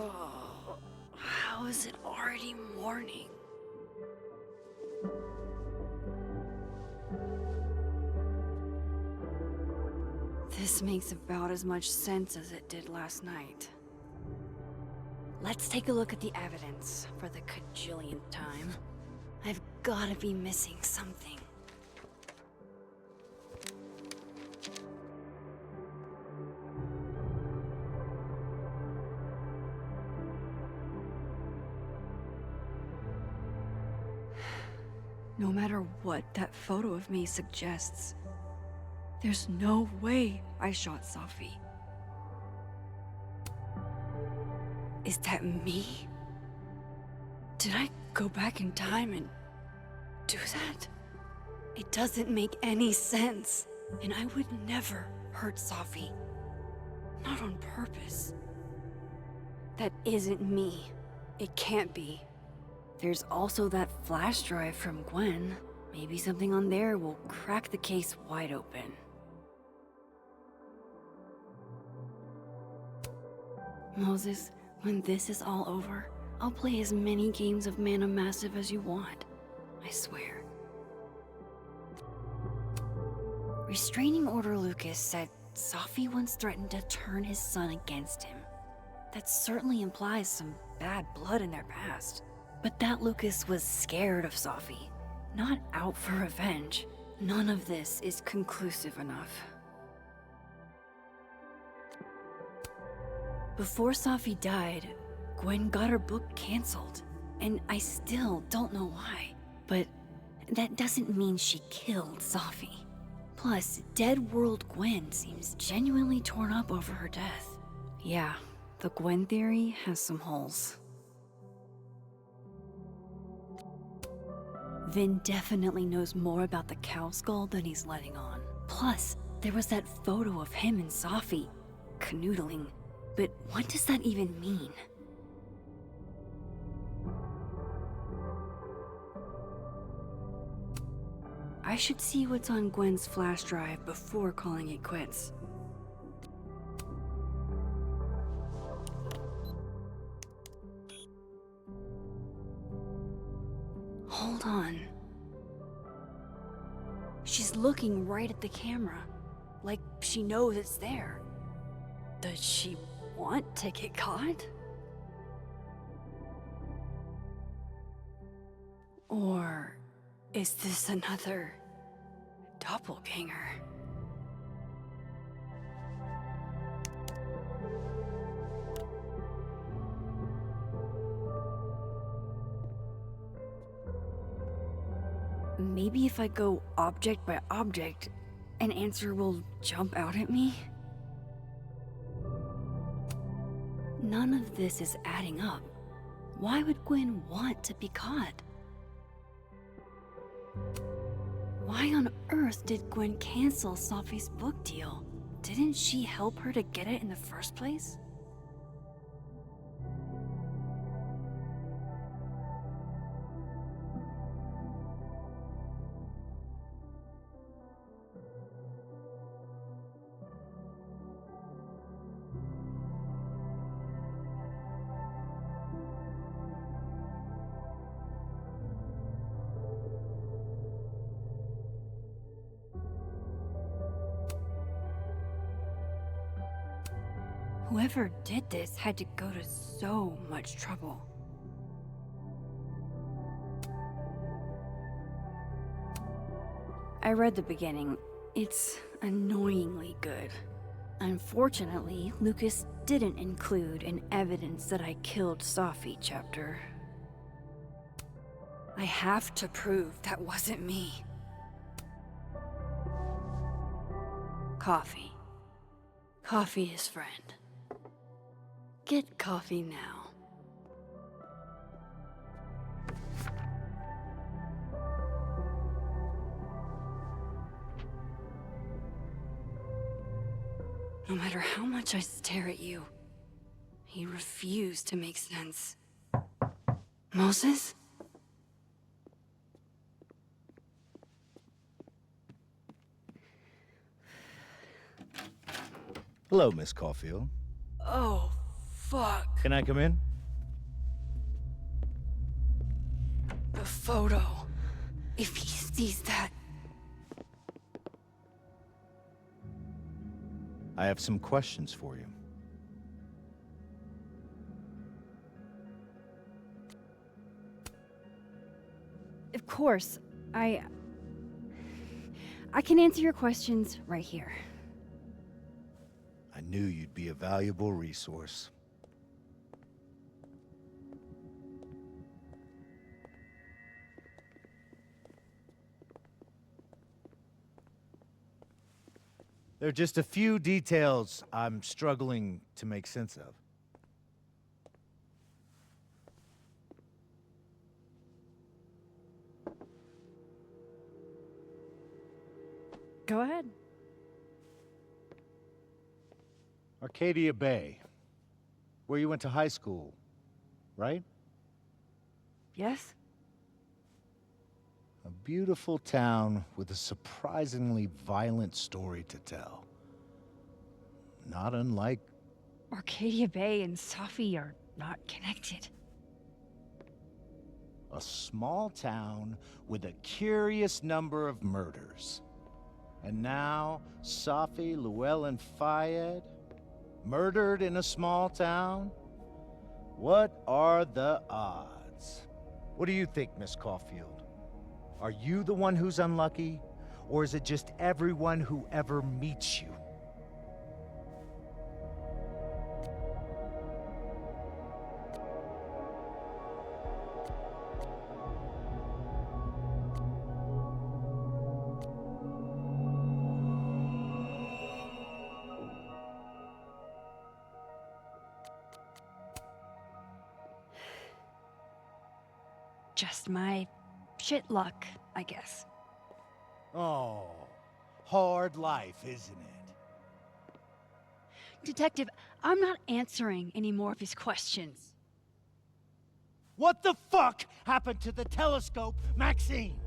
Oh, how is it already morning? This makes about as much sense as it did last night. Let's take a look at the evidence for the cajillionth time. I've gotta be missing something. No matter what that photo of me suggests, there's no way I shot Safi. Is that me? Did I go back in time and do that? It doesn't make any sense, and I would never hurt Safi. Not on purpose. That isn't me. It can't be. There's also that flash drive from Gwen. Maybe something on there will crack the case wide open. Moses, when this is all over, I'll play as many games of Mana Massive as you want. I swear. Restraining Order Lucas said Safi once threatened to turn his son against him. That certainly implies some bad blood in their past. But that Lucas was scared of Safi, not out for revenge. None of this is conclusive enough. Before Safi died, Gwen got her book canceled, and I still don't know why. But that doesn't mean she killed Safi. Plus, Dead World Gwen seems genuinely torn up over her death. Yeah, the Gwen theory has some holes. Vin definitely knows more about the cow skull than he's letting on. Plus, there was that photo of him and Safi canoodling. But what does that even mean? I should see what's on Gwen's flash drive before calling it quits. Hold on. She's looking right at the camera, like she knows it's there. Does she want to get caught? Or is this another doppelganger? Maybe if I go object by object, an answer will jump out at me? None of this is adding up. Why would Gwen want to be caught? Why on earth did Gwen cancel Safi's book deal? Didn't she help her to get it in the first place? Whoever did this had to go to so much trouble. I read the beginning. It's annoyingly good. Unfortunately, Lucas didn't include an evidence that I killed Safi chapter. I have to prove that wasn't me. Coffee. Coffee is friend. Get coffee now. No matter how much I stare at you, you refuse to make sense. Moses? Hello, Miss Caulfield. Oh, fuck? Can I come in? The photo. If he sees that... I have some questions for you. Of course. I can answer your questions right here. I knew you'd be a valuable resource. There are just a few details I'm struggling to make sense of. Go ahead. Arcadia Bay, where you went to high school, right? Yes? A beautiful town with a surprisingly violent story to tell. Not unlike... Arcadia Bay and Safi are not connected. a small town with a curious number of murders. And now, Safi, Llewellyn Fayed, murdered in a small town? What are the odds? What do you think, Miss Caulfield? Are you the one who's unlucky, or is it just everyone who ever meets you? Just my shit luck, I guess. Oh, hard life, isn't it? Detective, I'm not answering any more of his questions. What the fuck happened to the telescope, Maxine?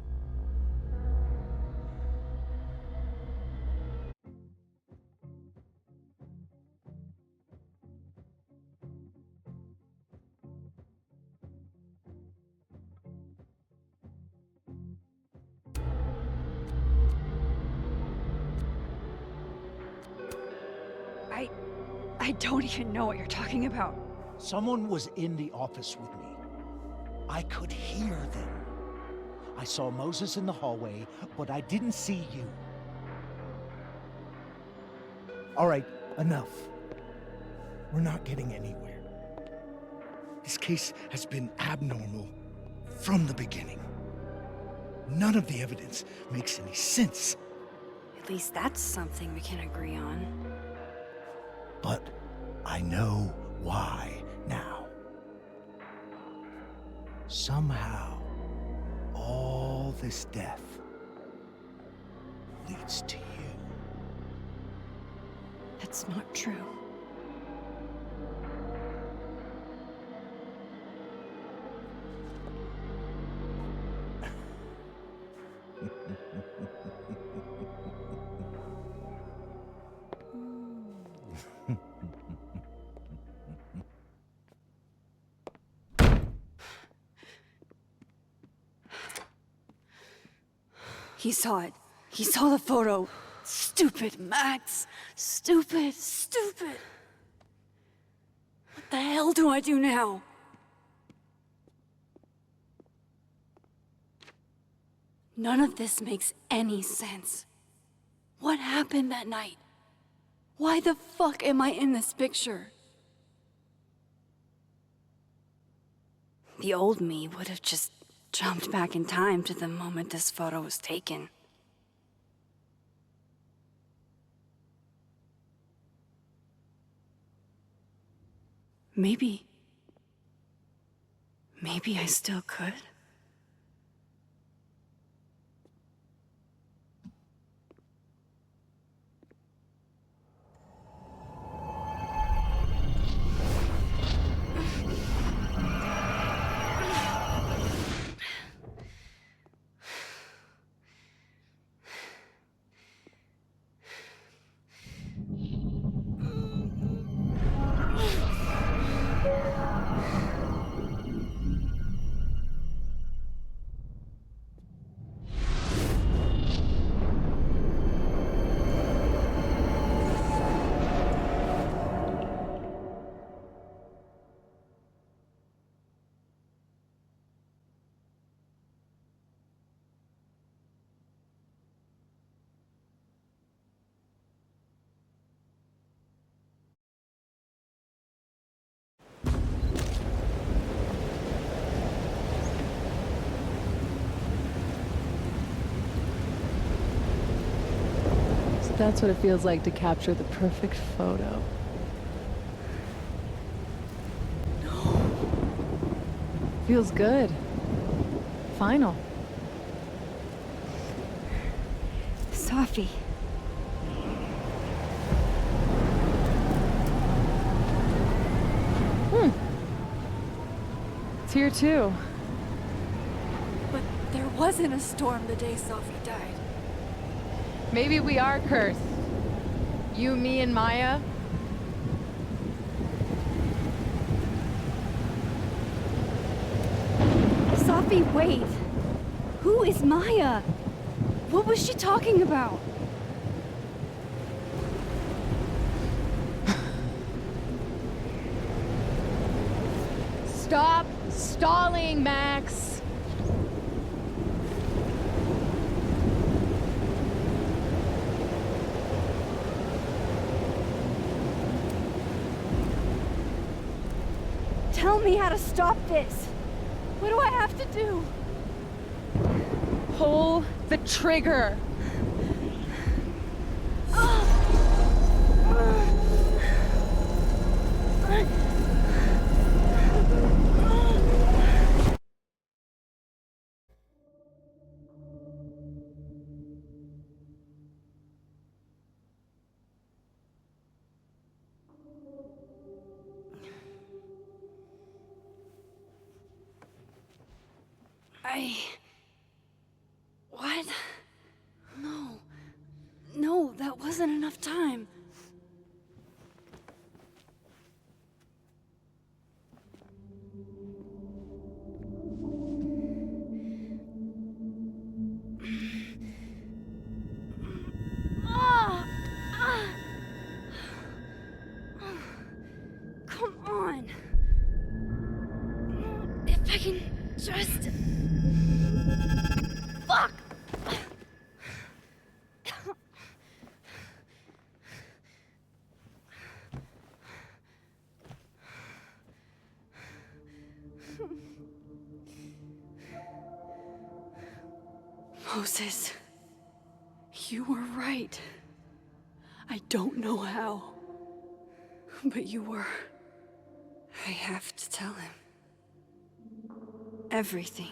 I don't even know what you're talking about. Someone was in the office with me. I could hear them. I saw Moses in the hallway, but I didn't see you. All right, enough. We're not getting anywhere. This case has been abnormal from the beginning. None of the evidence makes any sense. At least that's something we can agree on. But I know why now. Somehow, all this death leads to you. That's not true. He saw it. He saw the photo. Stupid, Max. Stupid, stupid. What the hell do I do now? None of this makes any sense. What happened that night? Why the fuck am I in this picture? The old me would have just jumped back in time to the moment this photo was taken. Maybe I still could. That's what it feels like to capture the perfect photo. Feels good. Final. Sophie. It's here too. But there wasn't a storm the day Sophie died. Maybe we are cursed. You, me, and Maya. Sophie, wait. Who is Maya? What was she talking about? Stop stalling, Max. Tell me how to stop this. What do I have to do? Pull the trigger. What? No. No, that wasn't enough time. Come on. If I can just... Fuck! Moses, you were right. I don't know how, but you were. I have to tell him. Everything.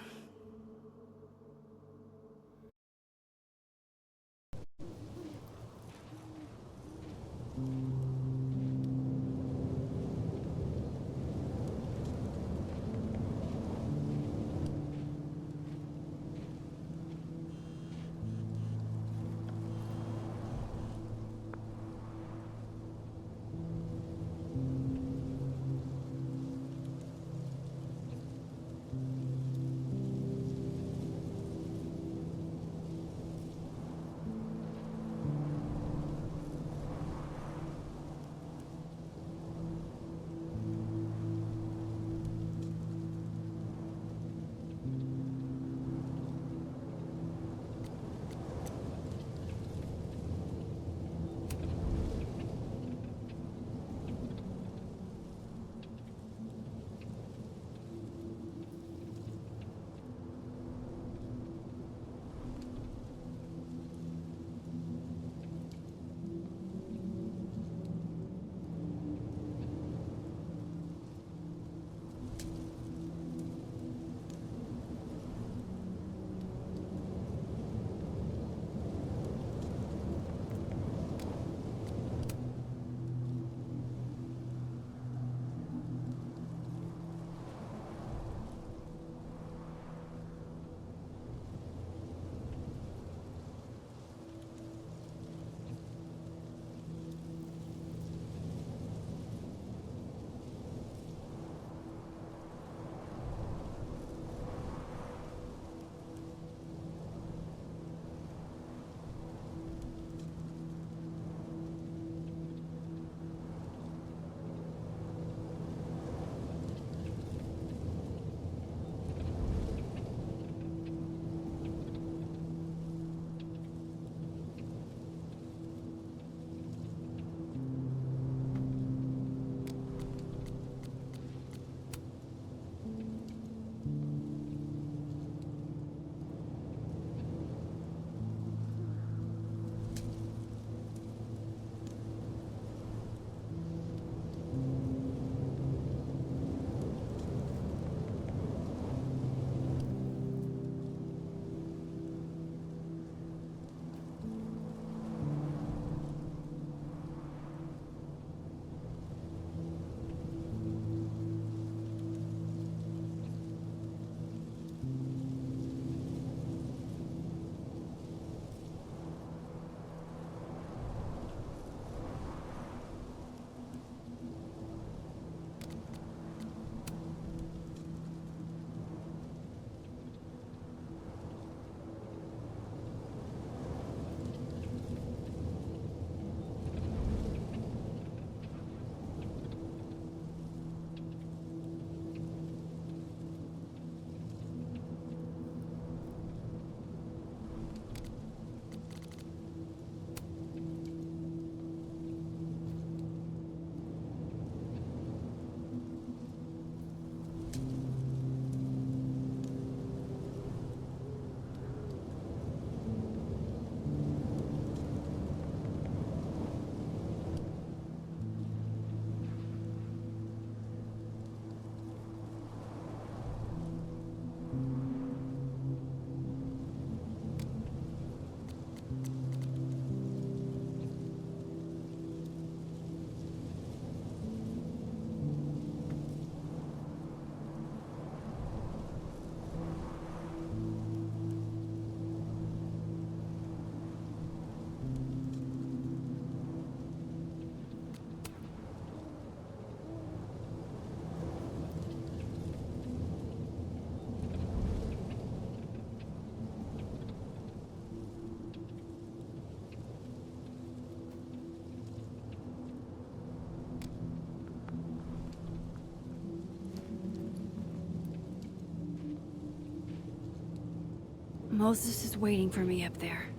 Moses is waiting for me up there.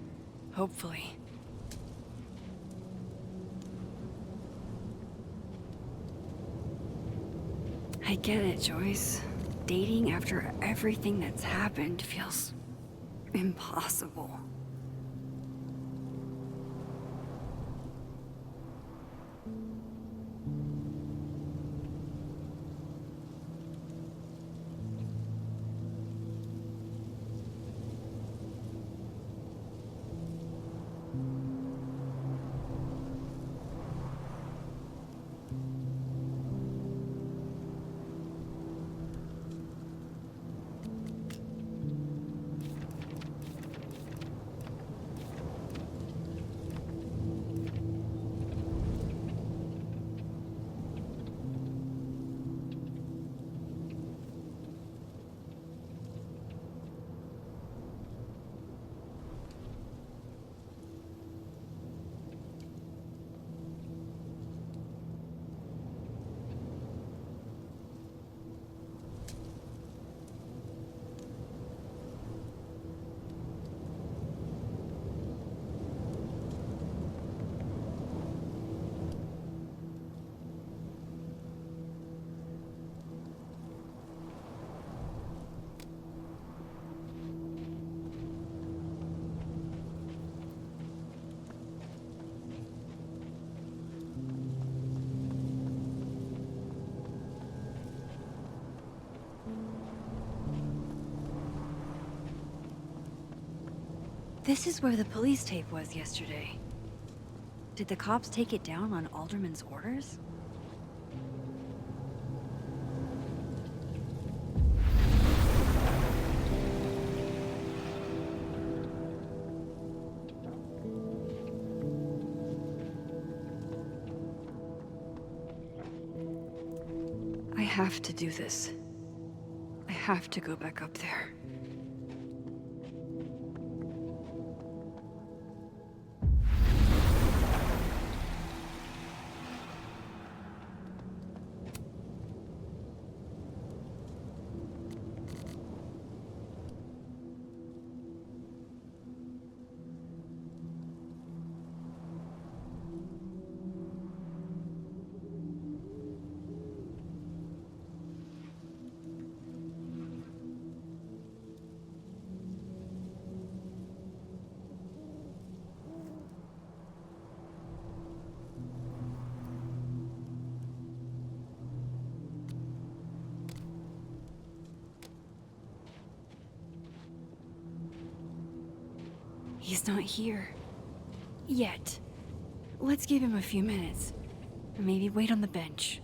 Hopefully. I get it, Joyce. Dating after everything that's happened feels impossible. This is where the police tape was yesterday. Did the cops take it down on Alderman's orders? I have to do this. I have to go back up there. He's not here. Yet. Let's give him a few minutes. Maybe wait on the bench.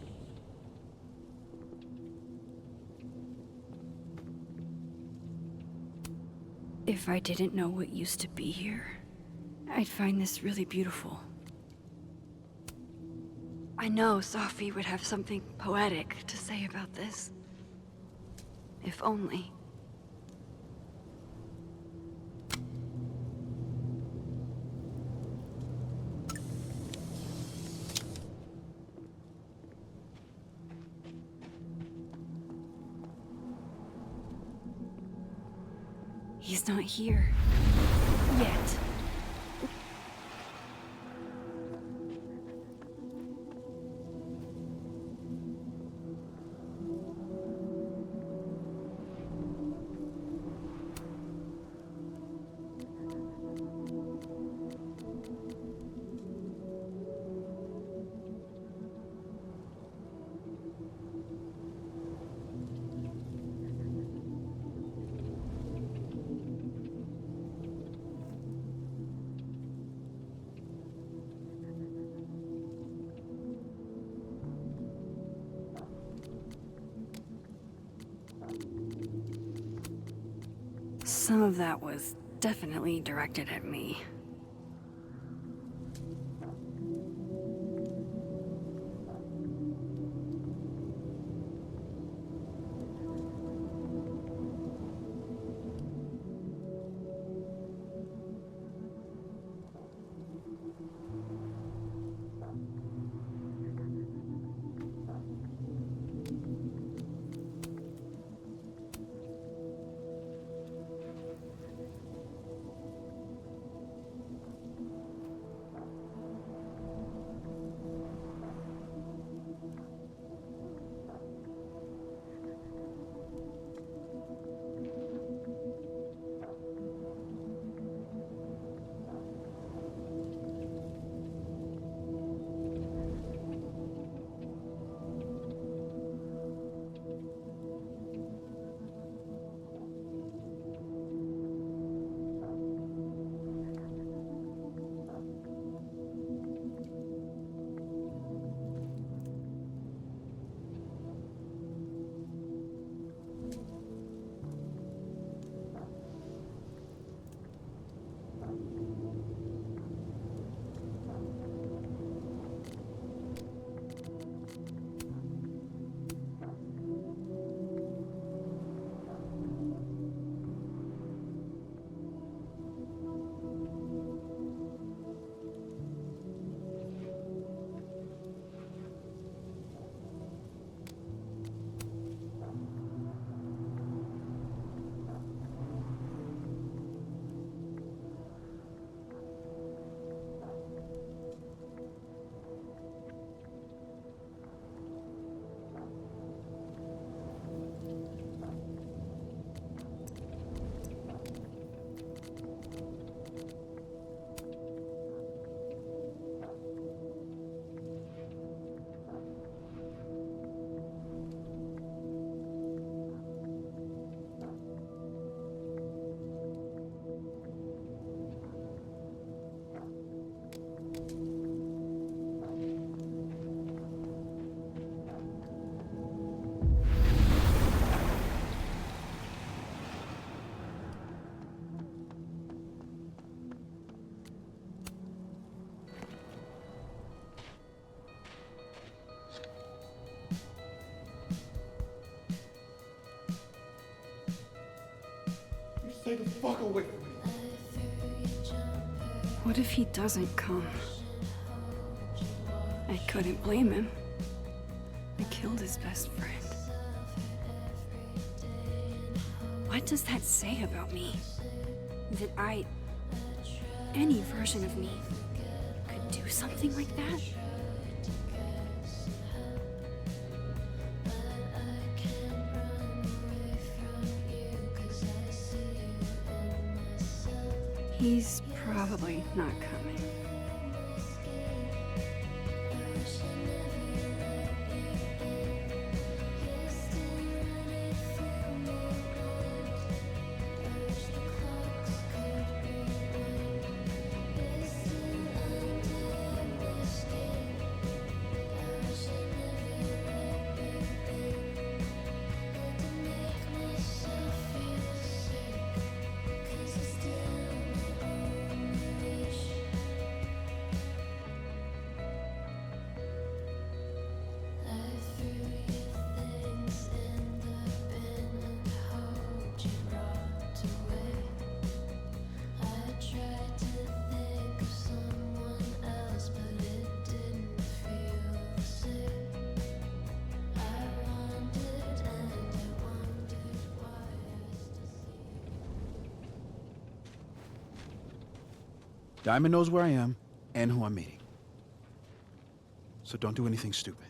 If I didn't know what used to be here, I'd find this really beautiful. I know Sophie would have something poetic to say about this. If only. He's not here. Yet. Some of that was definitely directed at me. Stay the fuck away from me. What if he doesn't come? I couldn't blame him. I killed his best friend. What does that say about me? That any version of me, could do something like that? He's probably not coming. Diamond knows where I am and who I'm meeting. So don't do anything stupid.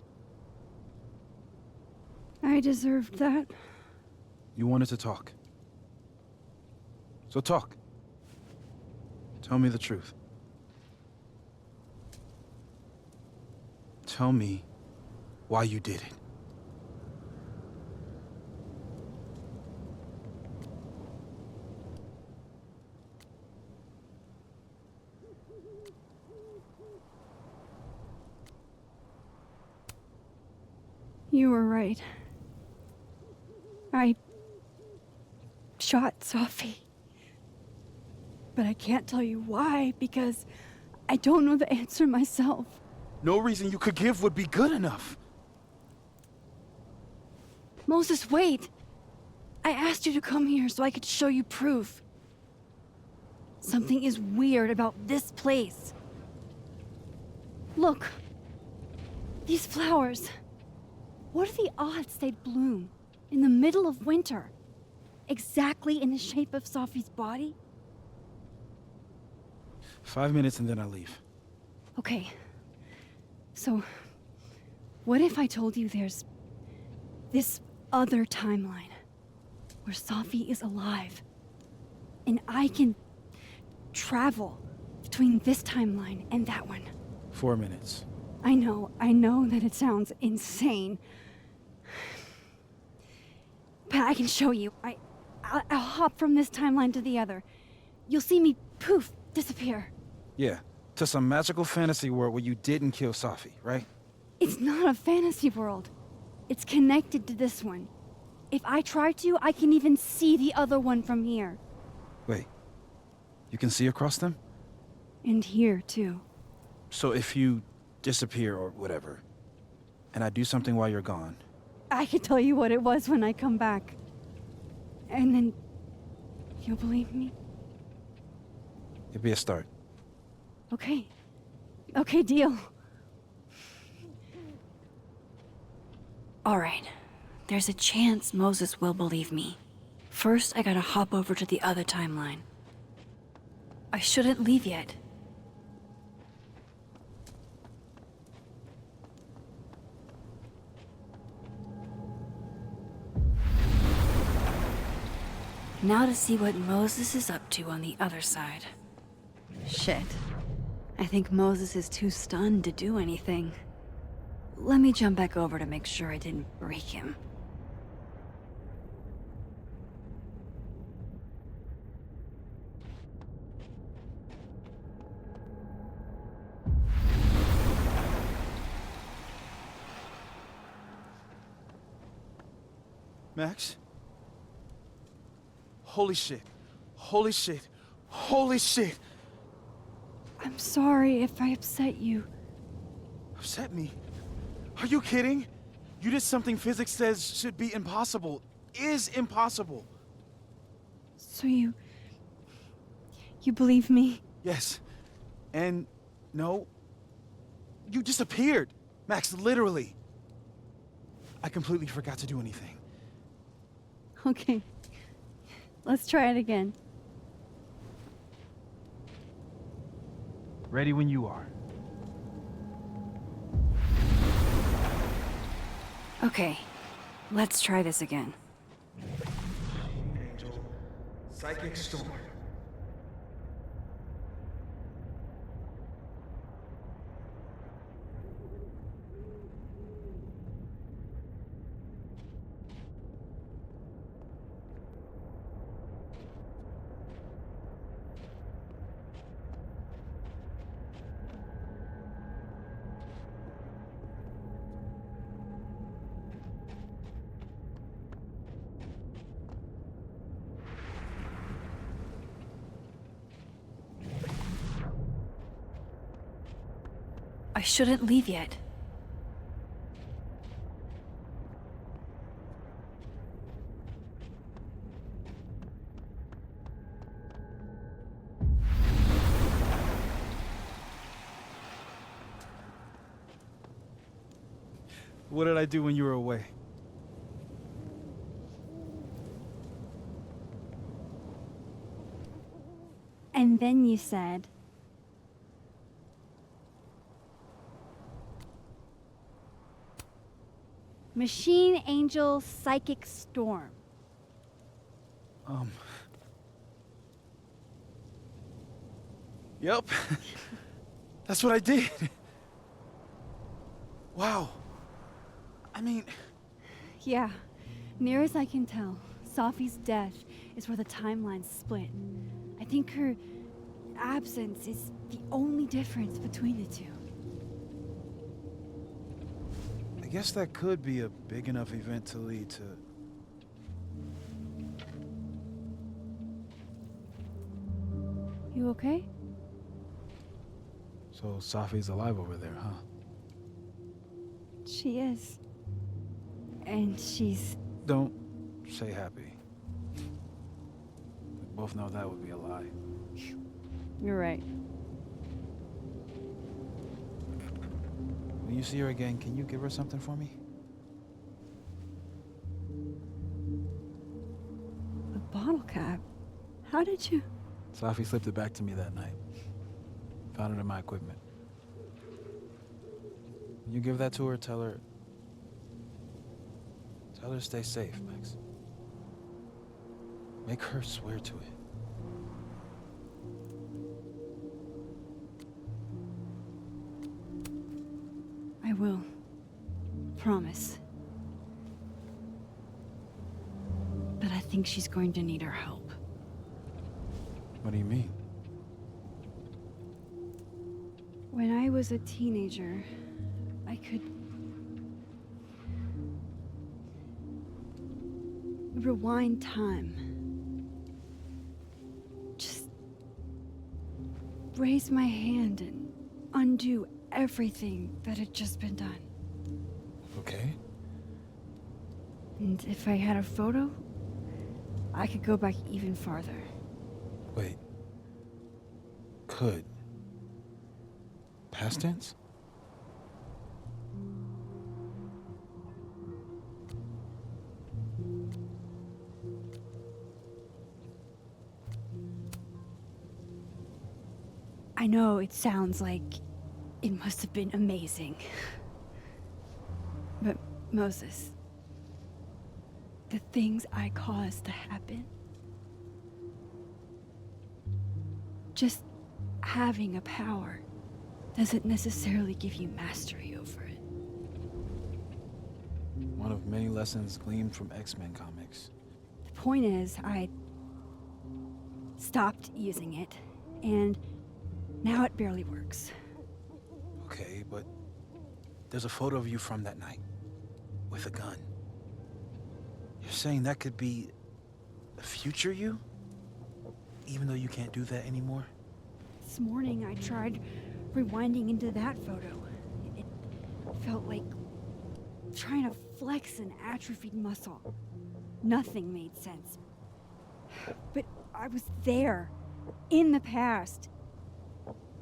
I deserved that. You wanted to talk. So talk. Tell me the truth. Tell me why you did it. You were right. I shot Sophie. But I can't tell you why, because I don't know the answer myself. No reason you could give would be good enough. Moses, wait! I asked you to come here so I could show you proof. Something is weird about this place. Look. These flowers. What are the odds they'd bloom in the middle of winter? Exactly in the shape of Sophie's body? 5 minutes and then I leave. Okay. So, what if I told you there's this other timeline where Sophie is alive and I can travel between this timeline and that one? 4 minutes. I know that it sounds insane. But I can show you. I'll hop from this timeline to the other. You'll see me, poof, disappear. Yeah, to some magical fantasy world where you didn't kill Sophie, right? It's not a fantasy world. It's connected to this one. If I try to, I can even see the other one from here. Wait, you can see across them? And here, too. So if you disappear or whatever, and I do something while you're gone, I can tell you what it was when I come back. And then you'll believe me? it'd be a start. Okay. Okay, deal. All right. There's a chance Moses will believe me. First, I gotta hop over to the other timeline. I shouldn't leave yet. Now to see what Moses is up to on the other side. Shit. I think Moses is too stunned to do anything. Let me jump back over to make sure I didn't break him. Max? Holy shit. Holy shit. Holy shit! I'm sorry if I upset you. Upset me? Are you kidding? You did something physics says should be impossible. Is impossible. So you believe me? Yes. And no, you disappeared, Max, literally. I completely forgot to do anything. Okay. Let's try it again. Ready when you are. Okay, let's try this again. Angel, psychic storm. I shouldn't leave yet. What did I do when you were away? And then you said, Machine Angel Psychic Storm. Yep. That's what I did. Wow. I mean... Yeah, near as I can tell, Safi's death is where the timelines split. I think her absence is the only difference between the two. I guess that could be a big enough event to lead to... You okay? So Safi's alive over there, huh? She is. And she's... Don't say happy. We both know that would be a lie. You're right. When you see her again, can you give her something for me? A bottle cap? How did you... Safi slipped it back to me that night. Found it in my equipment. When you give that to her, tell her to stay safe, Max. Make her swear to it. I will. Promise. But I think she's going to need our help. What do you mean? When I was a teenager, I could rewind time. Just raise my hand and undo everything that had just been done. Okay. And if I had a photo, I could go back even farther. Wait. Could. Past tense? I know it sounds like it must have been amazing. But Moses, the things I caused to happen, just having a power doesn't necessarily give you mastery over it. One of many lessons gleaned from X-Men comics. The point is, I stopped using it, and now it barely works. Okay, but there's a photo of you from that night with a gun. You're saying that could be the future you? Even though you can't do that anymore? This morning I tried rewinding into that photo. It felt like trying to flex an atrophied muscle. Nothing made sense. But I was there, in the past.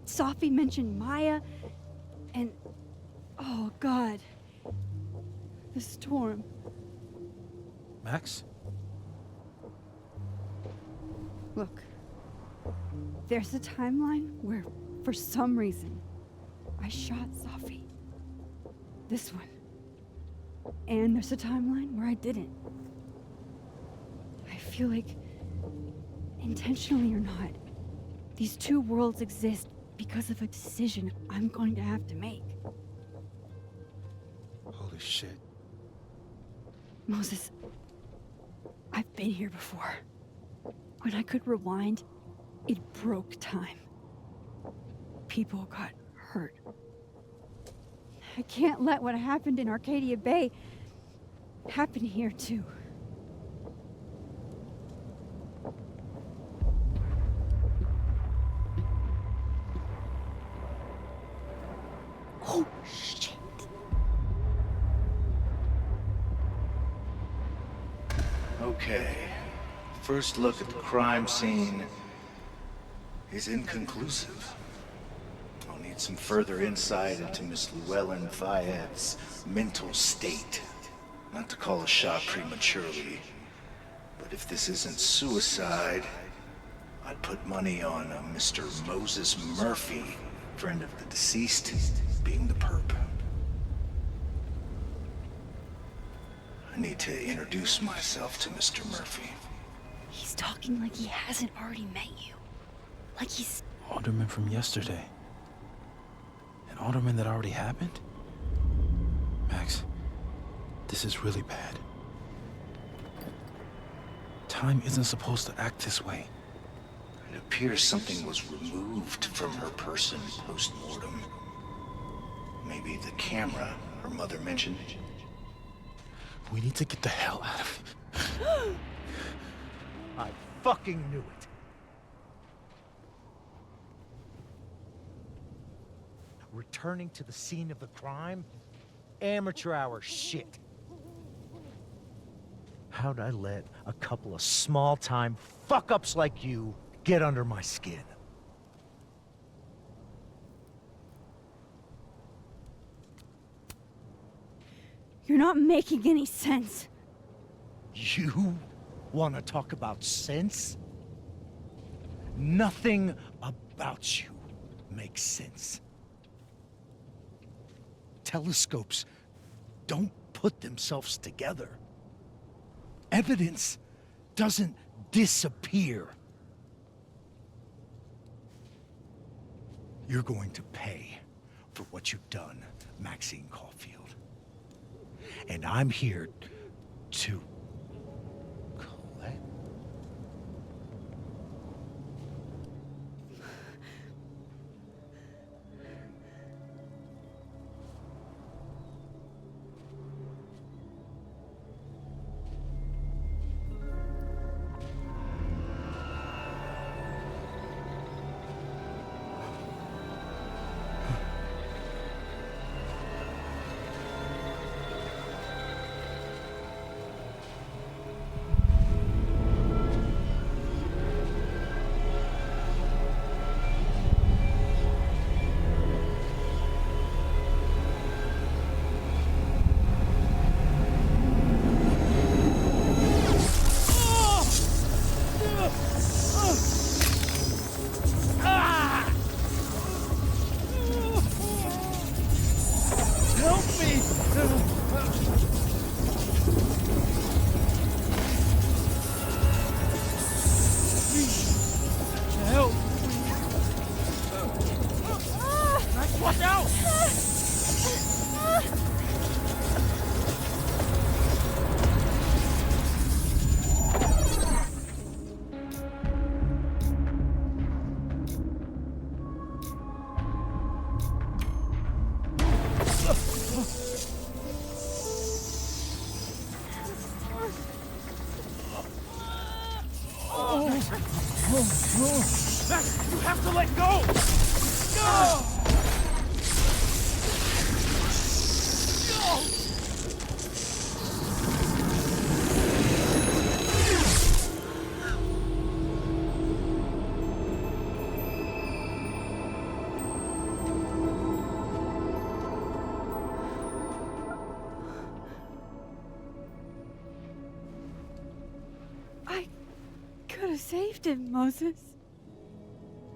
Sophie mentioned Maya, and... oh, God. The storm. Max? Look, there's a timeline where, for some reason, I shot Sophie. This one. And there's a timeline where I didn't. I feel like, intentionally or not, these two worlds exist because of a decision I'm going to have to make. Holy shit. Moses, I've been here before. When I could rewind, it broke time. People got hurt. I can't let what happened in Arcadia Bay happen here too. Oh, shit. Okay. First look at the crime scene is inconclusive. I'll need some further insight into Miss Llewellyn Fayette's mental state. Not to call a shot prematurely, but if this isn't suicide, I'd put money on a Mr. Moses Murphy, friend of the deceased, being the perp. I need to introduce myself to Mr. Murphy. He's talking like he hasn't already met you. Like he's... Alderman from yesterday. An alderman that already happened? Max, this is really bad. Time isn't supposed to act this way. It appears something was removed from her person post-mortem. Maybe the camera her mother mentioned. We need to get the hell out of here. I fucking knew it. Returning to the scene of the crime? Amateur hour shit. How'd I let a couple of small-time fuck-ups like you get under my skin? You're not making any sense. You want to talk about sense? Nothing about you makes sense. Telescopes don't put themselves together. Evidence doesn't disappear. You're going to pay for what you've done, Maxine Caulfield. And I'm here to collect. Max, you have to let go! No! could have saved him, Moses.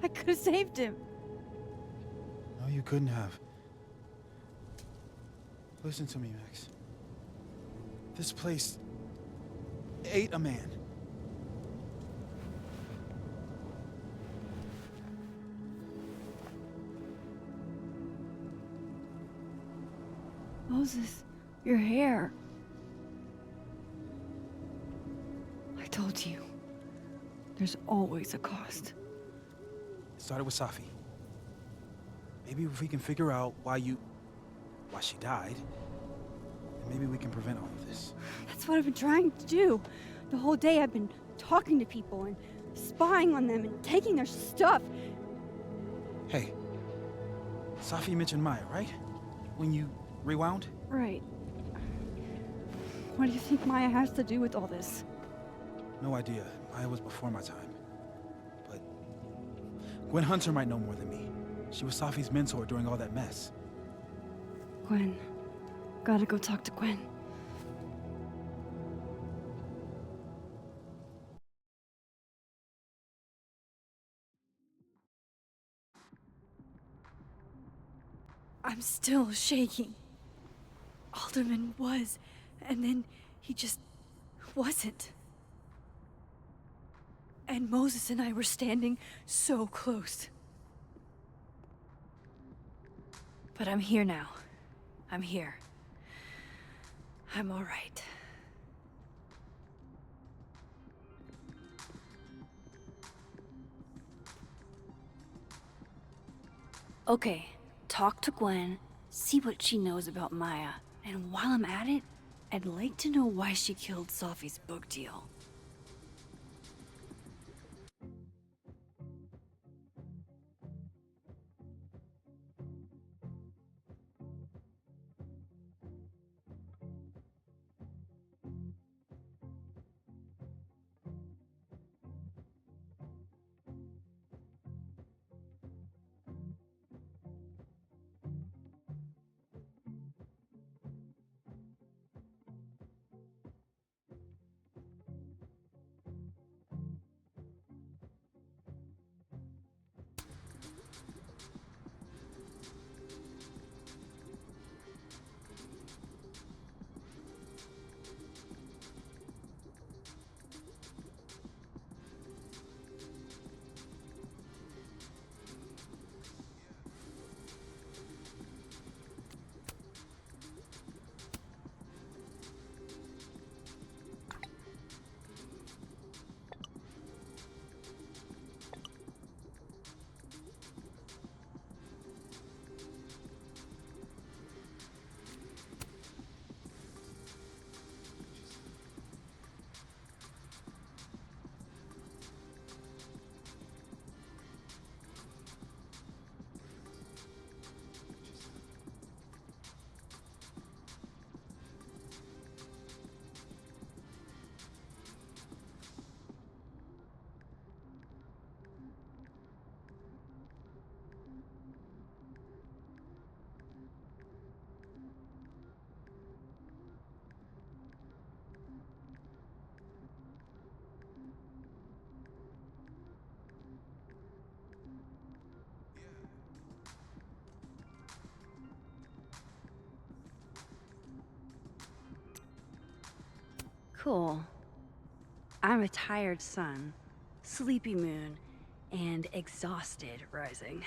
I could have saved him. No, you couldn't have. Listen to me, Max. This place ate a man. Moses, your hair. I told you. There's always a cost. It started with Safi. Maybe if we can figure out why she died, then maybe we can prevent all of this. That's what I've been trying to do. The whole day I've been talking to people and spying on them and taking their stuff. Hey, Safi mentioned Maya, right? When you rewound? Right. What do you think Maya has to do with all this? No idea. Maya was before my time. But Gwen Hunter might know more than me. She was Safi's mentor during all that mess. Gwen. Gotta go talk to Gwen. I'm still shaking. Alderman was, and then he just wasn't. And Moses and I were standing so close. But I'm here now. I'm here. I'm all right. Okay, talk to Gwen, see what she knows about Maya, and while I'm at it, I'd like to know why she killed Safi's book deal. Cool. I'm a tired sun, sleepy moon, and exhausted rising.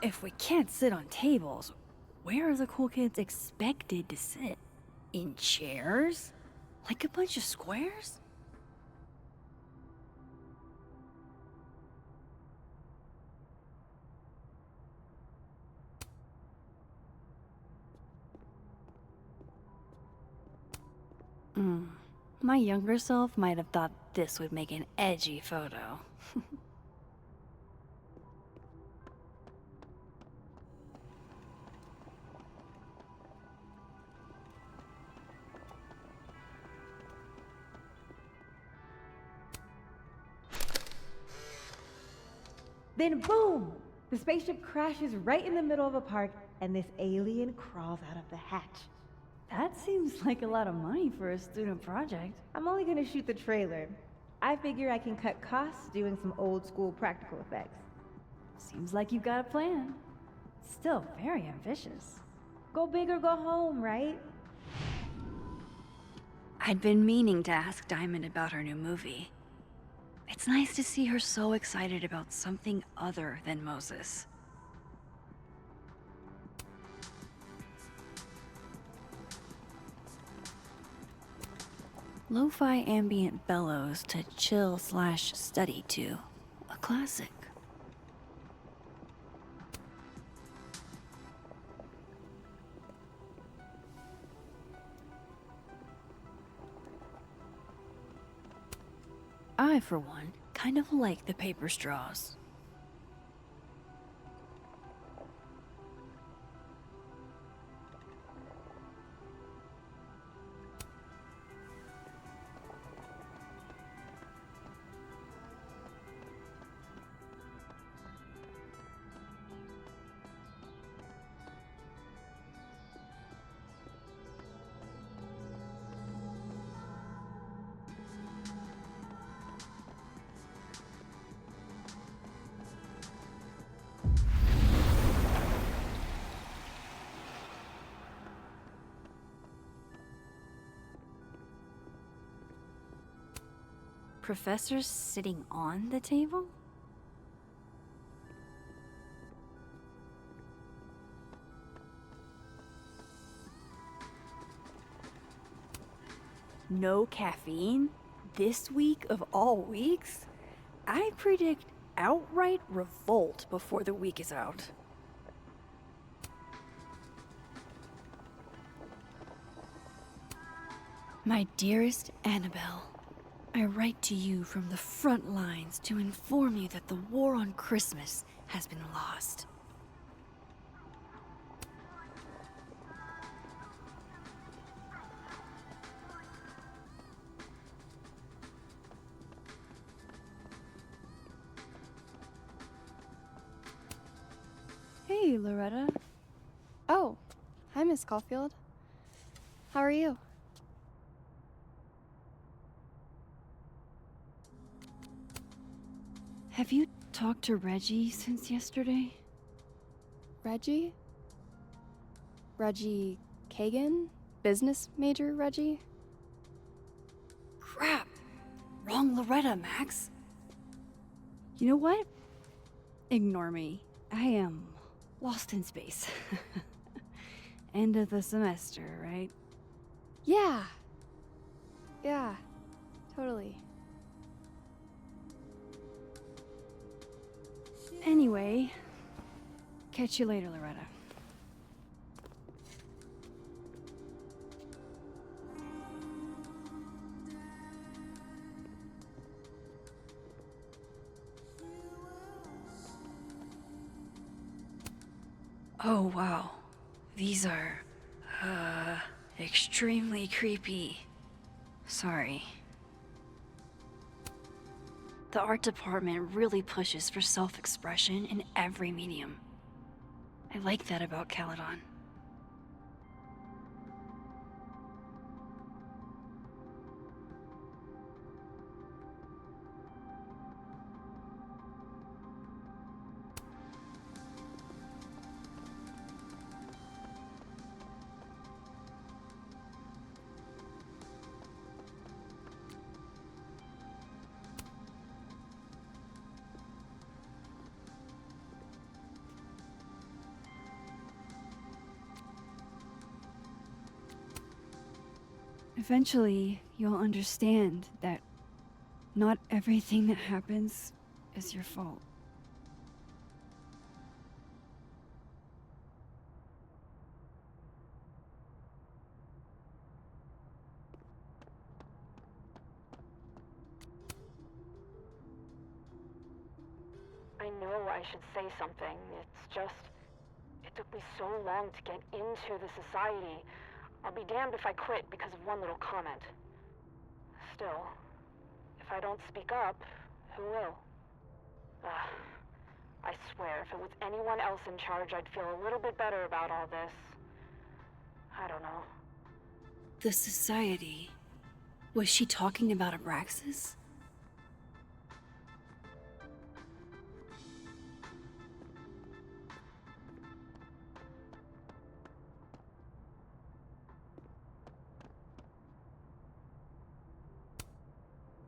If we can't sit on tables, where are the cool kids expected to sit? In chairs? Like a bunch of squares? My younger self might have thought this would make an edgy photo. Then boom! The spaceship crashes right in the middle of a park, and this alien crawls out of the hatch. That seems like a lot of money for a student project. I'm only gonna shoot the trailer. I figure I can cut costs doing some old school practical effects. Seems like you've got a plan. Still very ambitious. Go big or go home, right? I'd been meaning to ask Diamond about her new movie. It's nice to see her so excited about something other than Moses. Lo-fi ambient bellows to chill/study to. A classic. I, for one, kind of like the paper straws. Professors sitting on the table? No caffeine? This week of all weeks? I predict outright revolt before the week is out. My dearest Annabelle, I write to you from the front lines to inform you that the war on Christmas has been lost. Hey, Loretta. Oh, hi, Miss Caulfield. How are you? Have you talked to Reggie since yesterday? Reggie? Reggie Kagan? Business major Reggie? Crap! Wrong Loretta, Max. You know what? Ignore me. I am lost in space. End of the semester, right? Yeah. Yeah, totally. Anyway, catch you later, Loretta. Oh, wow. These are, extremely creepy. Sorry. The art department really pushes for self-expression in every medium. I like that about Caledon. Eventually, you'll understand that not everything that happens is your fault. I know I should say something. It's just, it took me so long to get into the society. I'll be damned if I quit because of one little comment. Still, if I don't speak up, who will? I swear, if it was anyone else in charge, I'd feel a little bit better about all this. I don't know. The society. Was she talking about Abraxas?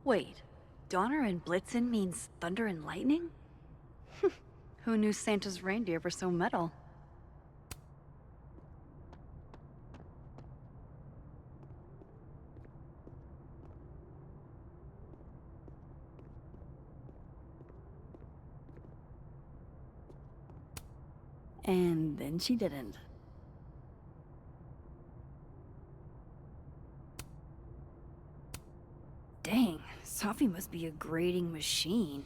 Wait, Donner and Blitzen means thunder and lightning? Who knew Santa's reindeer were so metal? And then she didn't. Dang, Sophie must be a grading machine.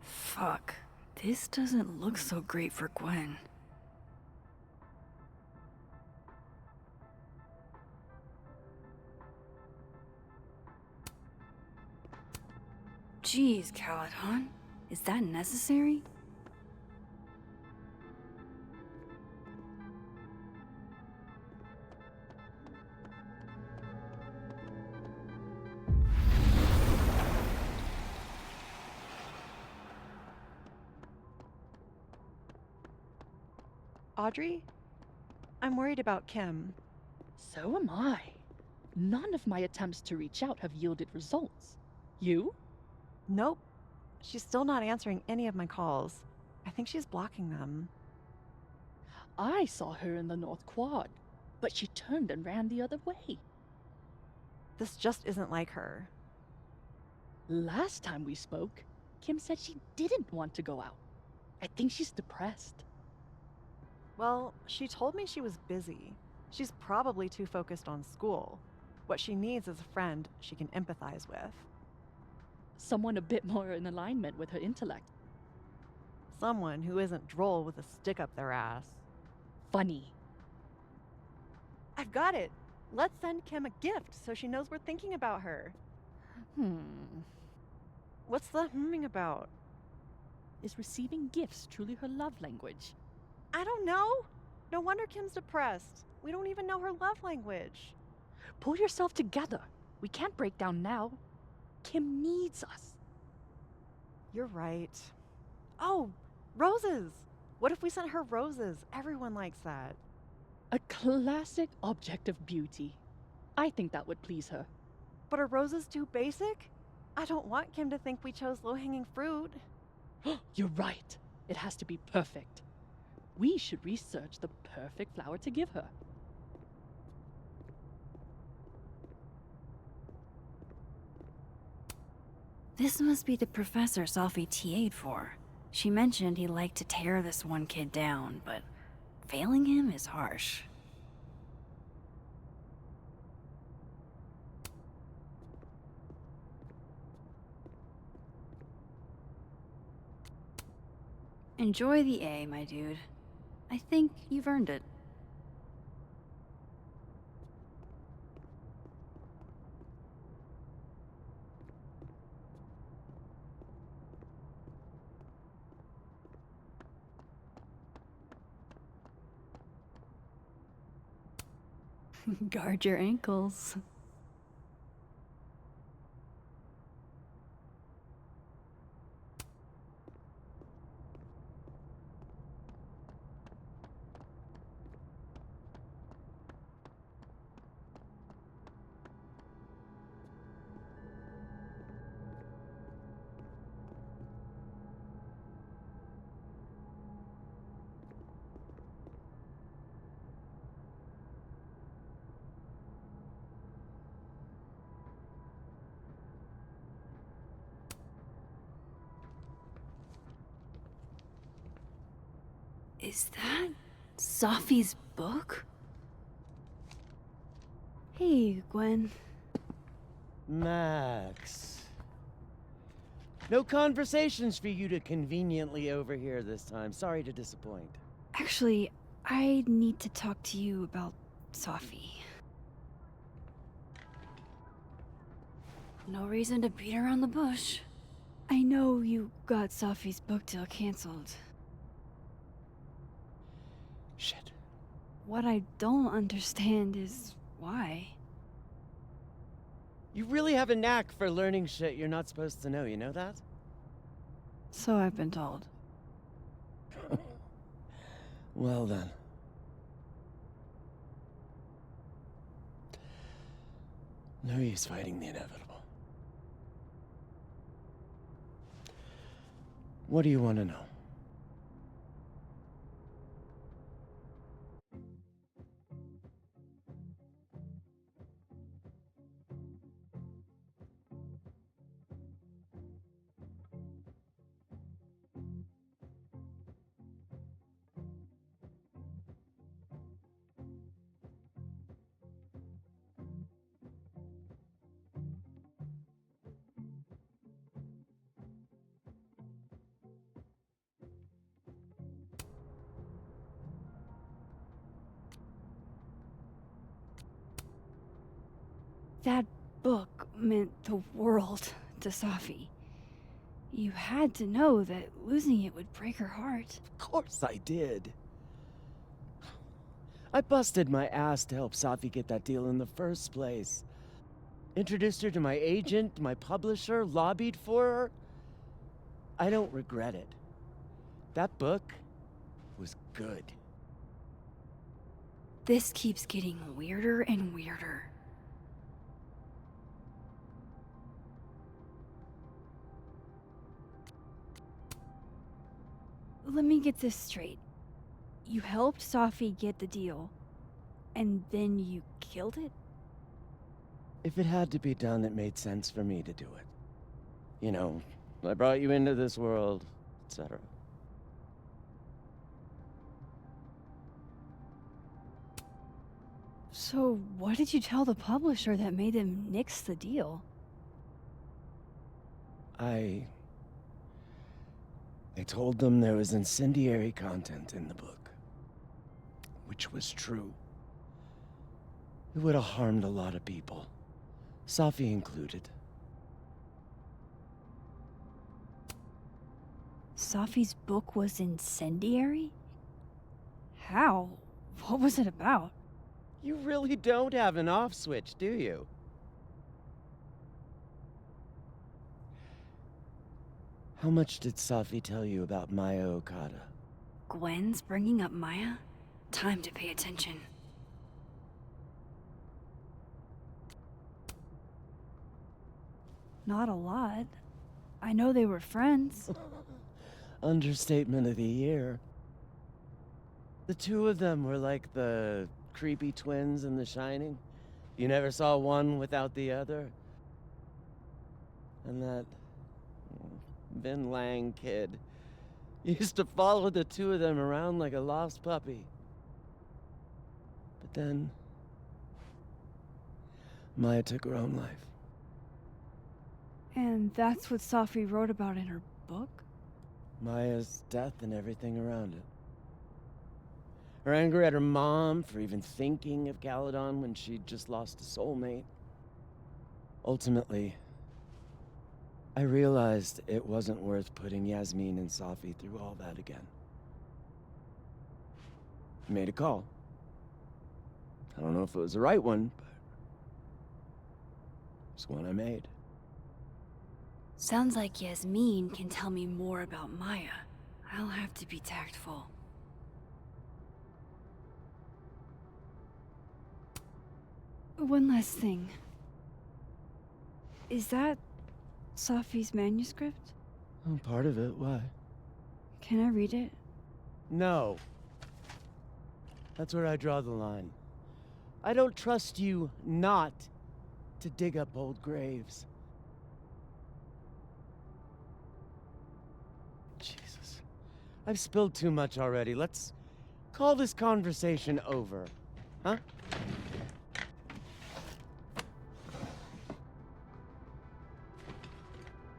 Fuck. This doesn't look so great for Gwen. Jeez, Caladon. Is that necessary? Audrey? I'm worried about Kim. So am I. None of my attempts to reach out have yielded results. You? Nope. She's still not answering any of my calls. I think she's blocking them. I saw her in the North Quad, but she turned and ran the other way. This just isn't like her. Last time we spoke, Kim said she didn't want to go out. I think she's depressed. Well, she told me she was busy. She's probably too focused on school. What she needs is a friend she can empathize with. Someone a bit more in alignment with her intellect. Someone who isn't droll with a stick up their ass. Funny. I've got it! Let's send Kim a gift so she knows we're thinking about her. What's the humming about? Is receiving gifts truly her love language? I don't know. No wonder Kim's depressed. We don't even know her love language. Pull yourself together. We can't break down now. Kim needs us. You're right. Oh, roses! What if we sent her roses? Everyone likes that. A classic object of beauty. I think that would please her. But are roses too basic? I don't want Kim to think we chose low-hanging fruit. You're right. It has to be perfect. We should research the perfect flower to give her. This must be the professor Sophie TA'd for. She mentioned he liked to tear this one kid down, but failing him is harsh. Enjoy the A, my dude. I think you've earned it. Guard your ankles. Is that Sophie's book? Hey, Gwen. Max. No conversations for you to conveniently overhear this time. Sorry to disappoint. Actually, I need to talk to you about Sophie. No reason to beat around the bush. I know you got Sophie's book deal canceled. Shit. What I don't understand is why. You really have a knack for learning shit you're not supposed to know, you know that? So I've been told. Well then. No use fighting the inevitable. What do you want to know? That book meant the world to Sophie. You had to know that losing it would break her heart. Of course I did. I busted my ass to help Sophie get that deal in the first place. Introduced her to my agent, my publisher, lobbied for her. I don't regret it. That book was good. This keeps getting weirder and weirder. Let me get this straight. You helped Sophie get the deal, and then you killed it? If it had to be done, it made sense for me to do it. You know, I brought you into this world, etc. So what did you tell the publisher that made them nix the deal? I told them there was incendiary content in the book, which was true. It would have harmed a lot of people, Sophie included. Sophie's book was incendiary? How? What was it about? You really don't have an off switch, do you? How much did Sophie tell you about Maya Okada? Gwen's bringing up Maya? Time to pay attention. Not a lot. I know they were friends. Understatement of the year. The two of them were like the creepy twins in The Shining. You never saw one without the other. And that Vin Lang kid used to follow the two of them around like a lost puppy. But then Maya took her own life. And that's what Sophie wrote about in her book? Maya's death and everything around it. Her anger at her mom for even thinking of Caledon when she'd just lost a soulmate. Ultimately, I realized it wasn't worth putting Yasmin and Sophie through all that again. I made a call. I don't know if it was the right one, but it's one I made. Sounds like Yasmin can tell me more about Maya. I'll have to be tactful. One last thing. Is that Safi's manuscript? Oh, part of it. Why? Can I read it? No. That's where I draw the line. I don't trust you not to dig up old graves. Jesus. I've spilled too much already. Let's call this conversation over. Huh?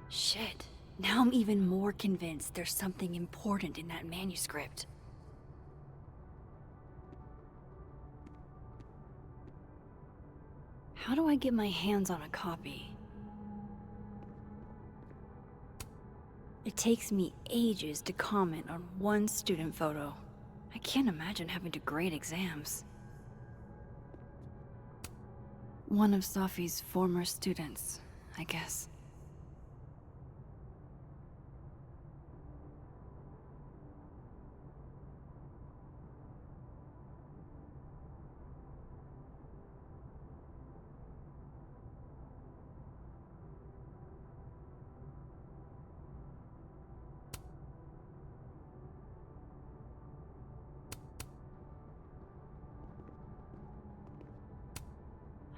Shit. Now I'm even more convinced there's something important in that manuscript. How do I get my hands on a copy? It takes me ages to comment on one student photo. I can't imagine having to grade exams. One of Safi's former students, I guess.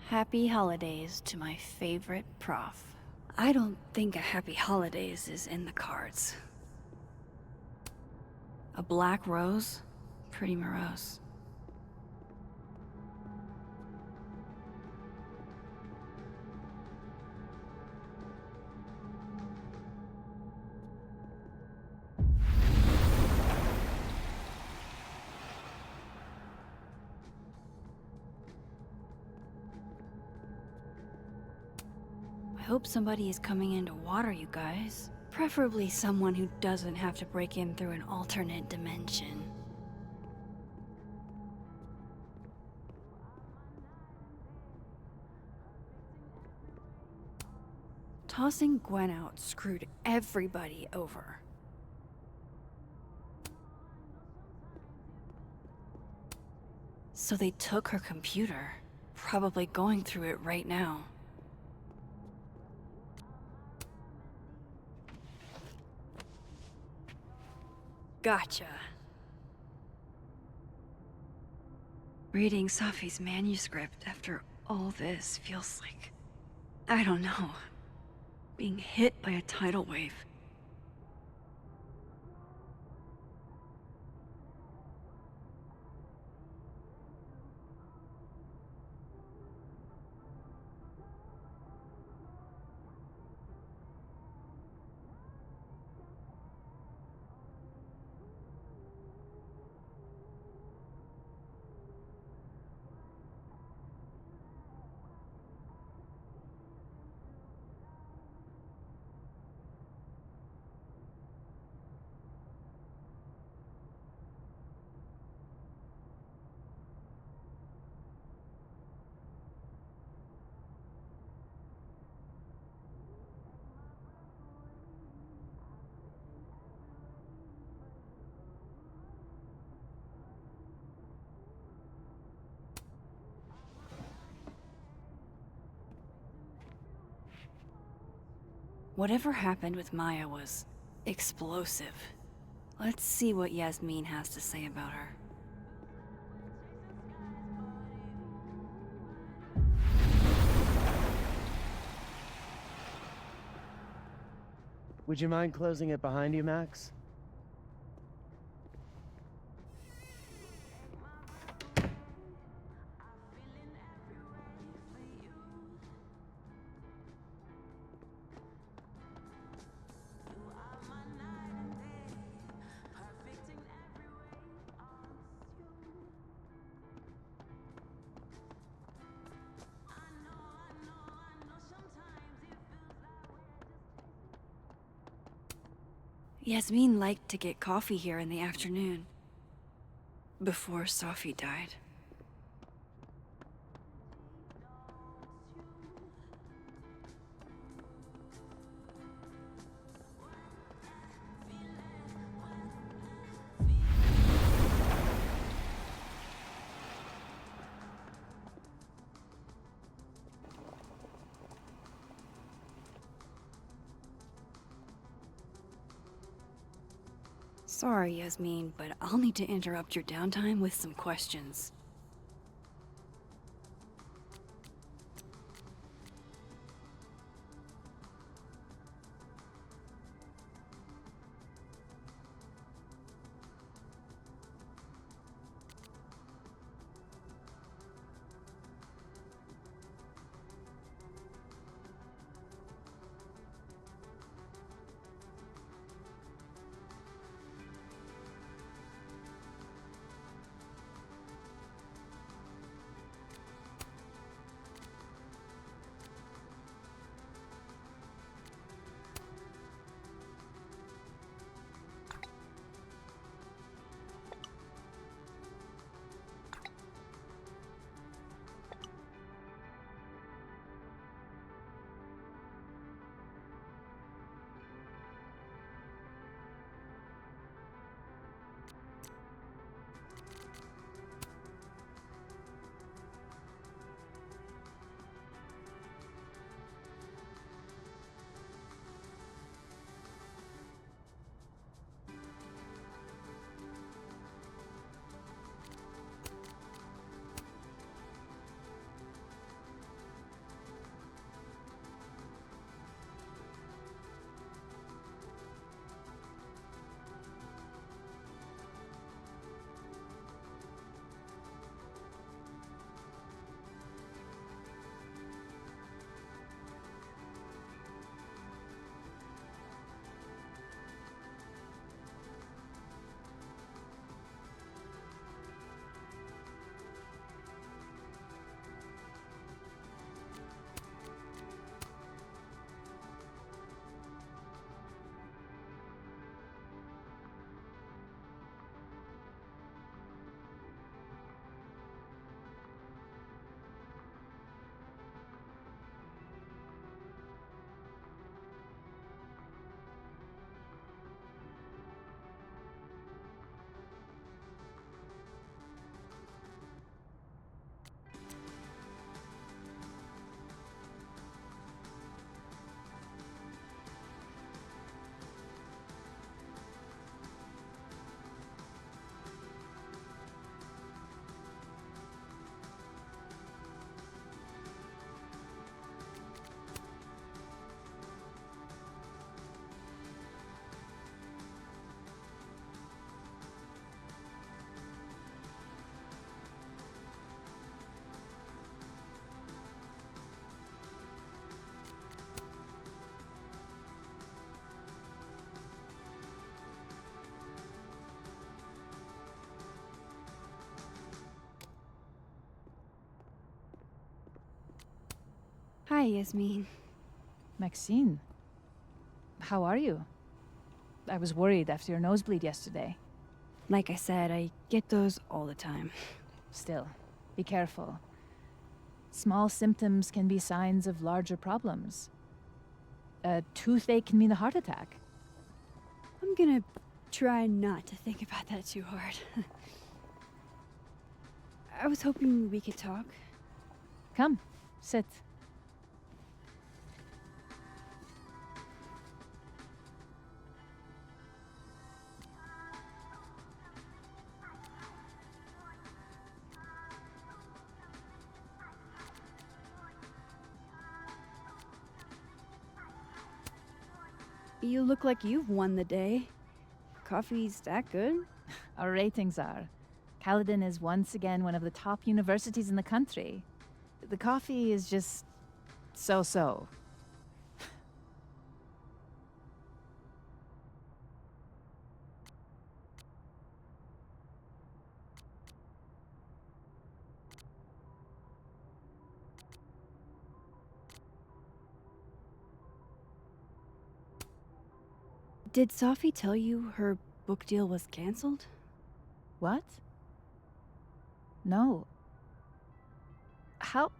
Happy holidays to my favorite prof. I don't think a happy holidays is in the cards. A black rose? Pretty morose. I hope somebody is coming in to water you guys. Preferably someone who doesn't have to break in through an alternate dimension. Tossing Gwen out screwed everybody over. So they took her computer, probably going through it right now. Gotcha. Reading Safi's manuscript after all this feels like, I don't know, being hit by a tidal wave. Whatever happened with Maya was explosive. Let's see what Yasmin has to say about her. Would you mind closing it behind you, Max? Yasmin liked to get coffee here in the afternoon. Before Safi died. Sorry, Yasmin, but I'll need to interrupt your downtime with some questions. Hi, Yasmin. Maxine, how are you? I was worried after your nosebleed yesterday. Like I said, I get those all the time. Still, be careful. Small symptoms can be signs of larger problems. A toothache can mean a heart attack. I'm gonna try not to think about that too hard. I was hoping we could talk. Come, sit. You look like you've won the day. Coffee's that good? Our ratings are. Caledon is once again one of the top universities in the country. The coffee is just so-so. Did Sophie tell you her book deal was canceled? What? No. How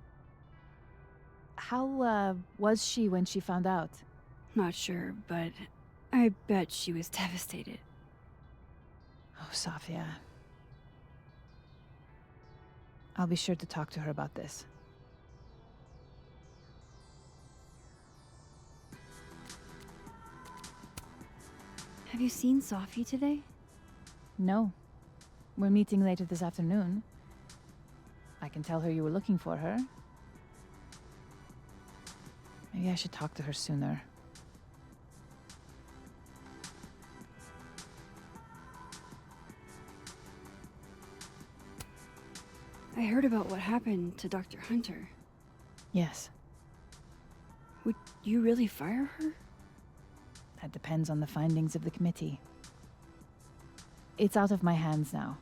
was she when she found out? Not sure, but I bet she was devastated. Oh, Sophia. I'll be sure to talk to her about this. Have you seen Sophie today? No. We're meeting later this afternoon. I can tell her you were looking for her. Maybe I should talk to her sooner. I heard about what happened to Dr. Hunter. Yes. Would you really fire her? That depends on the findings of the committee. It's out of my hands now.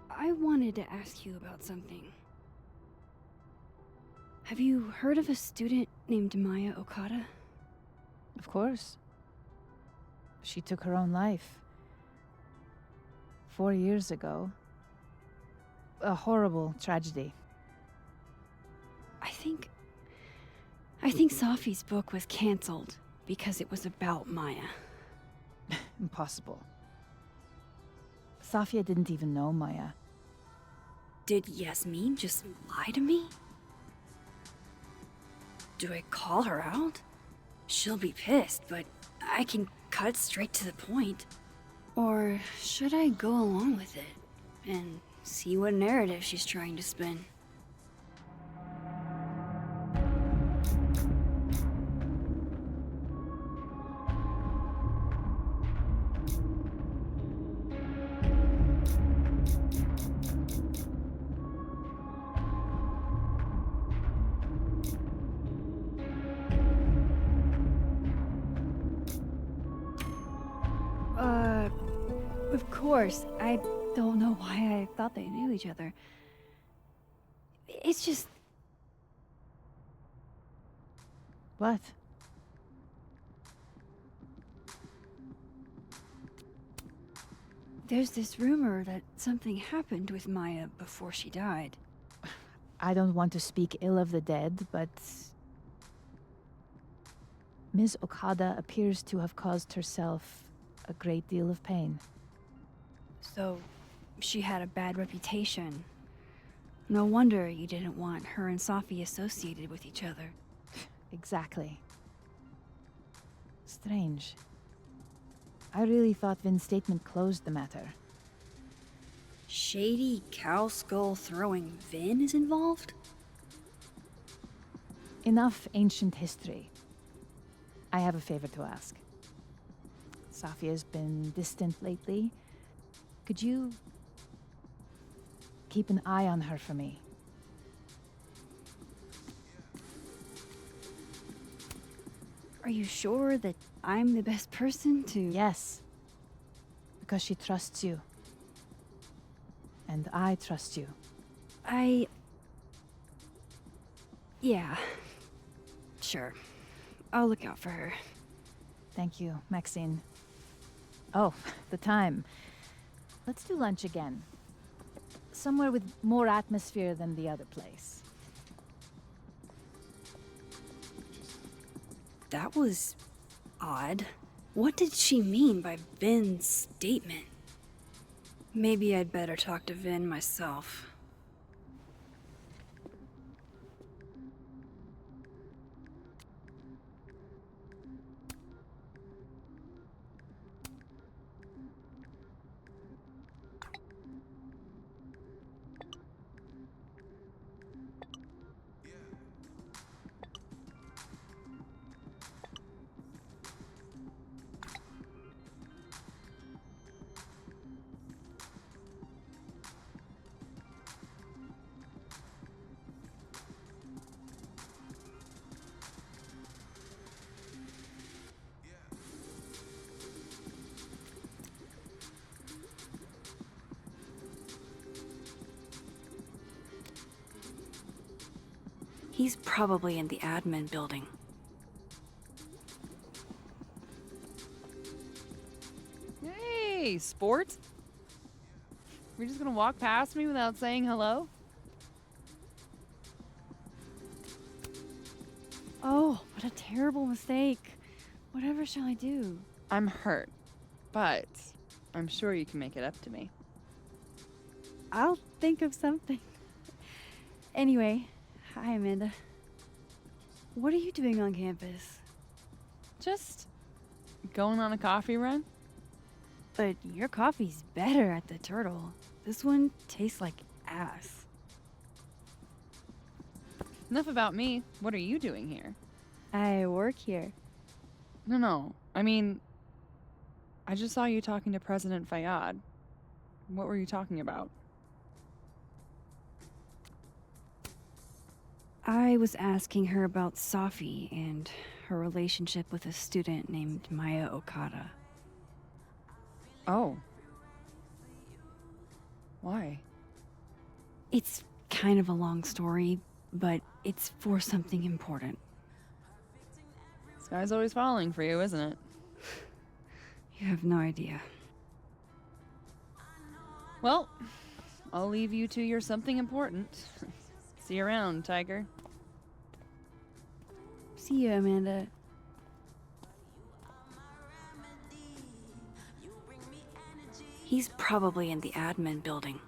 I wanted to ask you about something. Have you heard of a student named Maya Okada? Of course. She took her own life. 4 years ago. A horrible tragedy. I think Safi's book was cancelled because it was about Maya. Impossible. Safia didn't even know Maya. Did Yasmin just lie to me? Do I call her out? She'll be pissed, but I can cut straight to the point. Or should I go along with it and see what narrative she's trying to spin? Of course. I don't know why I thought they knew each other. It's just... What? There's this rumor that something happened with Maya before she died. I don't want to speak ill of the dead, but... Ms. Okada appears to have caused herself a great deal of pain. So, she had a bad reputation. No wonder you didn't want her and Safi associated with each other. Exactly. Strange. I really thought Vin's statement closed the matter. Shady cow skull throwing Vin is involved? Enough ancient history. I have a favor to ask. Safia's been distant lately. Could you keep an eye on her for me? Are you sure that I'm the best person to... Yes. Because she trusts you. And I trust you. Yeah. Sure. I'll look out for her. Thank you, Maxine. Oh, the time. Let's do lunch again. Somewhere with more atmosphere than the other place. That was... odd. What did she mean by Vin's statement? Maybe I'd better talk to Vin myself. He's probably in the admin building. Hey, sport. You're just gonna walk past me without saying hello? Oh, what a terrible mistake. Whatever shall I do? I'm hurt, but I'm sure you can make it up to me. I'll think of something. Anyway, hi Amanda. What are you doing on campus? Just Going on a coffee run? But your coffee's better at the Turtle. This one tastes like ass. Enough about me. What are you doing here? I work here. No. I mean, I just saw you talking to President Fayyad. What were you talking about? I was asking her about Safi and her relationship with a student named Maya Okada. Oh. Why? It's kind of a long story, but it's for something important. Sky's always falling for you, isn't it? You have no idea. Well, I'll leave you to your something important. See you around, Tiger. See you, Amanda. He's probably in the admin building.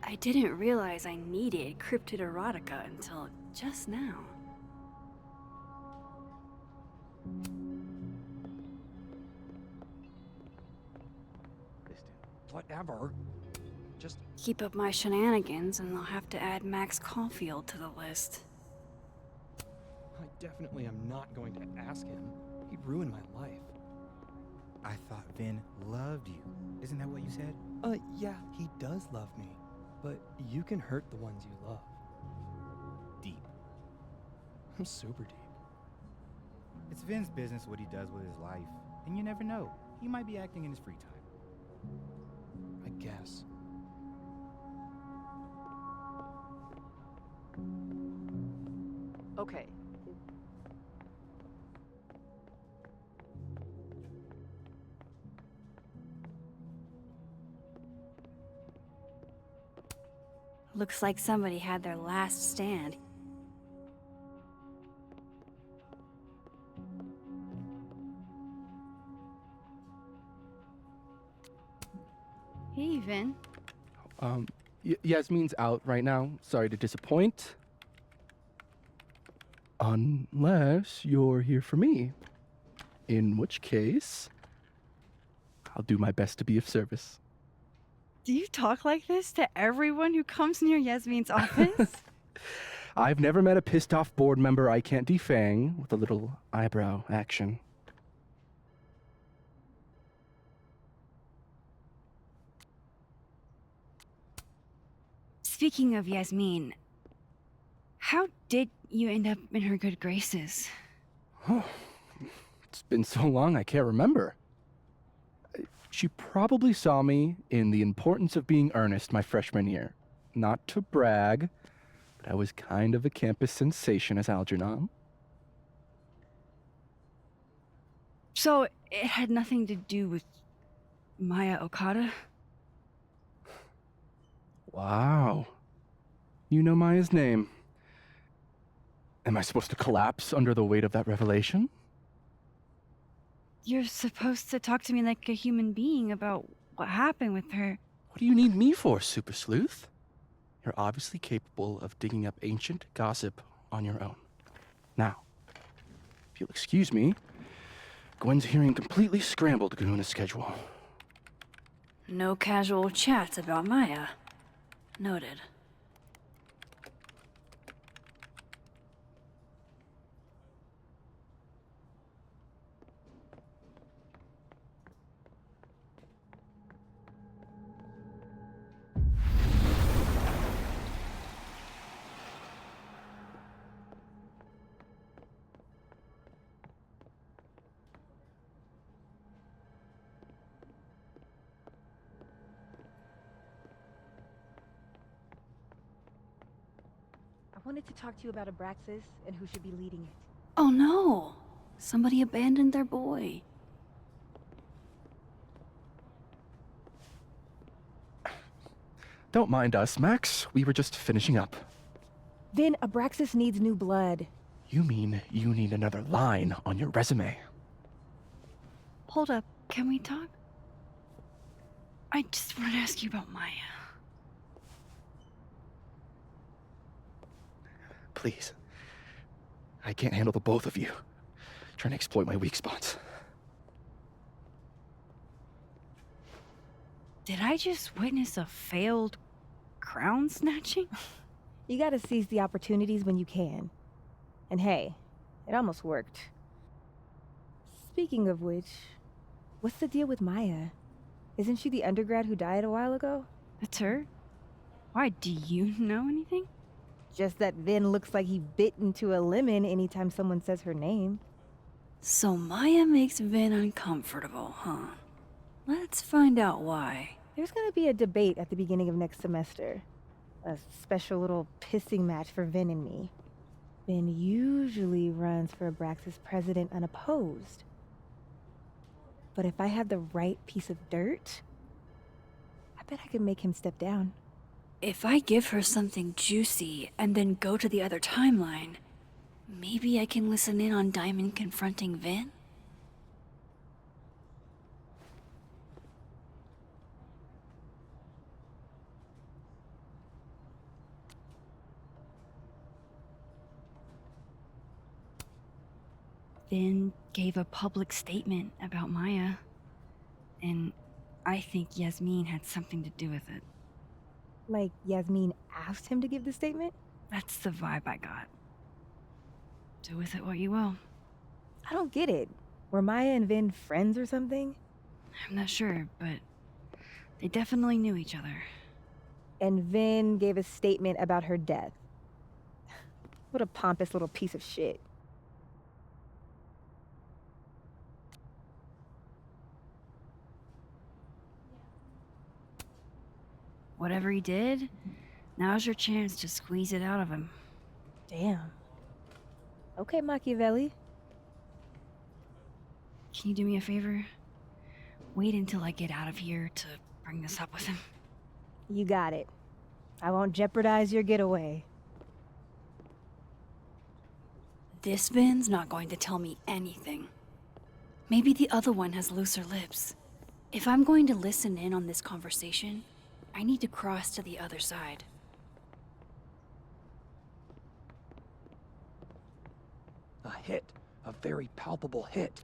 I didn't realize I needed cryptid erotica until just now. Whatever. Just Keep up my shenanigans and I'll have to add Max Caulfield to the list. I definitely am not going to ask him. He ruined my life. I thought Vin loved you. Isn't that what you said? Yeah, he does love me. But you can hurt the ones you love. Deep. I'm super deep. It's Vin's business what he does with his life. And you never know. He might be acting in his free time. I guess. Okay. Looks like somebody had their last stand. Hey, Vin. Yasmin's out right now. Sorry to disappoint. Unless you're here for me. In which case, I'll do my best to be of service. Do you talk like this to everyone who comes near Yasmin's office? I've never met a pissed off board member I can't defang with a little eyebrow action. Speaking of Yasmin, how did you end up in her good graces? Oh, it's been so long I can't remember. She probably saw me in The Importance of Being Earnest my freshman year. Not to brag, but I was kind of a campus sensation as Algernon. So it had nothing to do with Maya Okada? Wow. You know Maya's name. Am I supposed to collapse under the weight of that revelation? You're supposed to talk to me like a human being about what happened with her. What do you need me for, Super Sleuth? You're obviously capable of digging up ancient gossip on your own. Now, if you'll excuse me, Gwen's hearing completely scrambled Kahuna schedule. No casual chats about Maya. Noted. wanted to talk to you about Abraxas and who should be leading it. Oh no! Somebody abandoned their boy. Don't mind us, Max. We were just finishing up. Vin, Abraxas needs new blood. You mean you need another line on your resume? Hold up, can we talk? I just want to ask you about Maya. Please. I can't handle the both of you. Trying to exploit my weak spots. Did I just witness a failed crown snatching? You gotta seize the opportunities when you can. And hey, it almost worked. Speaking of which, what's the deal with Maya? Isn't she the undergrad who died a while ago? That's her? Why, do you know anything? Just that Vin looks like he bit into a lemon anytime someone says her name. So Maya makes Vin uncomfortable, huh? Let's find out why. There's gonna be a debate at the beginning of next semester. A special little pissing match for Vin and me. Vin usually runs for Abraxas president unopposed. But if I had the right piece of dirt, I bet I could make him step down. If I give her something juicy and then go to the other timeline, maybe I can listen in on Diamond confronting Vin? Vin gave a public statement about Maya, and I think Yasmin had something to do with it. Like Yasmin asked him to give the statement? That's the vibe I got. Do with it what you will. I don't get it. Were Maya and Vin friends or something? I'm not sure, but they definitely knew each other. And Vin gave a statement about her death. What a pompous little piece of shit. Whatever he did, now's your chance to squeeze it out of him. Damn. Okay, Machiavelli. Can you do me a favor? Wait until I get out of here to bring this up with him. You got it. I won't jeopardize your getaway. This Vin's not going to tell me anything. Maybe the other one has looser lips. If I'm going to listen in on this conversation, I need to cross to the other side. A hit. A very palpable hit.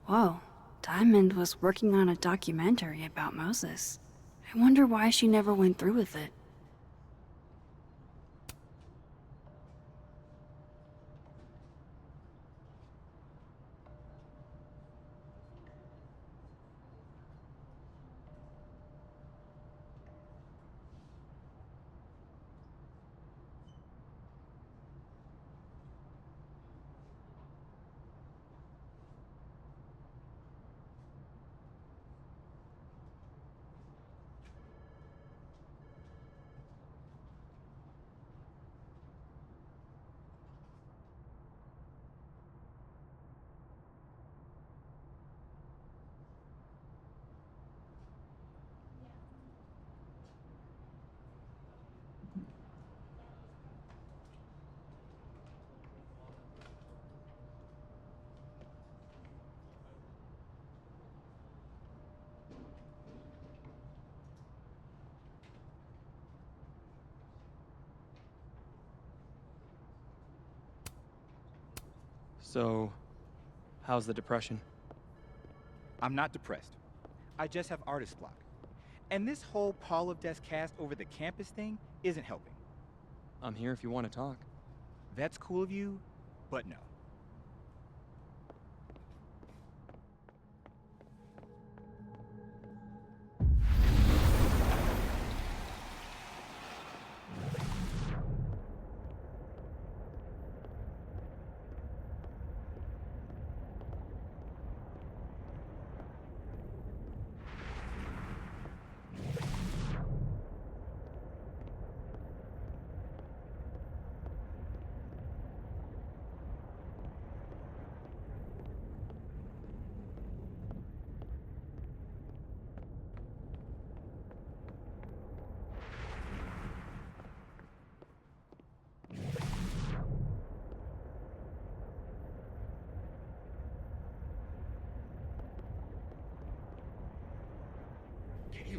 Whoa, Diamond was working on a documentary about Moses. I wonder why she never went through with it. So, how's the depression? I'm not depressed. I just have artist block. And this whole Paul of Death cast over the campus thing isn't helping. I'm here if you want to talk. That's cool of you, but no.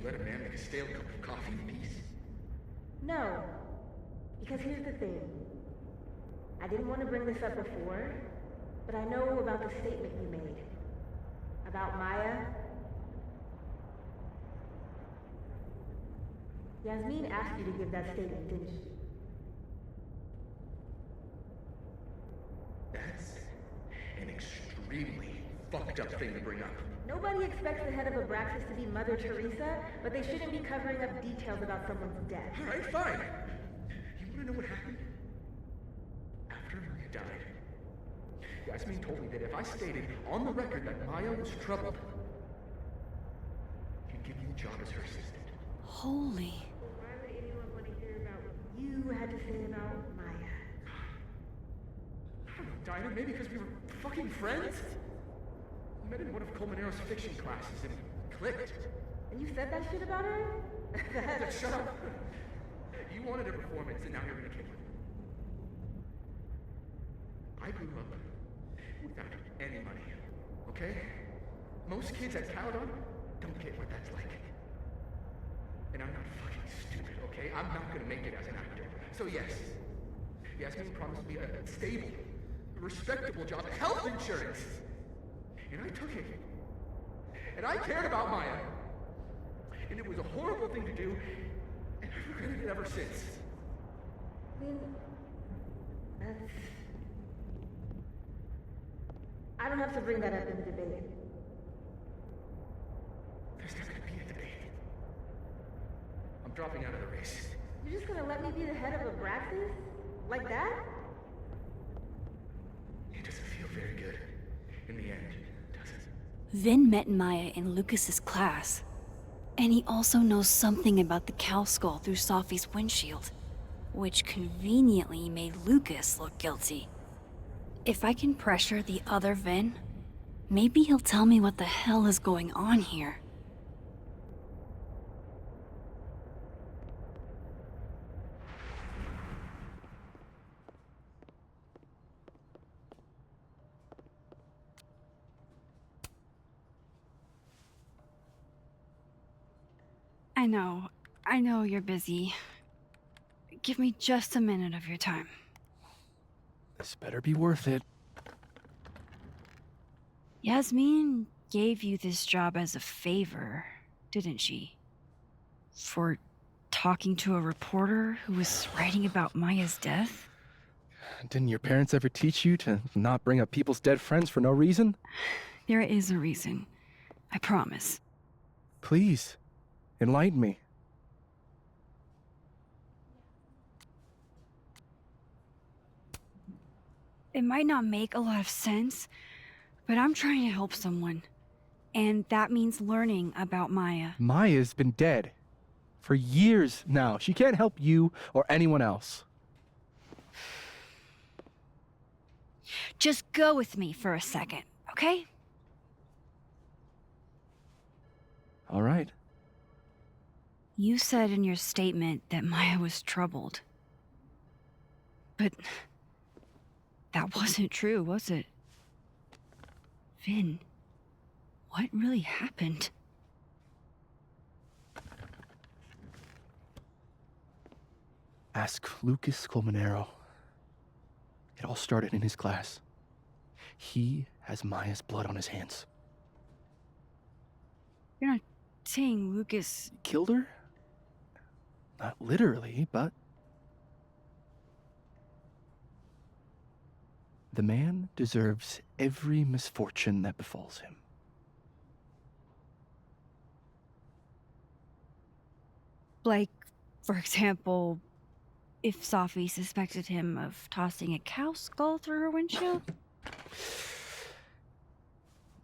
you let a man make a stale cup of coffee in peace? No. Because here's the thing. I didn't want to bring this up before, but I know about the statement you made. About Maya. Yasmin asked you to give that statement, didn't she? That's an extremely fucked up thing to bring up. Nobody expects the head of Abraxas to be Mother Teresa, but they shouldn't be covering up details about someone's death. Alright, fine. You wanna know what happened? After Maya died, Yasmin told me that if I stated on the record that Maya was troubled, he'd give me the job as her assistant. Holy. Why would anyone want to hear about what you had to say about Maya? I don't know, Dinah, maybe because we were fucking friends? We met in one of Colmenaro's fiction classes and clicked. And you said that shit about her? Shut up. You wanted a performance and now you're gonna kill it. I grew up without any money, okay? Most kids at Caledon don't get what that's like. And I'm not fucking stupid, okay? I'm not gonna make it as an actor. So yes, Yasmin promised me a stable, respectable job, health insurance. And I took it. And I cared about Maya. And it was a horrible thing to do, and I've regretted it ever since. I mean, that's... I don't have to bring that up in the debate. There's not gonna be a debate. I'm dropping out of the race. You're just gonna let me be the head of Abraxas? Like that? It doesn't feel very good in the end, does it? Vin met Maya in Lucas's class. And he also knows something about the cow skull through Sophie's windshield, which conveniently made Lucas look guilty. If I can pressure the other Vin, maybe he'll tell me what the hell is going on here. I know you're busy. Give me just a minute of your time. This better be worth it. Yasmin gave you this job as a favor, didn't she? For talking to a reporter who was writing about Maya's death? Didn't your parents ever teach you to not bring up people's dead friends for no reason? There is a reason. I promise. Please, enlighten me. It might not make a lot of sense, but I'm trying to help someone. And that means learning about Maya. Maya's been dead for years now. She can't help you or anyone else. Just go with me for a second, okay? All right. You said in your statement that Maya was troubled. But that wasn't true, was it? Vin, what really happened? Ask Lucas Colmenero. It all started in his class. He has Maya's blood on his hands. You're not saying Lucas killed her? Not literally, but... The man deserves every misfortune that befalls him. Like, for example, if Sophie suspected him of tossing a cow skull through her windshield?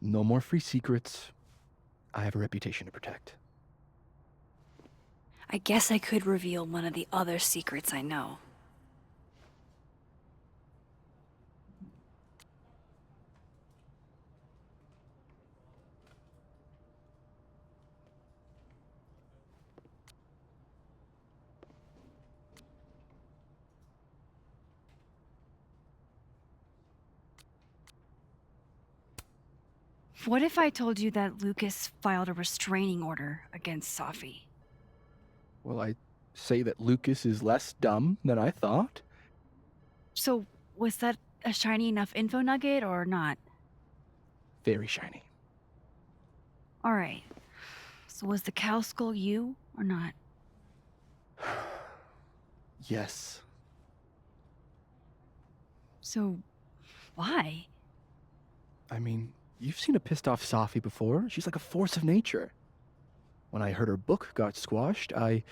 No more free secrets. I have a reputation to protect. I guess I could reveal one of the other secrets I know. What if I told you that Lucas filed a restraining order against Safi? Well, I say that Lucas is less dumb than I thought. So, was that a shiny enough info nugget or not? Very shiny. Alright. So was the cow skull you or not? Yes. So, why? I mean, you've seen a pissed off Safi before. She's like a force of nature. When I heard her book got squashed, I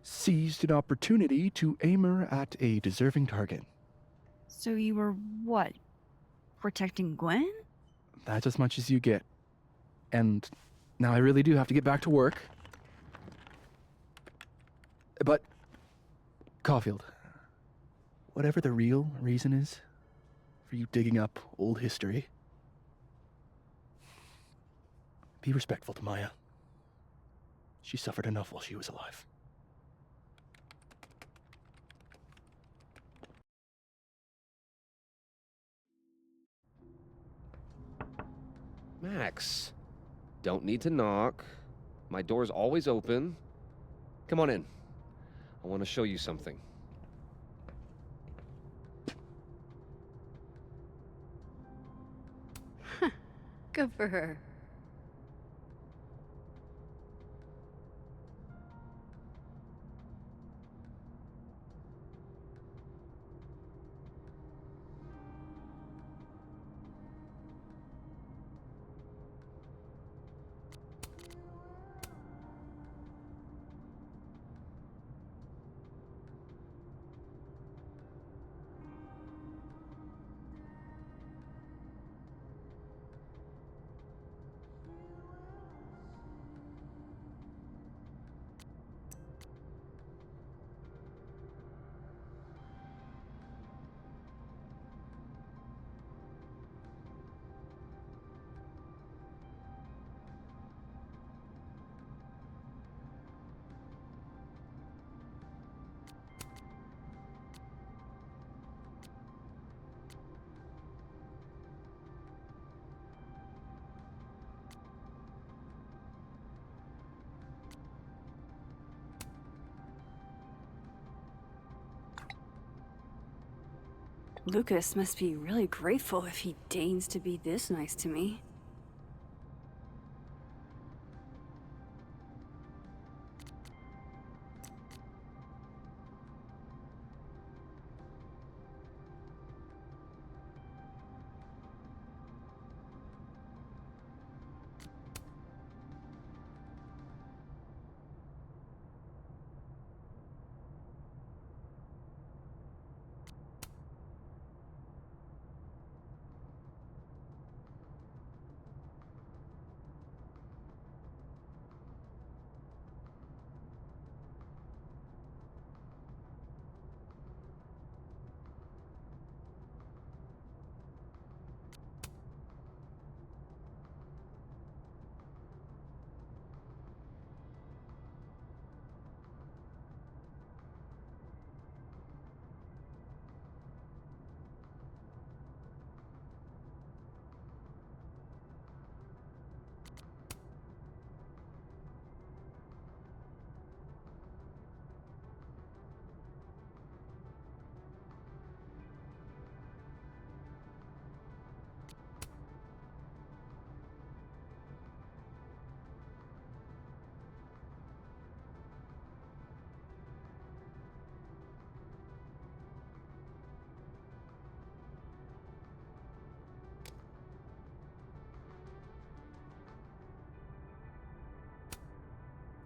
seized an opportunity to aim her at a deserving target. So you were what? Protecting Gwen? That's as much as you get. And now I really do have to get back to work. But, Caulfield, whatever the real reason is for you digging up old history, be respectful to Maya. She suffered enough while she was alive. Max, don't need to knock. My door's always open. Come on in. I want to show you something. Good for her. Lucas must be really grateful if he deigns to be this nice to me.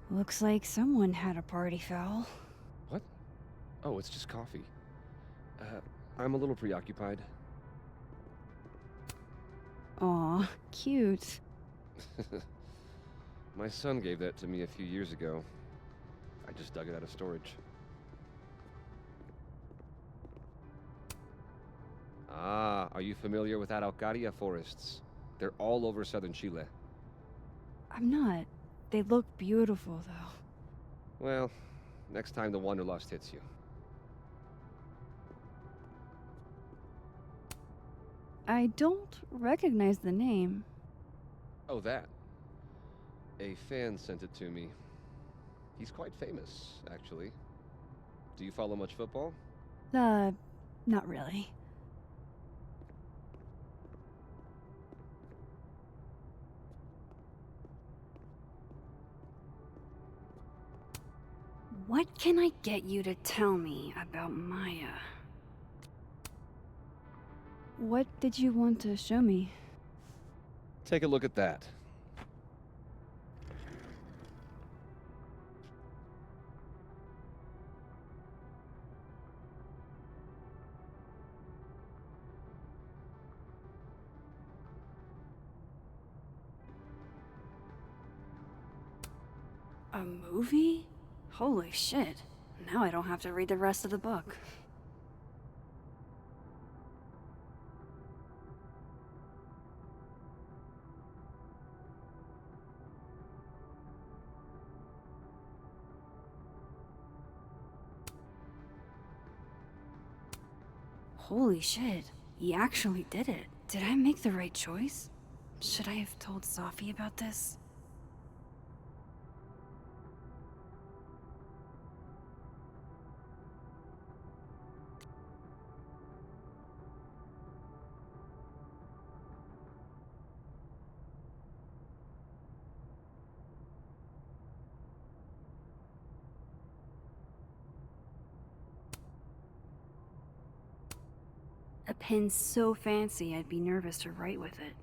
Looks like someone had a party foul. What? Oh, it's just coffee. I'm a little preoccupied. Aw, cute. My son gave that to me a few years ago. I just dug it out of storage. Ah, are you familiar with Araucaria forests? They're all over southern Chile. I'm not. They look beautiful, though. Well, next time the wanderlust hits you. I don't recognize the name. Oh, that. A fan sent it to me. He's quite famous, actually. Do you follow much football? Not really. What can I get you to tell me about Maya? What did you want to show me? Take a look at that. A movie? Holy shit. Now I don't have to read the rest of the book. Holy shit. He actually did it. Did I make the right choice? Should I have told Sophie about this? A pen so fancy I'd be nervous to write with it.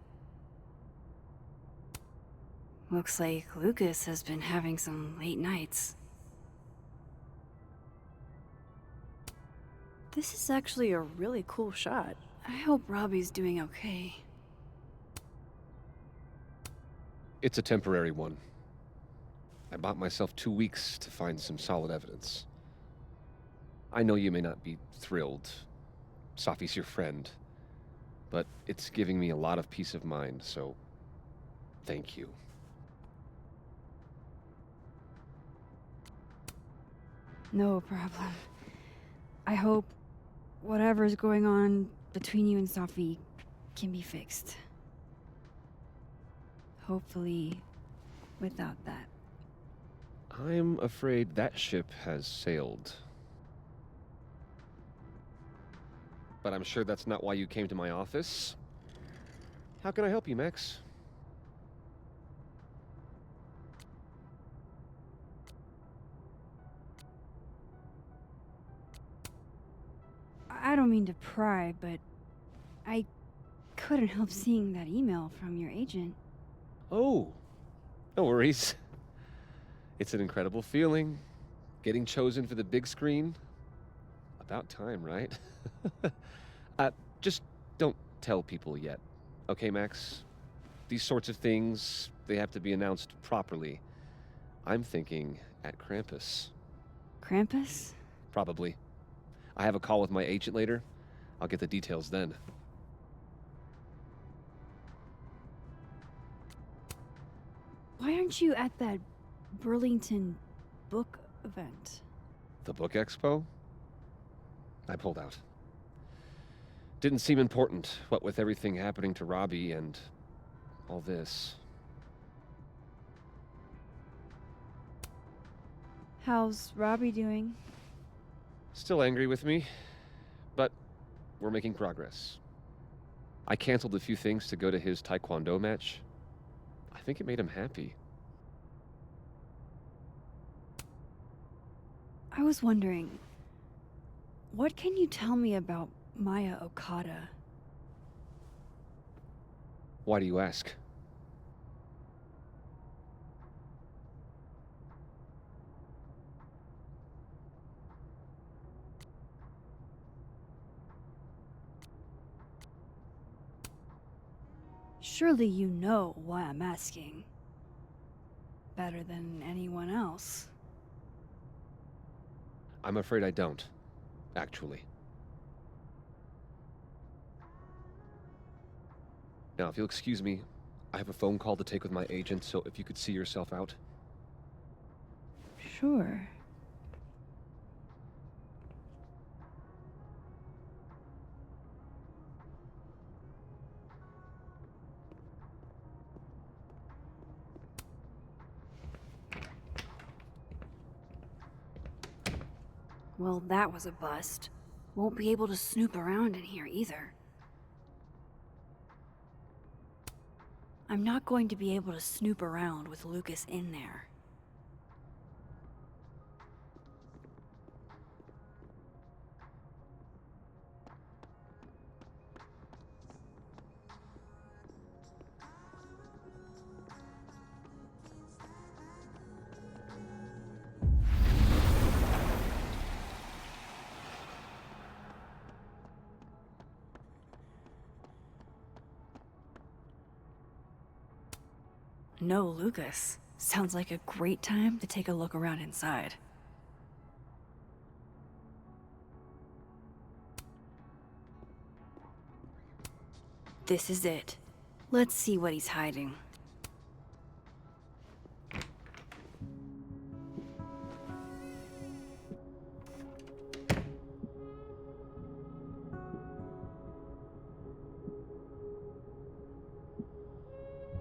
Looks like Lucas has been having some late nights. This is actually a really cool shot. I hope Robbie's doing okay. It's a temporary one. I bought myself 2 weeks to find some solid evidence. I know you may not be thrilled. Sophie's your friend. But it's giving me a lot of peace of mind, so thank you. No problem. I hope whatever's going on between you and Sophie can be fixed. Hopefully, without that. I'm afraid that ship has sailed. But I'm sure that's not why you came to my office. How can I help you, Max? I don't mean to pry, but I couldn't help seeing that email from your agent. Oh, no worries. It's an incredible feeling. Getting chosen for the big screen. About time, right? Just don't tell people yet. Okay, Max? These sorts of things, they have to be announced properly. I'm thinking at Krampus. Krampus? Probably. I have a call with my agent later. I'll get the details then. Why aren't you at that Burlington book event? The book expo? I pulled out. Didn't seem important, what with everything happening to Robbie and all this. How's Robbie doing? Still angry with me, but we're making progress. I canceled a few things to go to his taekwondo match. I think it made him happy. I was wondering, what can you tell me about Maya Okada? Why do you ask? Surely you know why I'm asking. Better than anyone else. I'm afraid I don't, actually. Now, if you'll excuse me, I have a phone call to take with my agent, so if you could see yourself out. Sure. Well, that was a bust. Won't be able to snoop around in here either. I'm not going to be able to snoop around with Lucas in there. No Lucas. Sounds like a great time to take a look around inside. This is it. Let's see what he's hiding.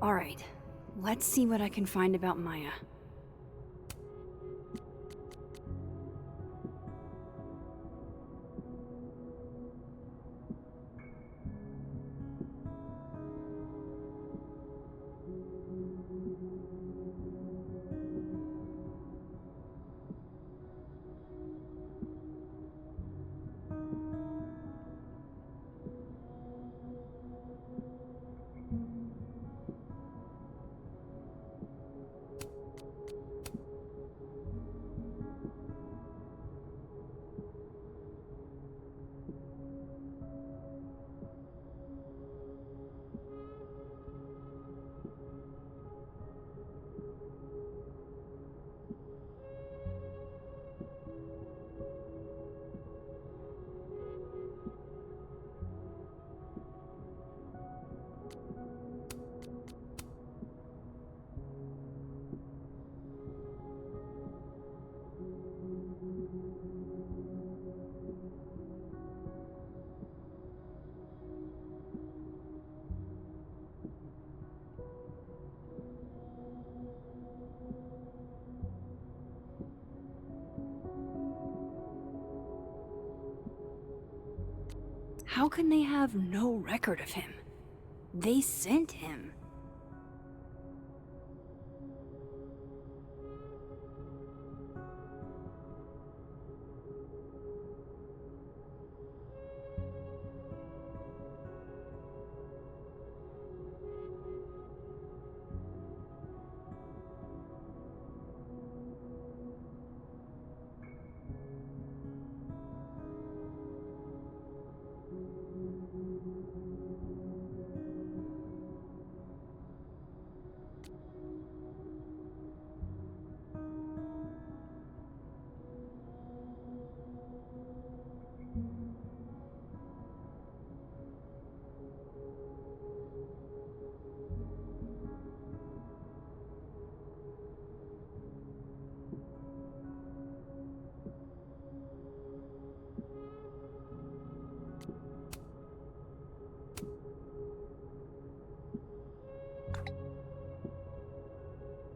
All right. Let's see what I can find about Maya. How can they have no record of him? They sent him.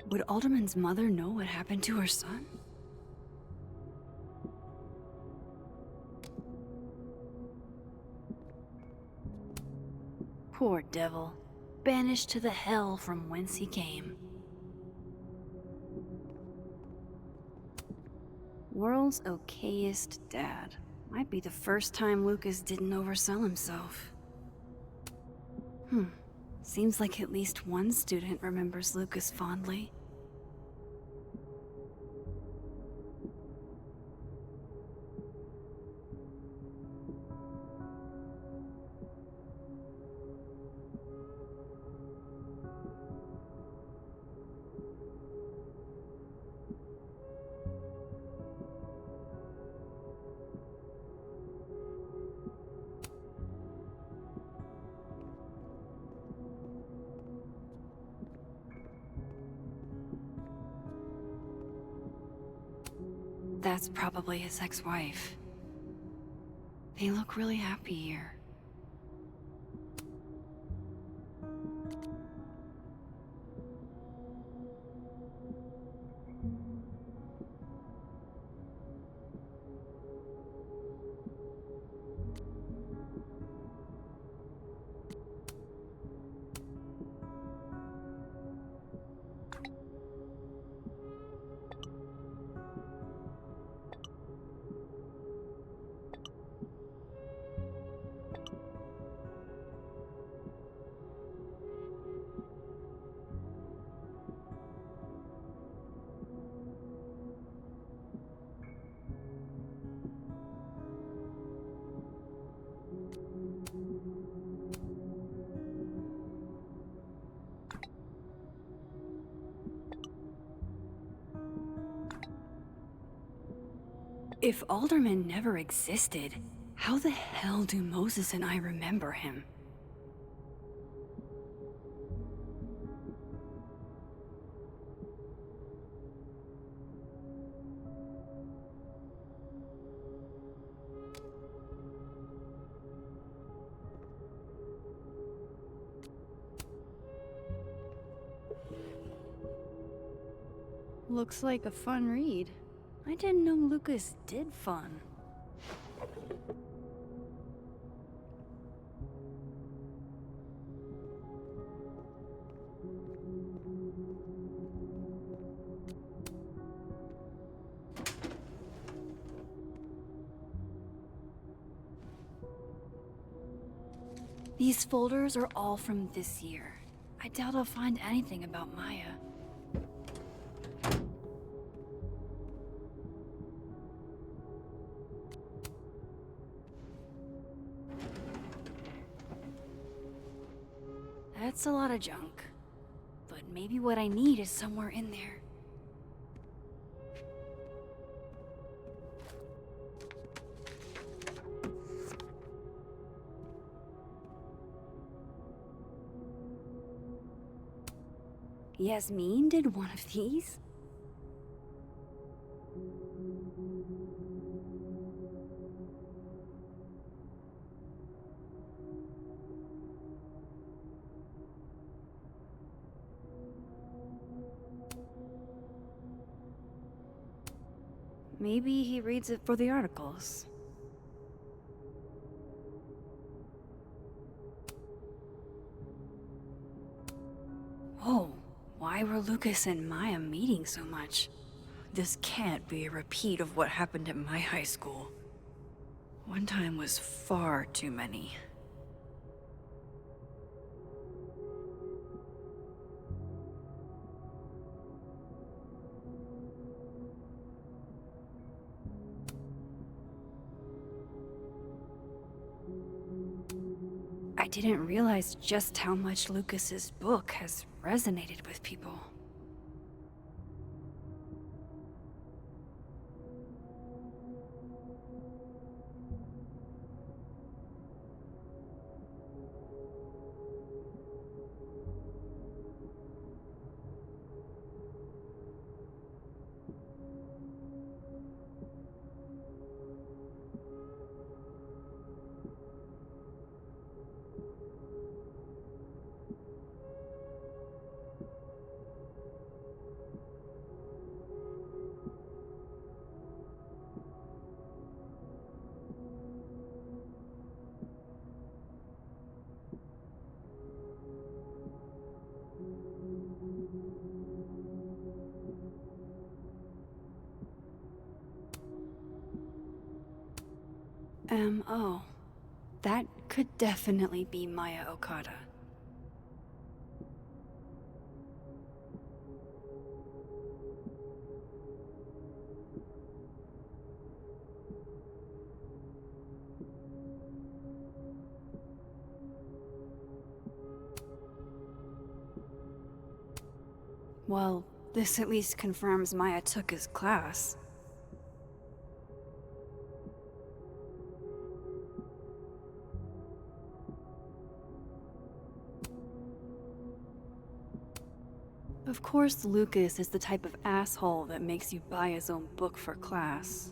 Would Alderman's mother know what happened to her son? Poor devil. Banished to the hell from whence he came. World's okayest dad. Might be the first time Lucas didn't oversell himself. Seems like at least one student remembers Lucas fondly. That's probably his ex-wife. They look really happy here. If Alderman never existed, how the hell do Moses and I remember him? Looks like a fun read. I didn't know Lucas did fun. These folders are all from this year. I doubt I'll find anything about Maya. That's a lot of junk. But maybe what I need is somewhere in there. Yasmin did one of these? Maybe he reads it for the articles. Whoa, why were Lucas and Maya meeting so much? This can't be a repeat of what happened at my high school. One time was far too many. I didn't realize just how much Lucas's book has resonated with people. Oh. That could definitely be Maya Okada. Well, this at least confirms Maya took his class. Of course, Lucas is the type of asshole that makes you buy his own book for class.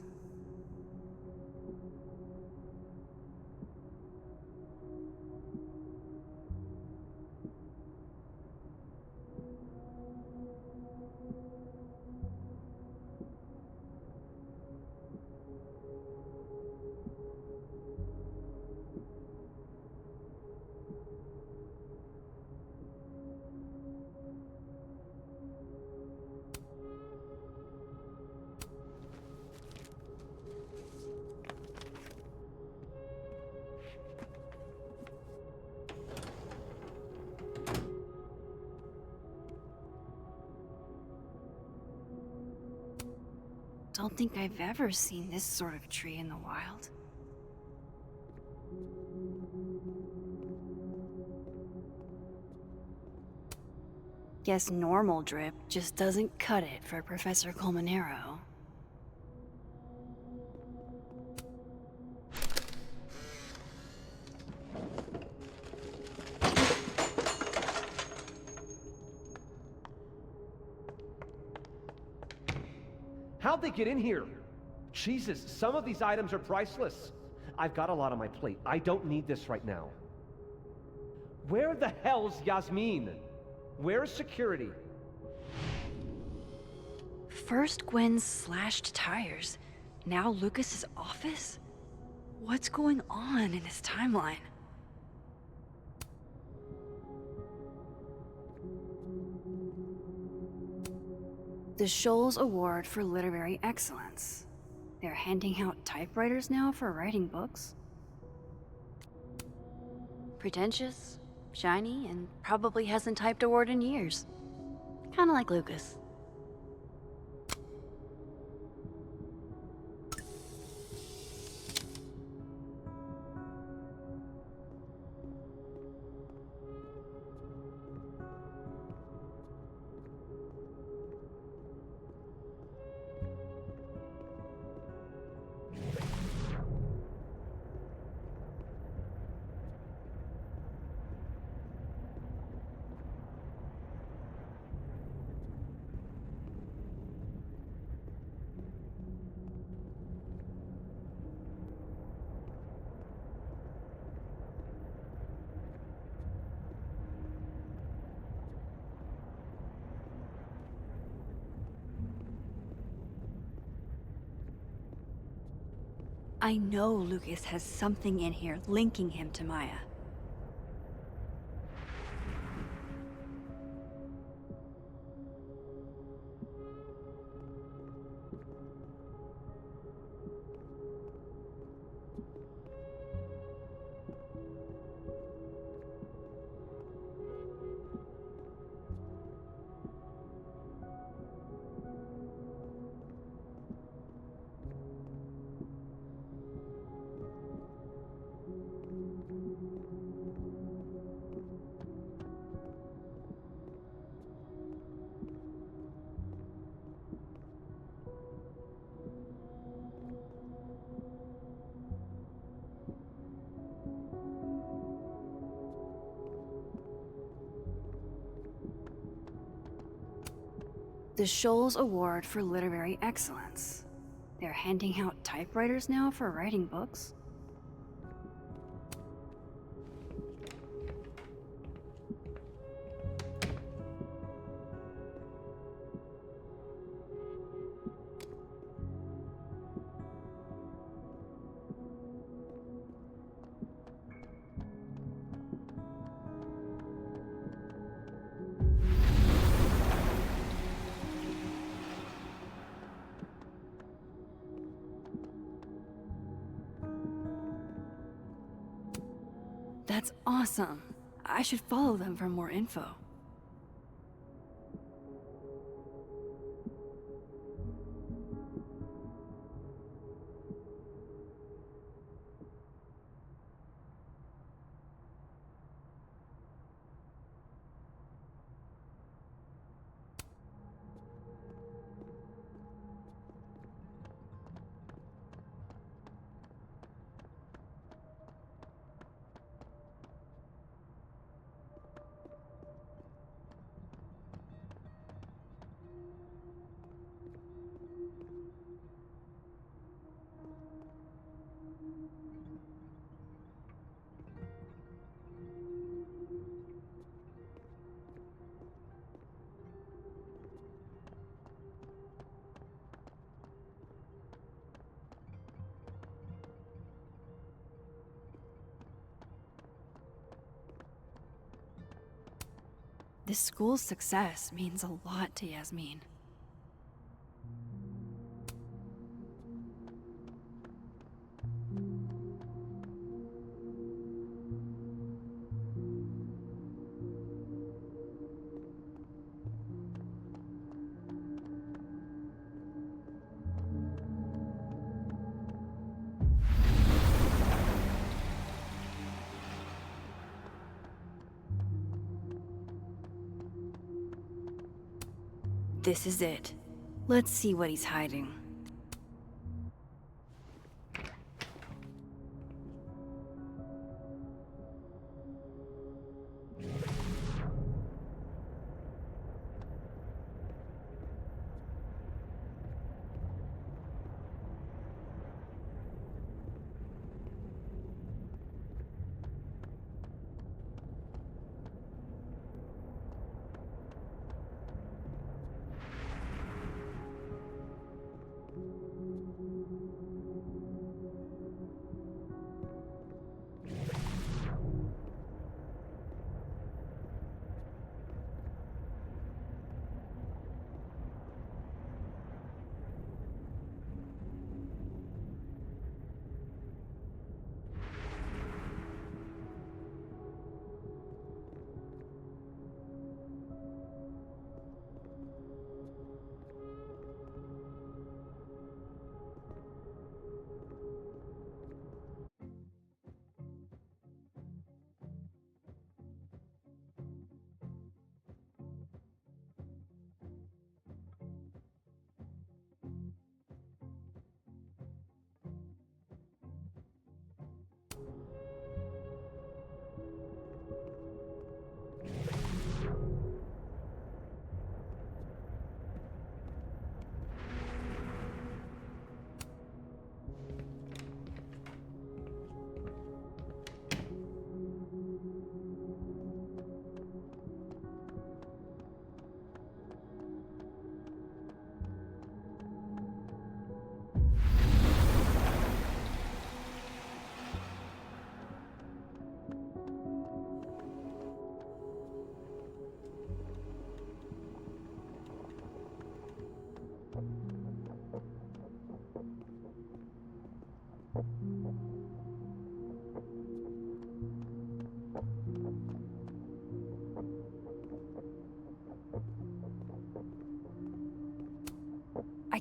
Don't think I've ever seen this sort of tree in the wild. Guess normal drip just doesn't cut it for Professor Colmenero. How'd they get in here? Jesus, some of these items are priceless. I've got a lot on my plate. I don't need this right now. Where the hell's Yasmin? Where's security? First Gwen's slashed tires, now Lucas's office? What's going on in this timeline? The Scholes Award for Literary Excellence. They're handing out typewriters now for writing books? Pretentious, shiny, and probably hasn't typed a word in years. Kinda like Lucas. I know Lucas has something in here linking him to Maya. The Scholes Award for Literary Excellence. They're handing out typewriters now for writing books? That's awesome. I should follow them for more info. This school's success means a lot to Yasmin. This is it. Let's see what he's hiding.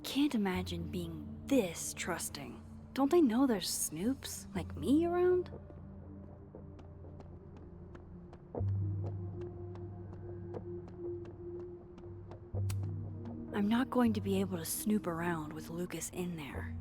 can't imagine being this trusting. Don't they know there's snoops like me around? I'm not going to be able to snoop around with Lucas in there.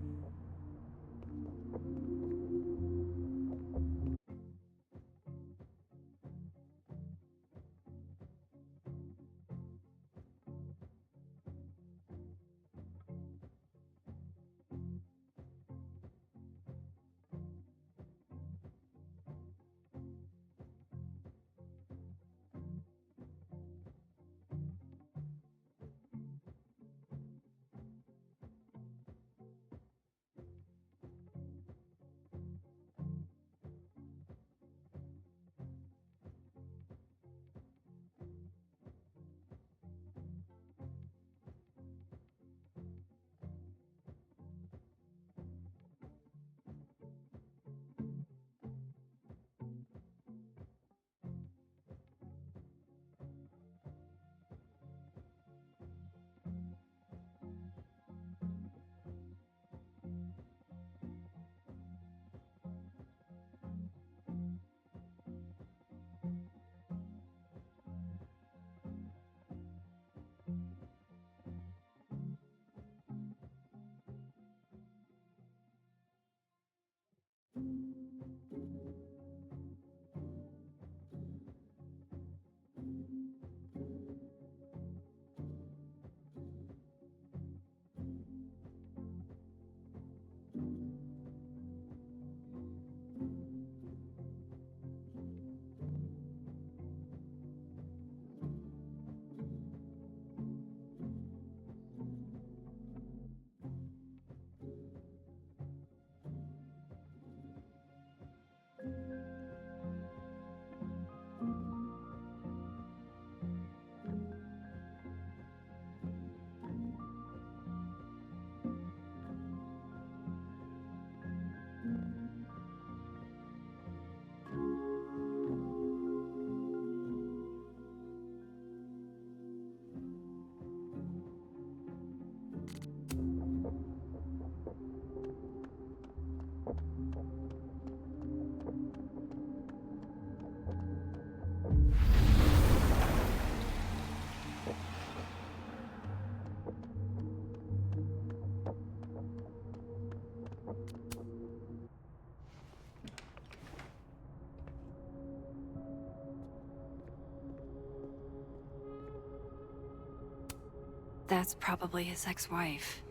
That's probably his ex-wife.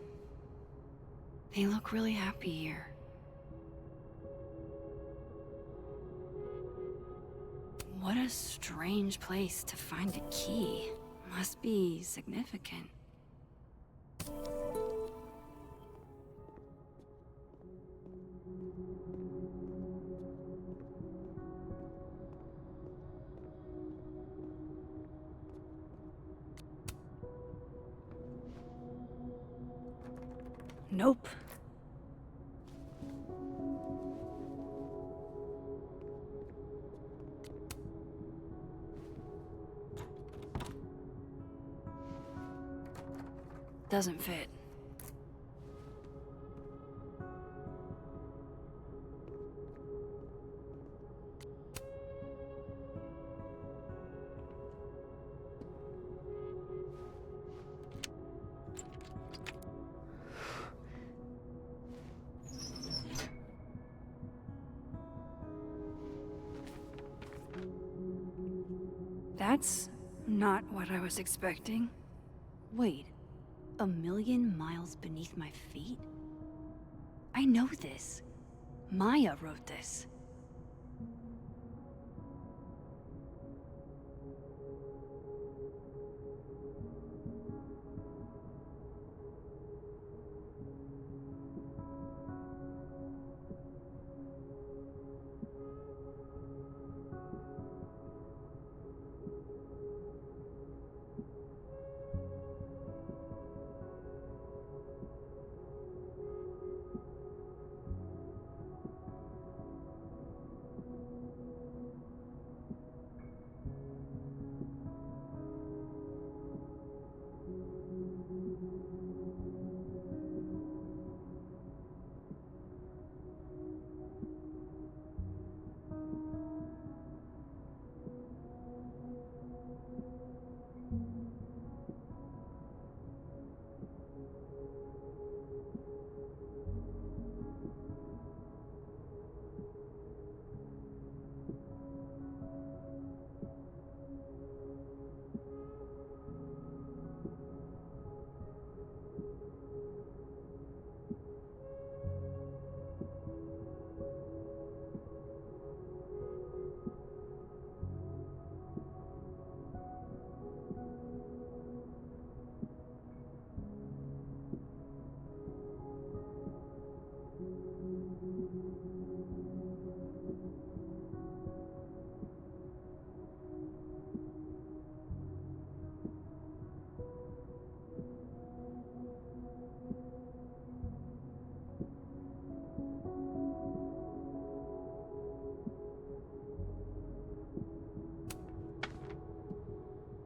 They look really happy here. What a strange place to find a key. Must be significant. Nope. Doesn't fit. That's not what I was expecting. Wait, 1,000,000 miles beneath my feet? I know this. Maya wrote this.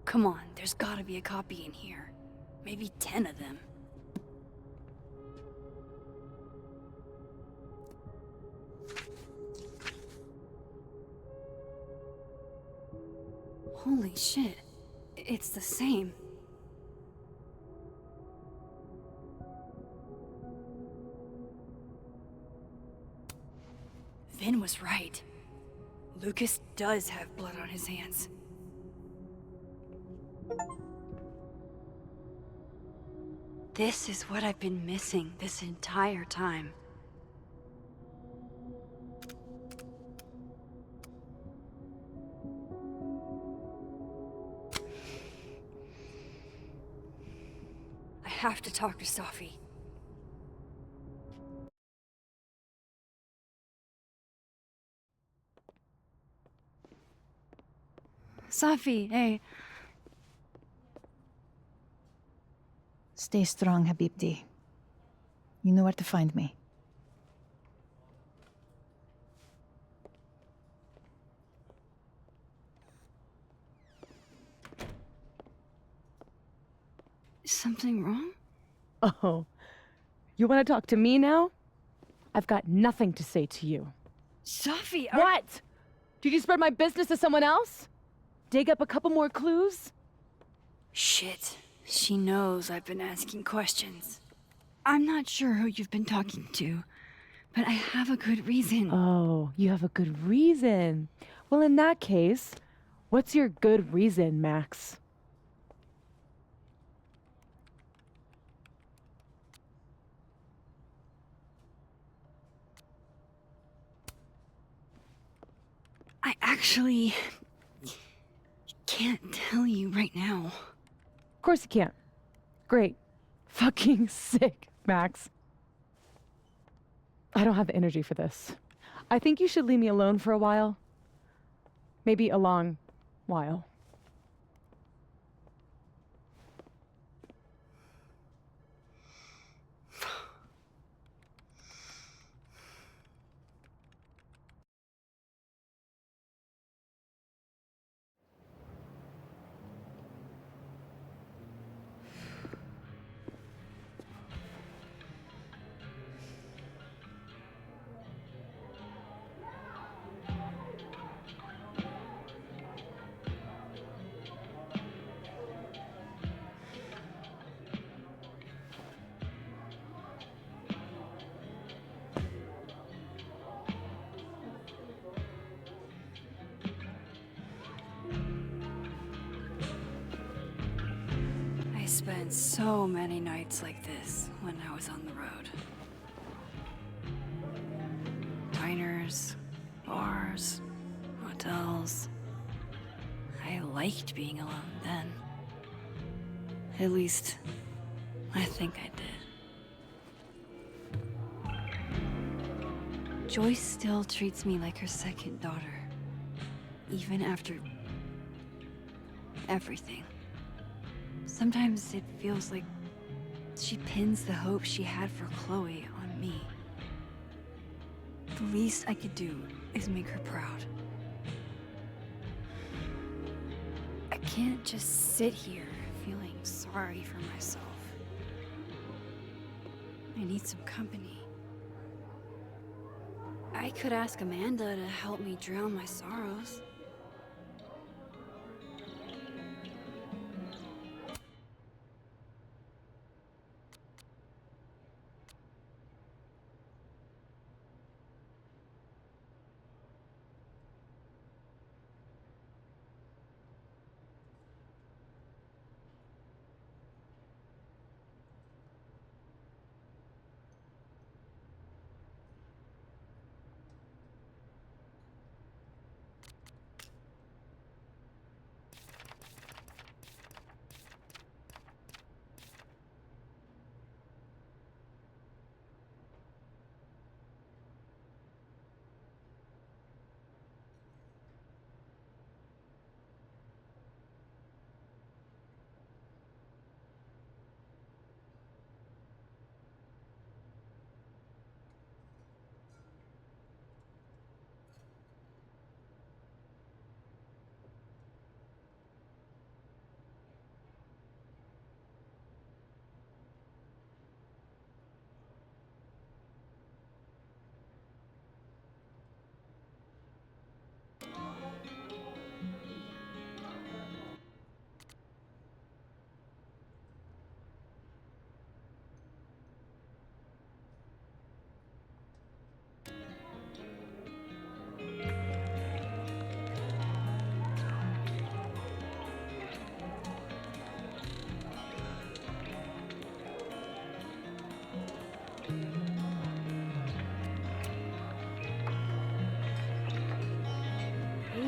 come on, there's gotta be a copy in here. Maybe 10 of them. Holy shit. It's the same. Vin was right. Lucas does have blood on his hands. This is what I've been missing this entire time. I have to talk to Safi. Safi, hey. Stay strong, Habibti. You know where to find me. Is something wrong? Oh, you want to talk to me now? I've got nothing to say to you. Safi, What? Did you spread my business to someone else? Dig up a couple more clues? Shit. She knows I've been asking questions. I'm not sure who you've been talking to, but I have a good reason. Oh, you have a good reason. Well, in that case, what's your good reason, Max? I actually can't tell you right now. Of course you can't. Great. Fucking sick, Max. I don't have the energy for this. I think you should leave me alone for a while. Maybe a long while. I spent so many nights like this when I was on the road. Diners, bars, hotels. I liked being alone then. At least, I think I did. Joyce still treats me like her second daughter. Even after everything. Sometimes it feels like she pins the hope she had for Chloe on me. The least I could do is make her proud. I can't just sit here feeling sorry for myself. I need some company. I could ask Amanda to help me drown my sorrows.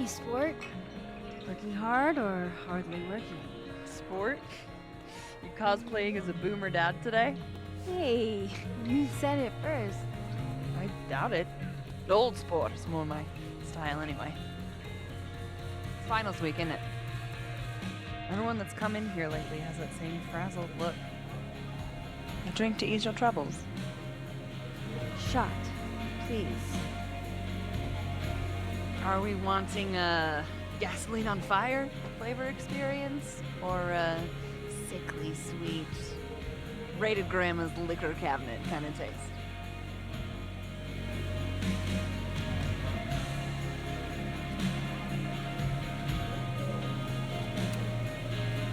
sport? Working hard or hardly working? Sport? You cosplaying as a boomer dad today? Hey, you said it first. I doubt it. Old sport is more my style anyway. It's finals week, isn't it? Everyone that's come in here lately has that same frazzled look. A drink to ease your troubles. Shot, please. Are we wanting a gasoline on fire flavor experience? Or a sickly sweet, rated grandma's liquor cabinet kind of taste?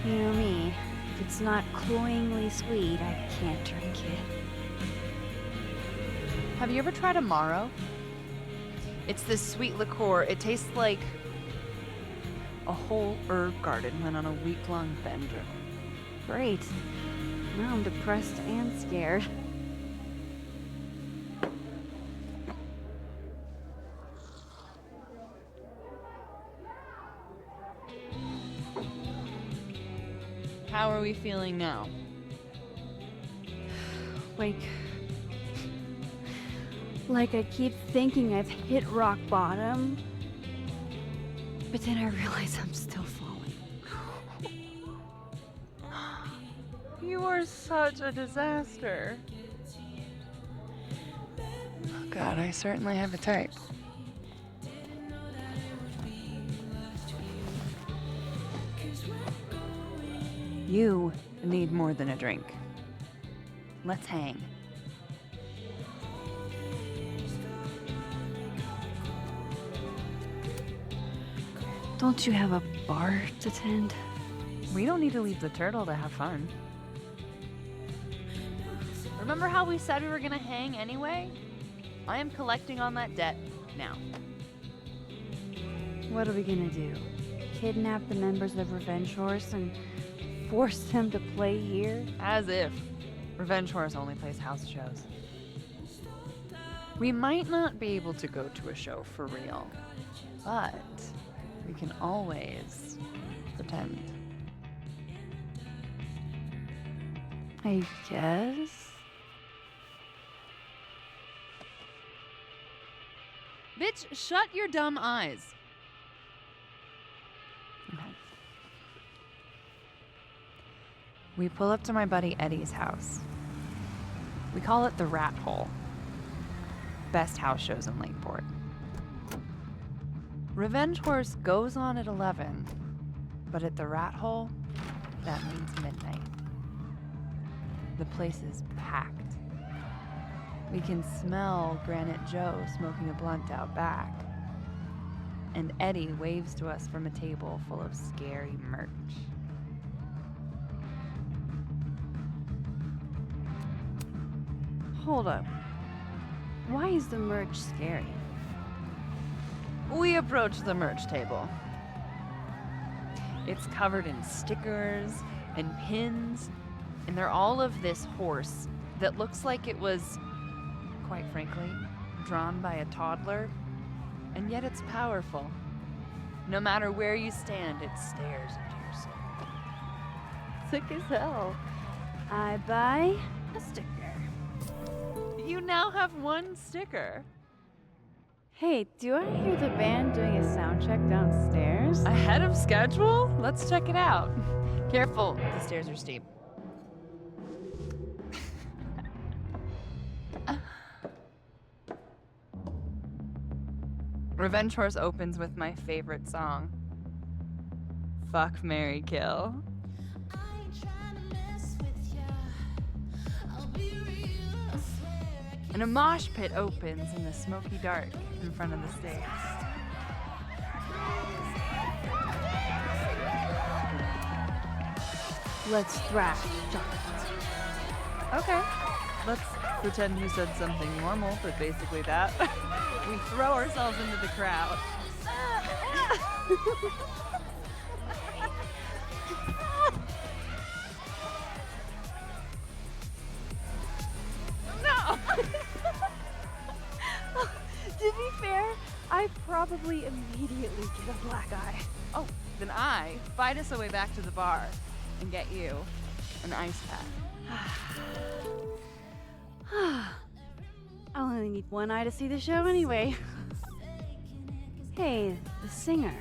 You know me. If it's not cloyingly sweet, I can't drink it. Have you ever tried Amaro? It's this sweet liqueur. It tastes like a whole herb garden went on a week-long bender. Great. Now I'm depressed and scared. How are we feeling now? Like I keep thinking I've hit rock bottom, but then I realize I'm still falling. You are such a disaster. Oh God, I certainly have a type. You need more than a drink. Let's hang. Don't you have a bar to tend? We don't need to leave the turtle to have fun. Remember how we said we were gonna hang anyway? I am collecting on that debt now. What are we gonna do? Kidnap the members of Revenge Horse and force them to play here? As if. Revenge Horse only plays house shows. We might not be able to go to a show for real, but we can always pretend. I guess. Bitch, shut your dumb eyes. Okay. We pull up to my buddy Eddie's house. We call it the Rat Hole. Best house shows in Lakeport. Revenge Horse goes on at 11, but at the Rat Hole, that means midnight. The place is packed. We can smell Granite Joe smoking a blunt out back. And Eddie waves to us from a table full of scary merch. Hold up. Why is the merch scary? We approach the merch table. It's covered in stickers and pins, and they're all of this horse that looks like it was, quite frankly, drawn by a toddler, and yet it's powerful. No matter where you stand, it stares into your soul. Sick as hell. I buy a sticker. You now have one sticker. Hey, do I hear the band doing a sound check downstairs? Ahead of schedule? Let's check it out. Careful, the stairs are steep. Revenge Horse opens with my favorite song. Fuck, Marry, Kill. And a mosh pit opens in the smoky dark in front of the stage. Let's thrash. Okay. Let's pretend you said something normal, but basically that. We throw ourselves into the crowd. To be fair, I probably immediately get a black eye. Oh, then I fight us a way back to the bar and get you an ice pack. I'll only need one eye to see the show anyway. Hey, the singer.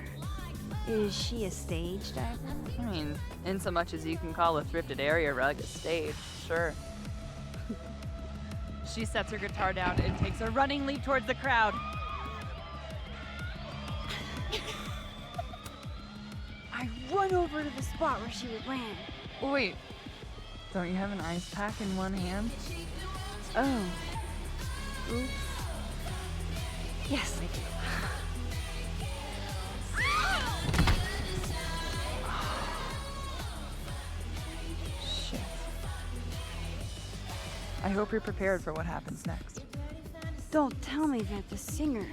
Is she a stage diver? I mean, in so much as you can call a thrifted area rug a stage, sure. She sets her guitar down and takes a running leap towards the crowd. I run over to the spot where she ran. Oh, wait. Don't you have an ice pack in one hand? Oh. Oops. Yes, I do. Shit. I hope you're prepared for what happens next. Don't tell me that the singer,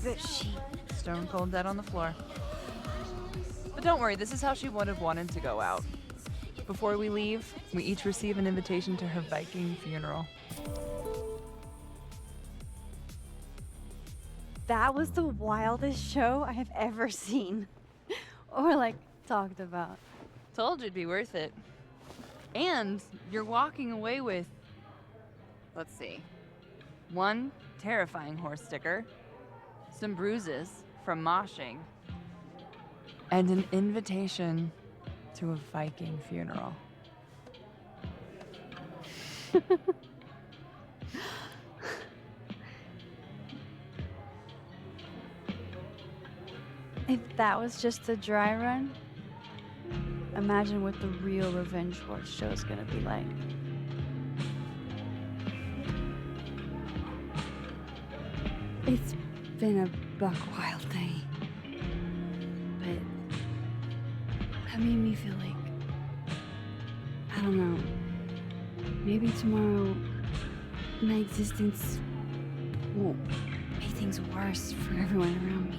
that she... Stone cold dead on the floor. But don't worry, this is how she would have wanted to go out. Before we leave, we each receive an invitation to her Viking funeral. That was the wildest show I have ever seen. Or, like, talked about. Told you it'd be worth it. And you're walking away with, let's see, one terrifying horse sticker, some bruises from moshing, and an invitation to a Viking funeral. If that was just a dry run, imagine what the real Revenge Horse show is gonna be like. It's been a buck wild day, but that made me feel like, I don't know, maybe tomorrow my existence won't make things worse for everyone around me.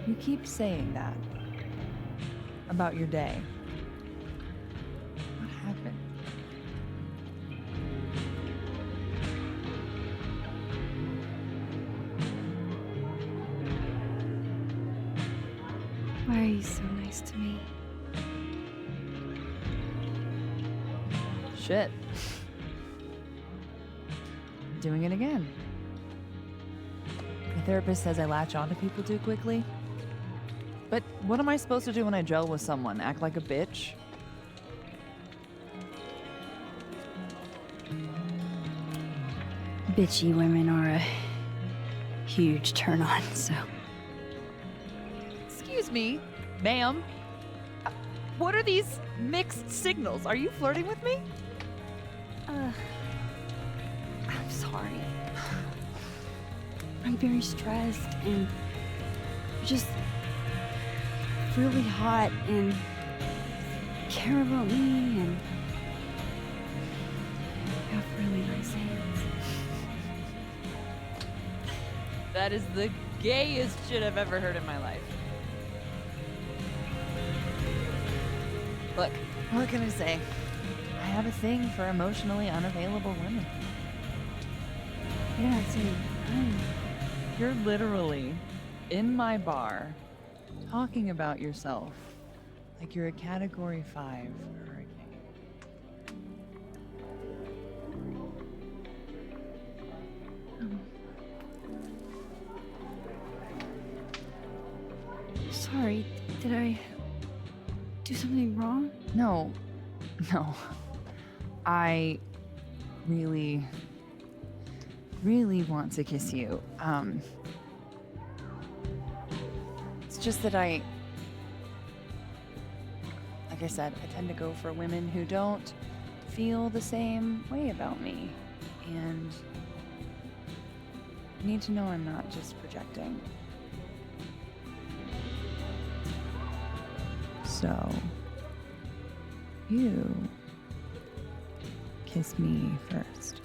You keep saying that about your day. What happened? Why are you so nice to me? Shit. Doing it again. The therapist says I latch on to people too quickly. But what am I supposed to do when I gel with someone? Act like a bitch? Bitchy women are a huge turn on, so. Excuse me, ma'am. What are these mixed signals? Are you flirting with me? I'm sorry. I'm very stressed and just really hot and care about me and have really nice hands. That is the gayest shit I've ever heard in my life. Look, what can I say? I have a thing for emotionally unavailable women. You're not saying I'm... You're literally in my bar talking about yourself like you're a Category 5 hurricane. Sorry, did I do something wrong? No. I really want to kiss you. It's just that like I said, I tend to go for women who don't feel the same way about me. And I need to know I'm not just projecting. So, you kiss me first.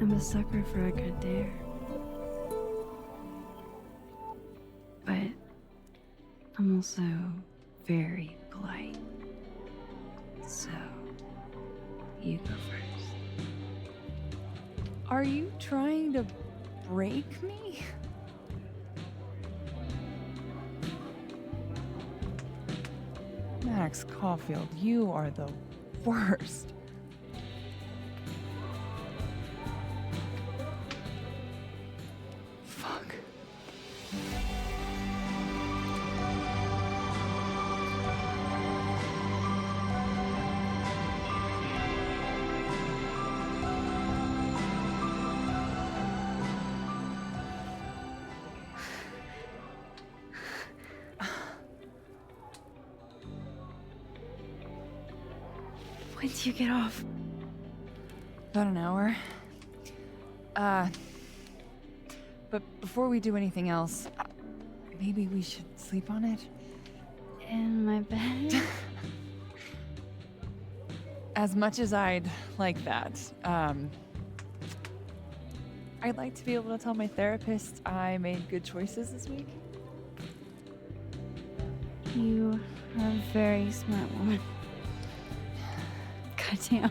I'm a sucker for a good dare. But I'm also very polite. So, you go first. Are you trying to break me? Max Caulfield, you are the worst. Fuck. When do you get off? About an hour. But before we do anything else, maybe we should sleep on it? In my bed? As much as I'd like that, I'd like to be able to tell my therapist I made good choices this week. You are a very smart woman. Goddamn.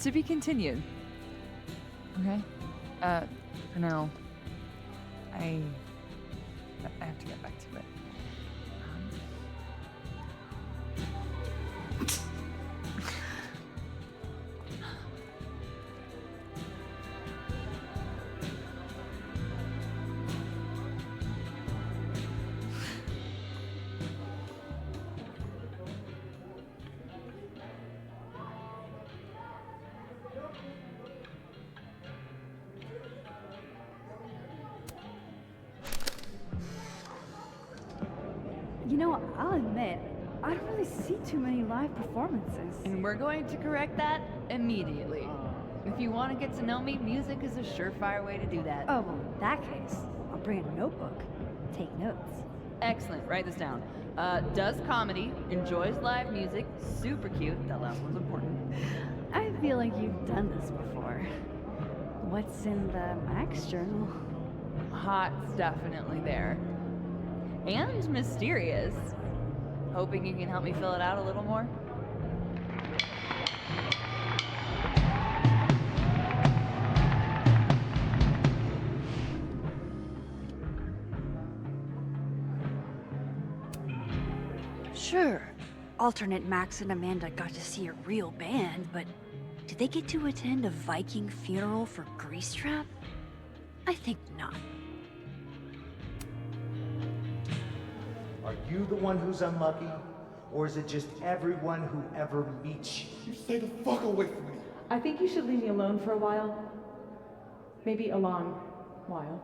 To be continued. Okay? For now, I have to get back to it. You know, I'll admit, I don't really see too many live performances. And we're going to correct that immediately. If you want to get to know me, music is a surefire way to do that. Oh, well, in that case, I'll bring a notebook. Take notes. Excellent. Write this down. Does comedy, enjoys live music, super cute. That last one's important. I feel like you've done this before. What's in the Max journal? Hot's definitely there. And mysterious. Hoping you can help me fill it out a little more. Sure, alternate Max and Amanda got to see a real band, but did they get to attend a Viking funeral for Greasetrap? I think not. Are you the one who's unlucky? Or is it just everyone who ever meets you? You stay the fuck away from me. I think you should leave me alone for a while. Maybe a long while.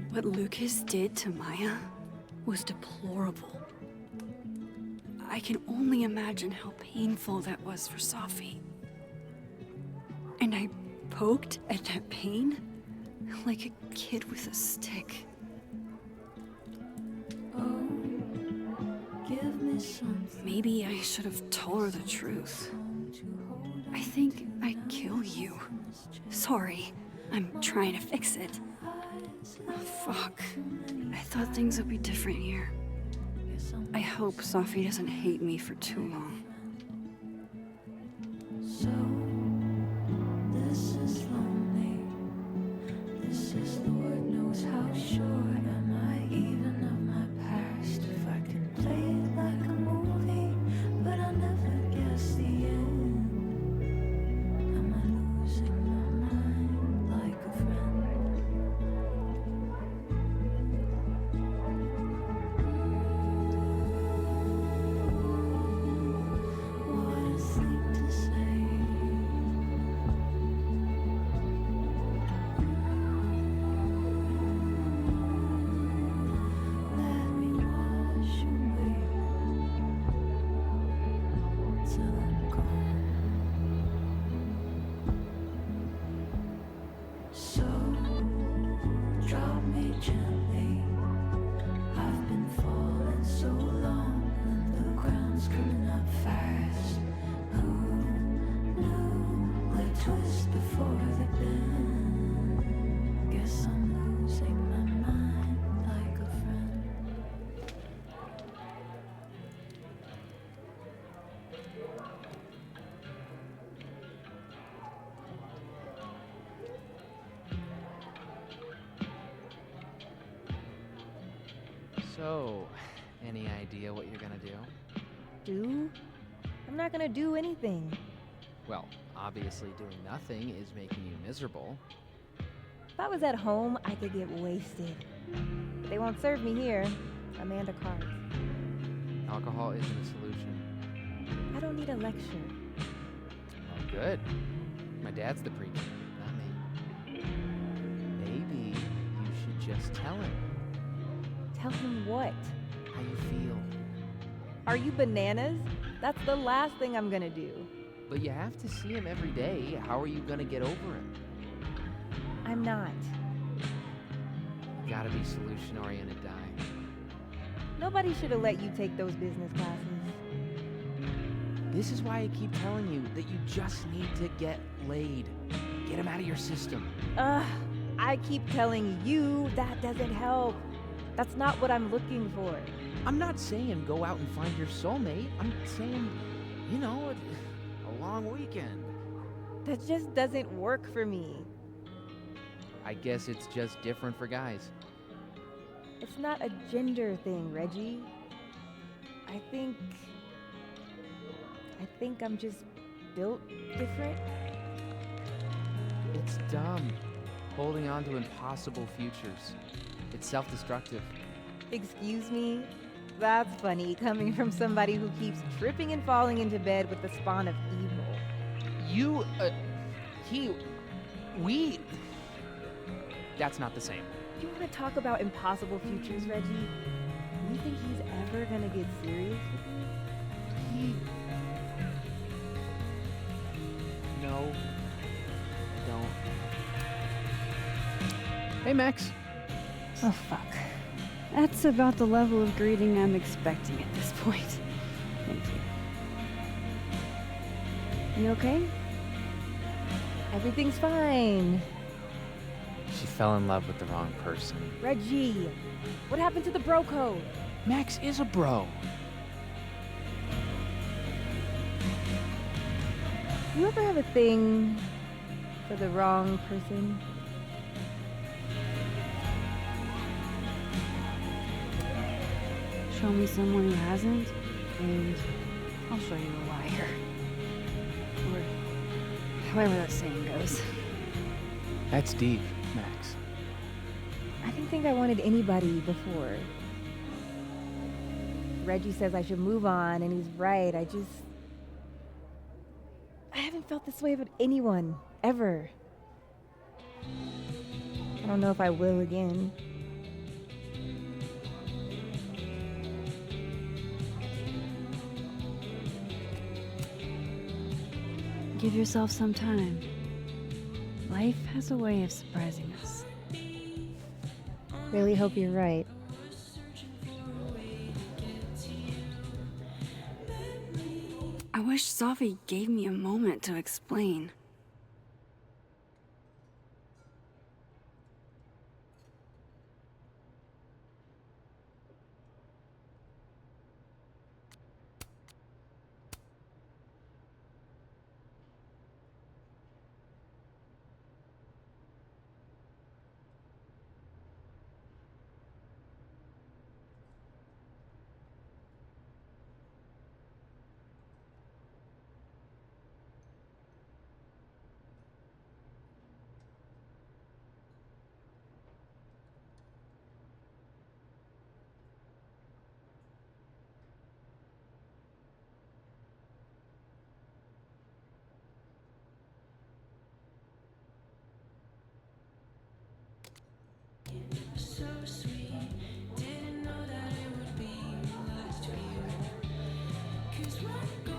What Lucas did to Maya was deplorable. I can only imagine how painful that was for Safi. And I poked at that pain like a kid with a stick. Oh, give me something. Maybe I should have told her the truth. I think I'd kill you. Sorry, I'm trying to fix it. Fuck. I thought things would be different here. I hope Sophie doesn't hate me for too long. So, this is lonely. This is Lord knows how sure am I even of my past. If I can play it like a movie, but I'll never guess the end. Am I losing my mind like a friend? What a thing to say. Let me wash away till I'm gone. So drop me gently. I've been falling so long and the ground's coming up fast. Who knew the twist before the bend? Guess I'm losing my mind like a friend. So, any idea what you're gonna do? Do? I'm not gonna do anything. Well, obviously doing nothing is making you miserable. If I was at home, I could get wasted. But they won't serve me here. Amanda cards. Alcohol isn't a solution. I don't need a lecture. Well, good. My dad's the preacher, not me. Maybe you should just tell him Tell him what? how you feel. Are you bananas? That's the last thing I'm gonna do. But you have to see him every day. How are you gonna get over him? I'm not. You gotta be solution-oriented, Di. Nobody should have let you take those business classes. This is why I keep telling you that you just need to get laid. Get him out of your system. I keep telling you that doesn't help. That's not what I'm looking for. I'm not saying go out and find your soulmate. I'm saying, you know, a long weekend. That just doesn't work for me. I guess it's just different for guys. It's not a gender thing, Reggie. I think I'm just built different. It's dumb. Holding on to impossible futures. It's self-destructive. Excuse me? That's funny, coming from somebody who keeps tripping and falling into bed with the spawn of evil. That's not the same. You want to talk about impossible futures, Reggie? You think he's ever gonna get serious with me? No. Don't. Hey, Max. Oh, fuck. That's about the level of greeting I'm expecting at this point. Thank you. You okay? Everything's fine. She fell in love with the wrong person. Reggie, what happened to the bro code? Max is a bro. You ever have a thing for the wrong person? Show me someone who hasn't, and I'll show you a liar. Or however that saying goes. That's deep, Max. I didn't think I wanted anybody before. Reggie says I should move on, and he's right. I haven't felt this way about anyone, ever. I don't know if I will again. Give yourself some time. Life has a way of surprising us. Really hope you're right. I wish Sophie gave me a moment to explain.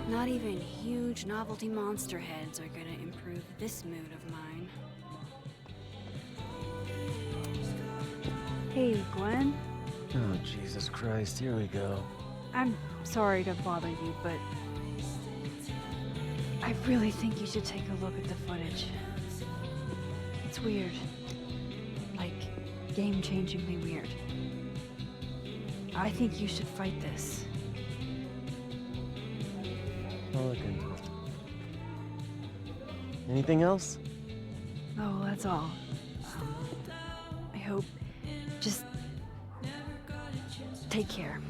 Not even huge novelty monster heads are gonna improve this mood of mine. Hey, Gwen. Oh, Jesus Christ, here we go. I'm sorry to bother you, but I really think you should take a look at the footage. It's weird. Like, game-changingly weird. I think you should fight this. I'll look into it. Anything else? Oh, that's all. I hope. Just take care.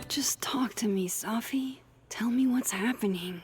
Just talk to me, Safi. Tell me what's happening.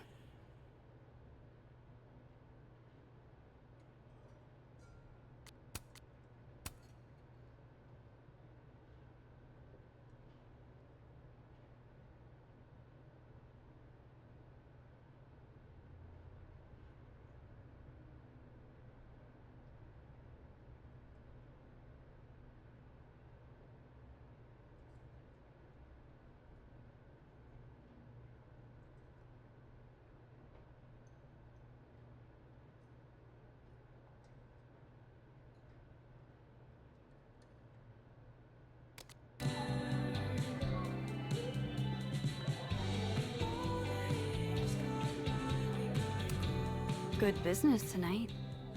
Good business tonight,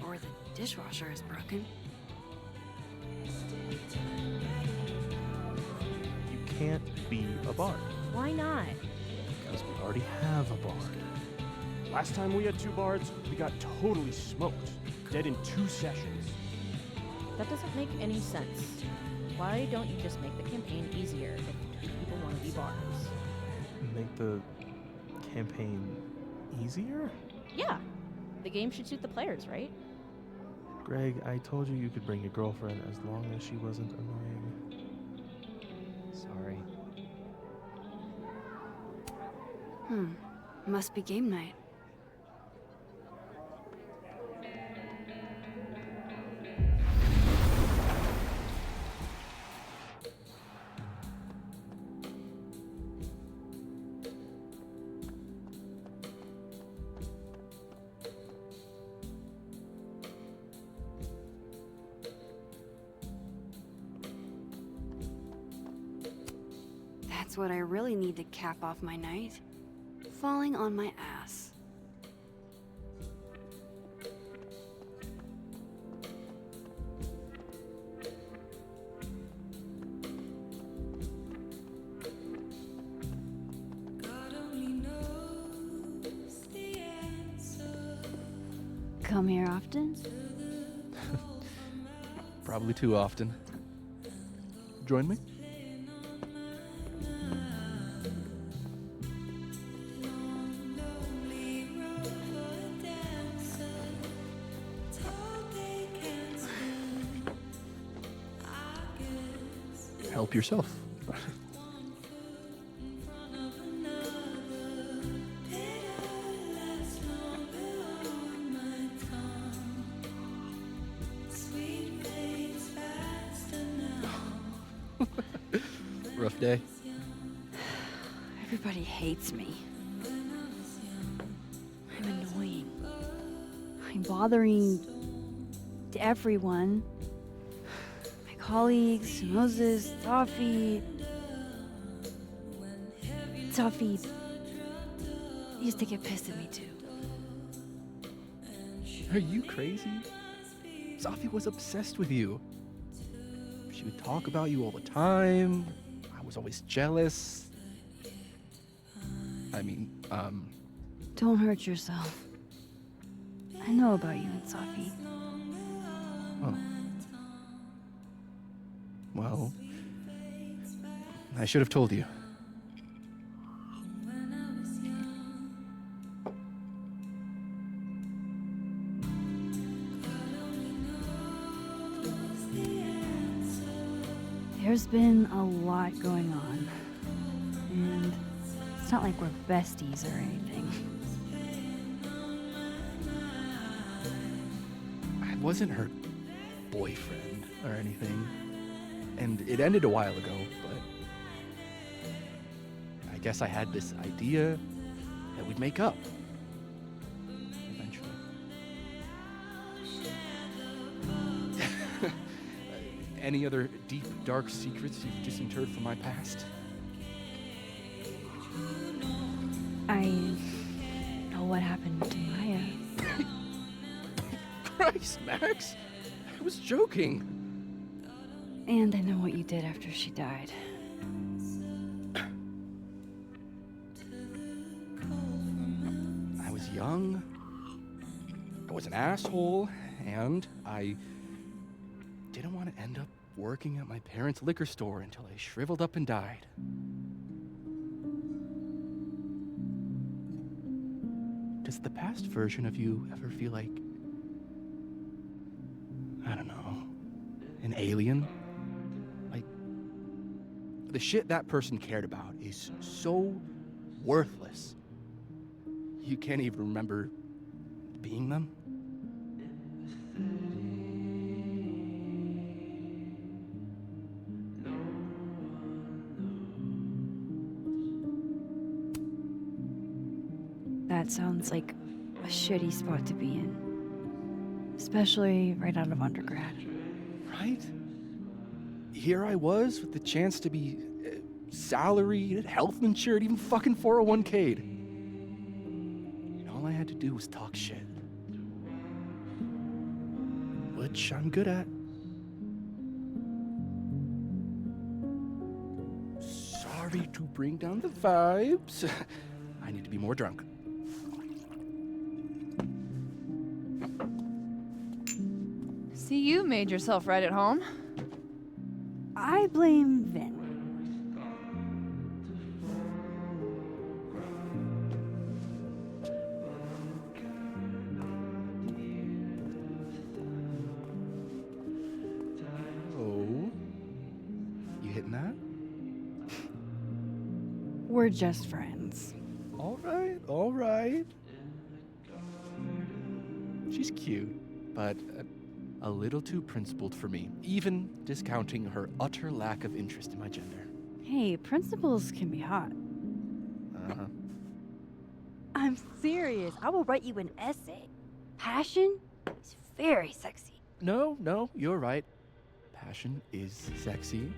or the dishwasher is broken. You can't be a bard. Why not? Because we already have a bard. Last time we had 2 bards, we got totally smoked. Dead in 2 sessions. That doesn't make any sense. Why don't you just make the campaign easier if 2 people want to be bards? Make the campaign easier? Yeah. The game should suit the players, right? Greg, I told you could bring your girlfriend as long as she wasn't annoying. Sorry. Must be game night. That's what I really need to cap off my night. Falling on my ass. Come here often? Probably too often. Join me? Help yourself. Rough day. Everybody hates me. I'm annoying. I'm bothering everyone. My colleagues, Moses, Safi. Safi used to get pissed at me too. Are you crazy? Safi was obsessed with you. She would talk about you all the time. I was always jealous. I mean, Don't hurt yourself. I know about you and Safi. Oh. Well, I should have told you. There's been a lot going on. And it's not like we're besties or anything. wasn't her boyfriend or anything. And it ended a while ago, but I guess I had this idea that we'd make up. Eventually. Any other deep, dark secrets you've disinterred from my past? I know what happened to Maya. Christ, Max! I was joking. And I know what you did after she died. I was young, I was an asshole, and I didn't want to end up working at my parents' liquor store until I shriveled up and died. Does the past version of you ever feel like, I don't know, an alien? Like, the shit that person cared about is so worthless. You can't even remember being them? That sounds like a shitty spot to be in. Especially right out of undergrad. Right? Here I was with the chance to be salaried, health insured, even fucking 401k'd. And all I had to do was talk shit. Which I'm good at. Sorry to bring down the vibes. I need to be more drunk. See, you made yourself right at home. I blame Vin. Oh, you hitting that? We're just friends. All right, all right. She's cute, but a little too principled for me, even discounting her utter lack of interest in my gender. Hey, principals can be hot. Uh-huh. I'm serious. I will write you an essay. Passion is very sexy. No, you're right. Passion is sexy.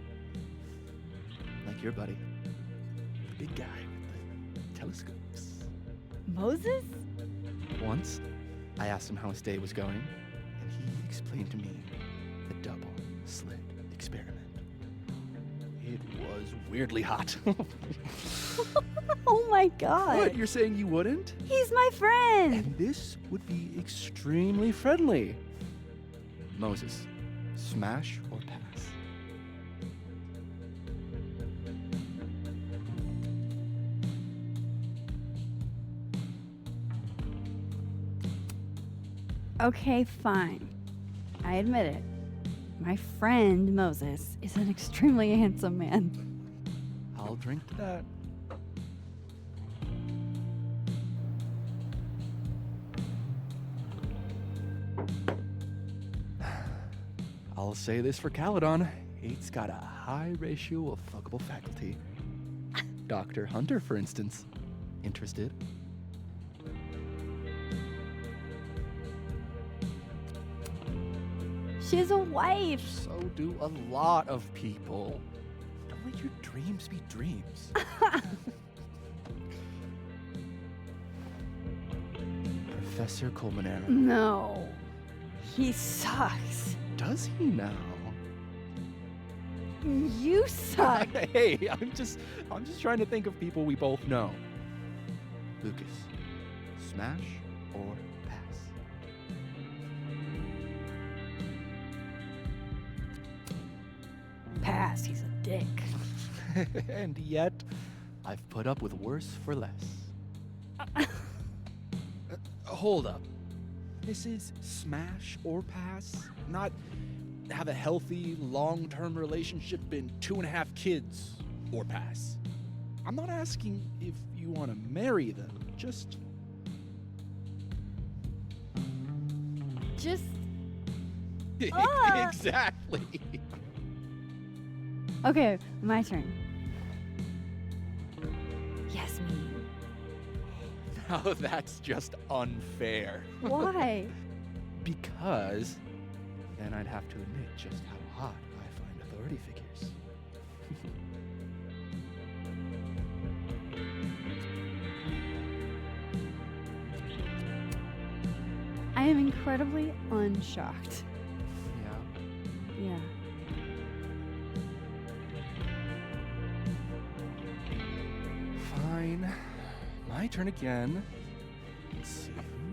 Like your buddy. The big guy with the telescopes. Moses? Once, I asked him how his day was going, and he explained to me the double slit experiment. It was weirdly hot. Oh my god. What, you're saying you wouldn't? He's my friend. And this would be extremely friendly. Moses, smash or pass? Okay, fine. I admit it. My friend Moses is an extremely handsome man. I'll drink to that. I'll say this for Caledon. 8's got a high ratio of fuckable faculty. Dr. Hunter, for instance. Interested? She's a wife. So do a lot of people. Don't let your dreams be dreams. Professor Colmenero. No. He sucks. Does he now? You suck. Hey, I'm just trying to think of people we both know. Lucas, smash or pass? Pass, he's a dick. And yet, I've put up with worse for less. Hold up. This is smash or pass? Not have a healthy, long-term relationship and 2.5 kids or pass. I'm not asking if you want to marry them, Just Ah! Exactly. Okay, my turn. Yasmin. Now that's just unfair. Why? Because then I'd have to admit just how hot I find authority figures. I am incredibly unshocked. Yeah. Yeah. Fine. My turn again. Let's see,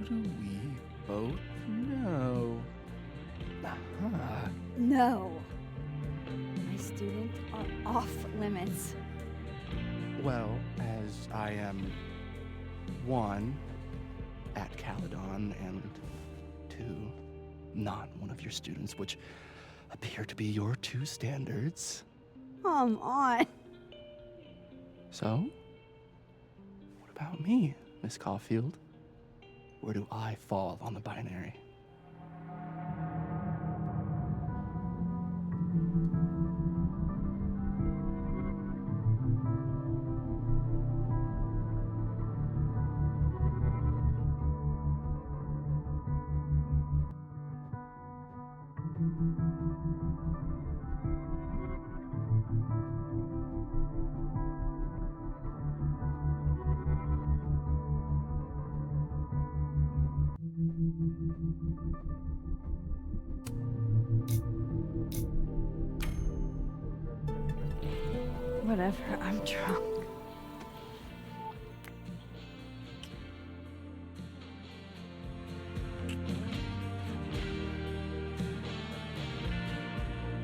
who do we both know? Aha. No. My students are off limits. Well, as I am 1 at Caledon and 2 not one of your students, which appear to be your 2 standards. Come on. So, what about me, Miss Caulfield? Where do I fall on the binary? Whatever, I'm drunk.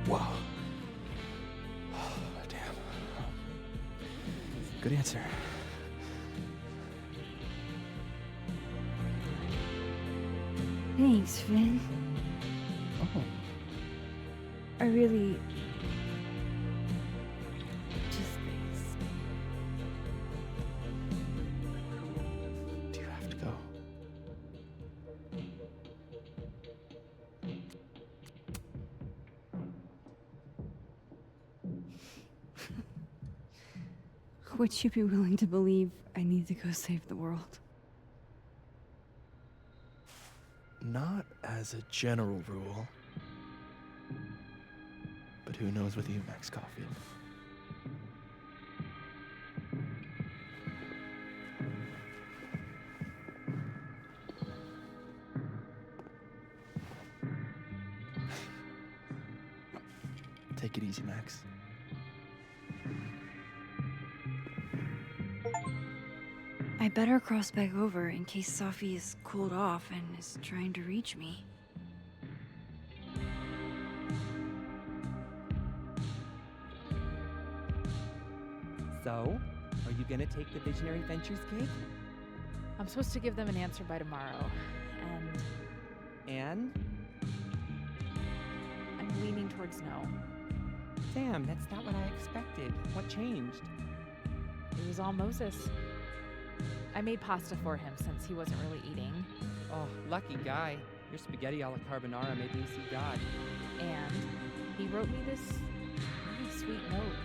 Whoa. Damn. Good answer. Thanks, Finn. Oh. I really... just thanks. Do you have to go? Would you be willing to believe I need to go save the world? Not as a general rule. But who knows with you, Max Caulfield? Take it easy, Max. I better cross back over in case Safi is cooled off and is trying to reach me. So, are you gonna take the Visionary Ventures gig? I'm supposed to give them an answer by tomorrow, And? I'm leaning towards no. Damn, that's not what I expected. What changed? It was all Moses. I made pasta for him since he wasn't really eating. Oh, lucky guy. Your spaghetti alla carbonara made me see God. And he wrote me this really sweet note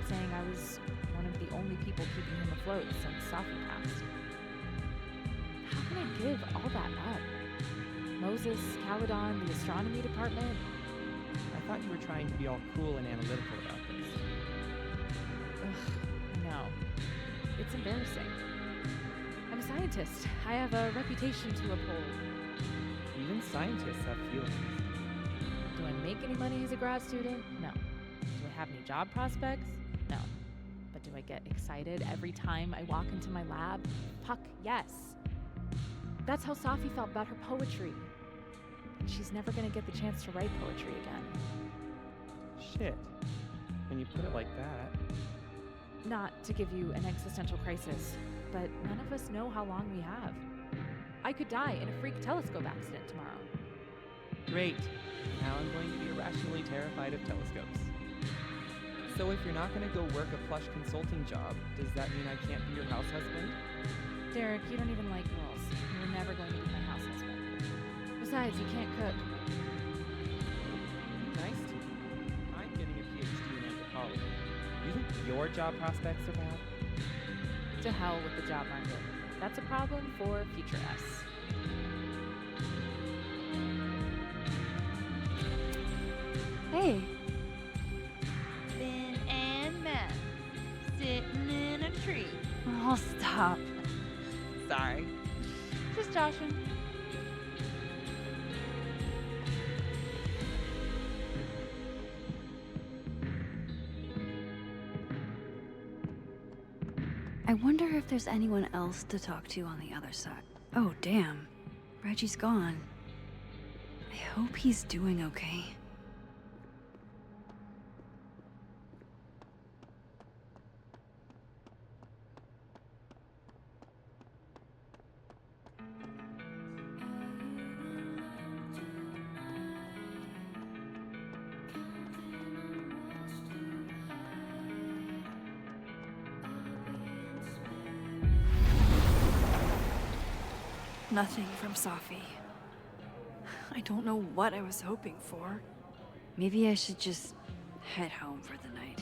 saying I was one of the only people keeping him afloat since Safi passed. How can I give all that up? Moses, Caledon, the astronomy department. I thought you were trying to be all cool and analytical about this. Ugh, I know. It's embarrassing. I'm a scientist. I have a reputation to uphold. Even scientists have feelings. Do I make any money as a grad student? No. Do I have any job prospects? No. But do I get excited every time I walk into my lab? Puck, yes. That's how Safi felt about her poetry. And she's never gonna get the chance to write poetry again. Shit. When you put it like that. Not to give you an existential crisis, but none of us know how long we have. I could die in a freak telescope accident tomorrow. Great. Now I'm going to be irrationally terrified of telescopes. So if you're not going to go work a plush consulting job, does that mean I can't be your house husband? Derek, you don't even like girls. You're never going to be my house husband. Besides, you can't cook. your job prospects are bad? To hell with the job market. That's a problem for future us. Hey. Ben and Matt sitting in a tree. Oh, stop. Sorry. Just joshing. I wonder if there's anyone else to talk to on the other side. Oh, damn. Reggie's gone. I hope he's doing okay. Nothing from Safi. I don't know what I was hoping for. Maybe I should just head home for the night.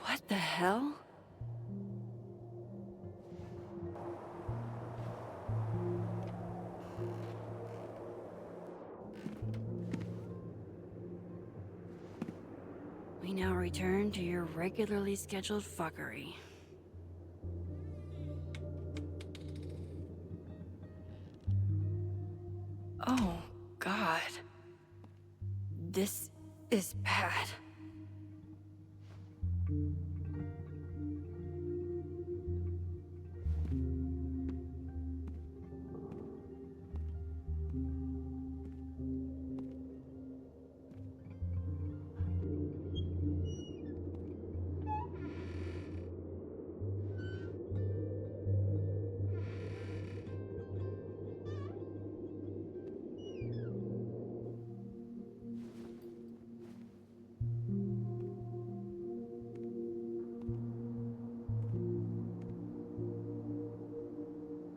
What the hell? We now return to your regularly scheduled fuckery. Oh, God. This is bad.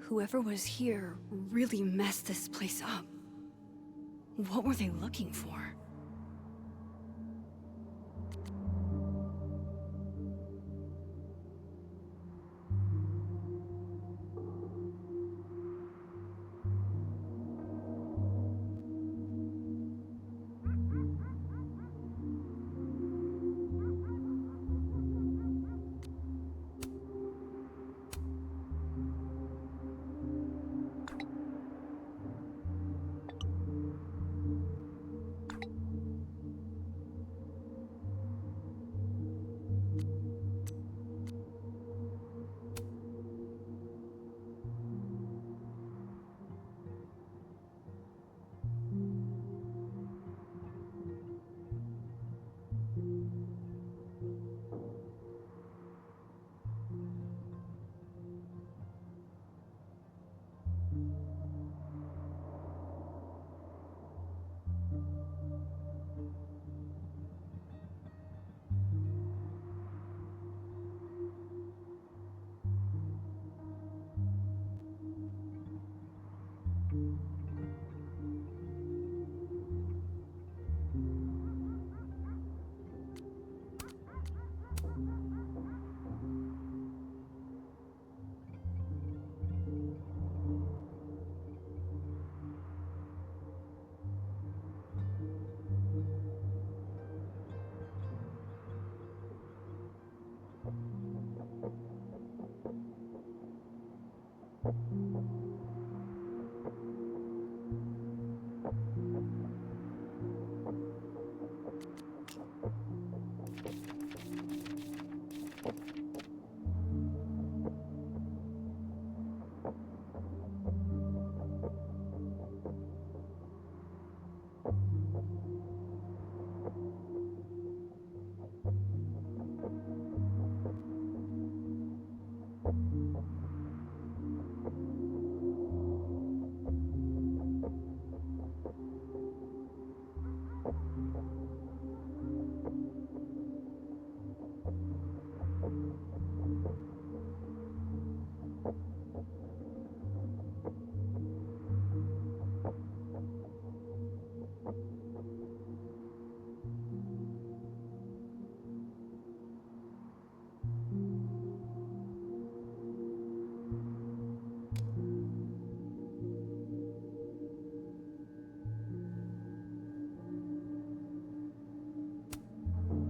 Whoever was here really messed this place up. What were they looking for?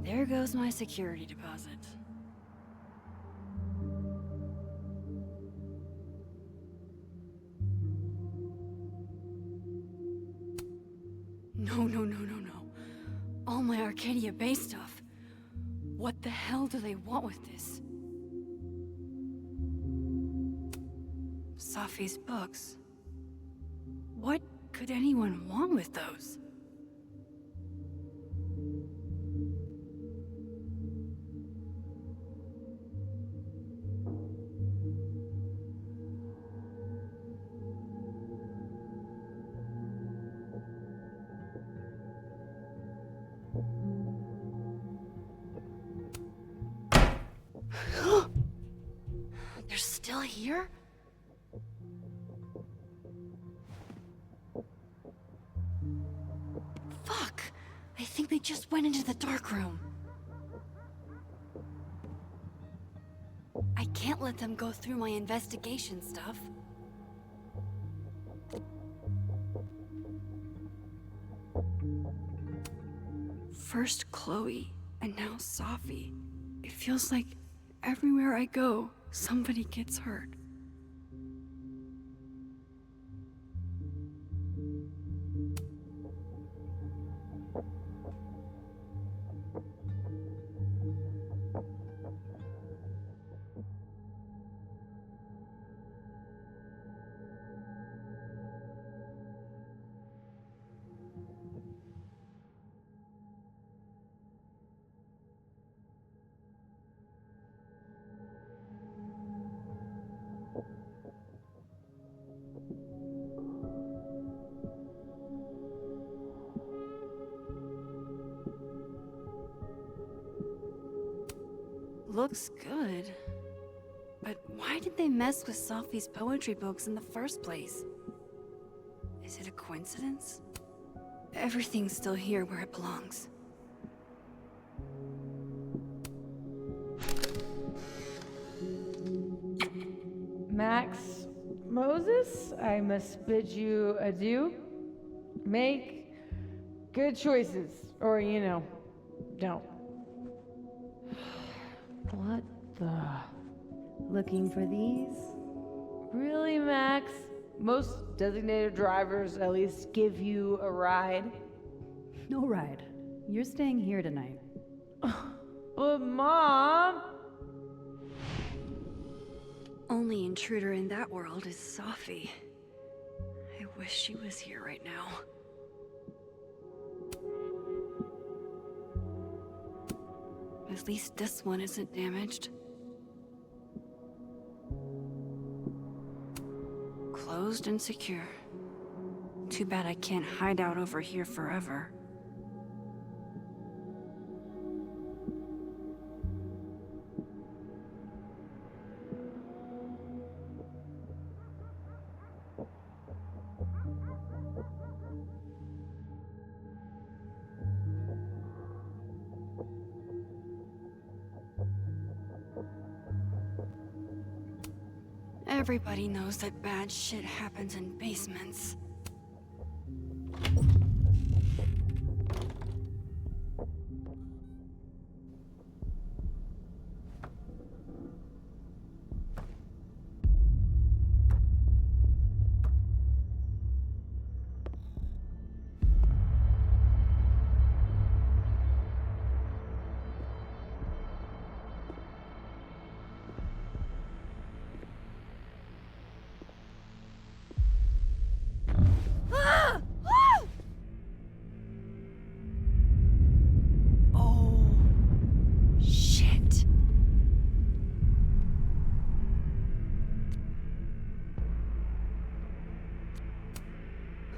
There goes my security deposit. No. All my Arcadia Bay stuff. What the hell do they want with this? Safi's books. What could anyone want with those? They're still here? Fuck! I think they just went into the dark room. I can't let them go through my investigation stuff. First Chloe, and now Safi. It feels like everywhere I go, somebody gets hurt. Looks good. But why did they mess with Safi's poetry books in the first place? Is it a coincidence? Everything's still here where it belongs. Max, Moses, I must bid you adieu. Make good choices, or, don't. What the? Looking for these? Really, Max? Most designated drivers at least give you a ride. No ride. You're staying here tonight. But Mom! Only intruder in that world is Safi. I wish she was here right now. At least this one isn't damaged. Closed and secure. Too bad I can't hide out over here forever. Everybody knows that bad shit happens in basements.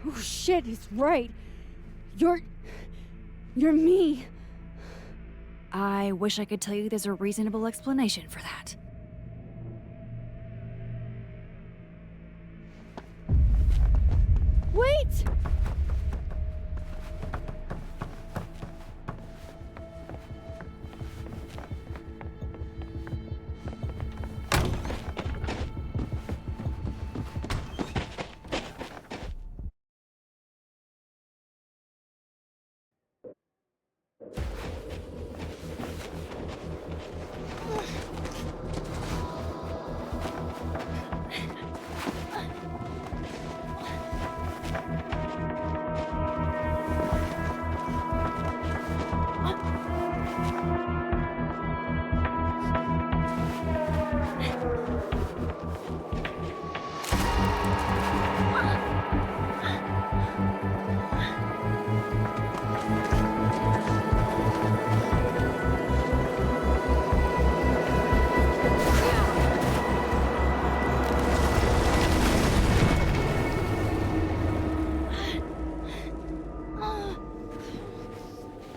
Oh shit, he's right. You're me. I wish I could tell you there's a reasonable explanation for that. Wait!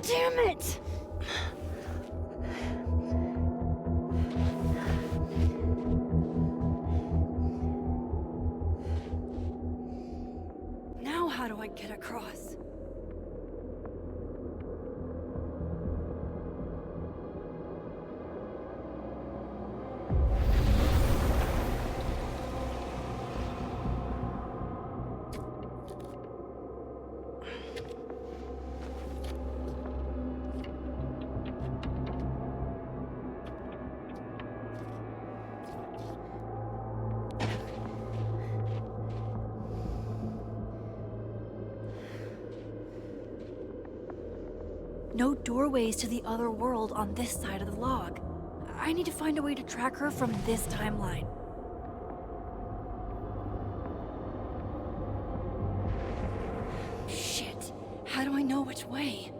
Damn it! Now how do I get across? No doorways to the other world on this side of the log. I need to find a way to track her from this timeline. Shit. How do I know which way?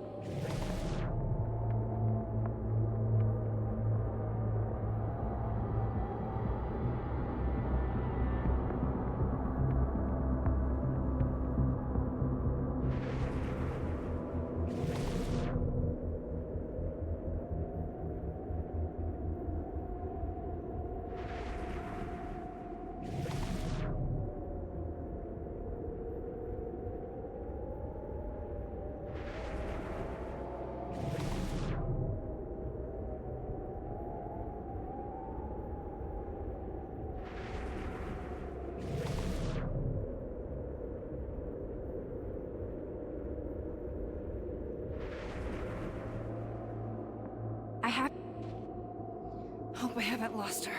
Hope I haven't lost her.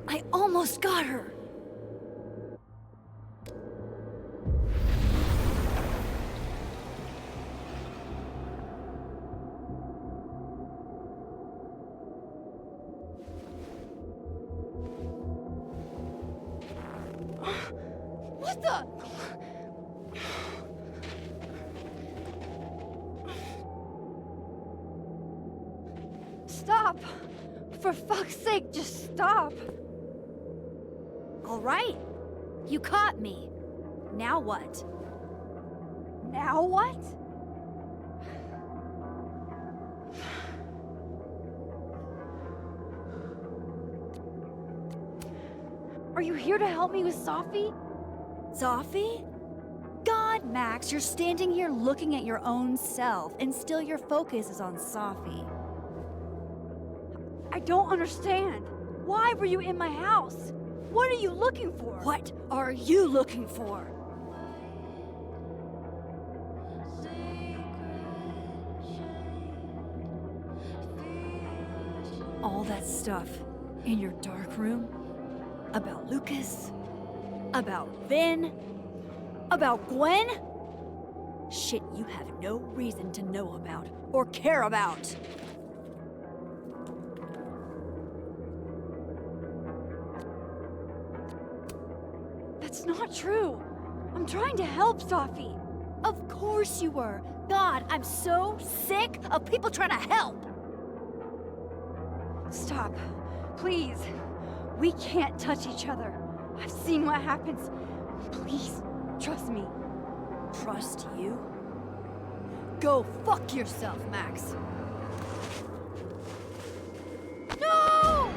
I almost got her! What the? Stop! For fuck's sake, just stop! All right. You caught me. Now what? Now what? Are you here to help me with Sophie? Sophie? God, Max, you're standing here looking at your own self, and still your focus is on Sophie. I don't understand. Why were you in my house? What are you looking for? What are you looking for? All that stuff in your dark room? About Lucas? About Vin? About Gwen? Shit you have no reason to know about or care about. That's not true. I'm trying to help Sophie. Of course you were. God, I'm so sick of people trying to help. Stop. Please. We can't touch each other. I've seen what happens. Please, trust me. Trust you? Go fuck yourself, Max. No!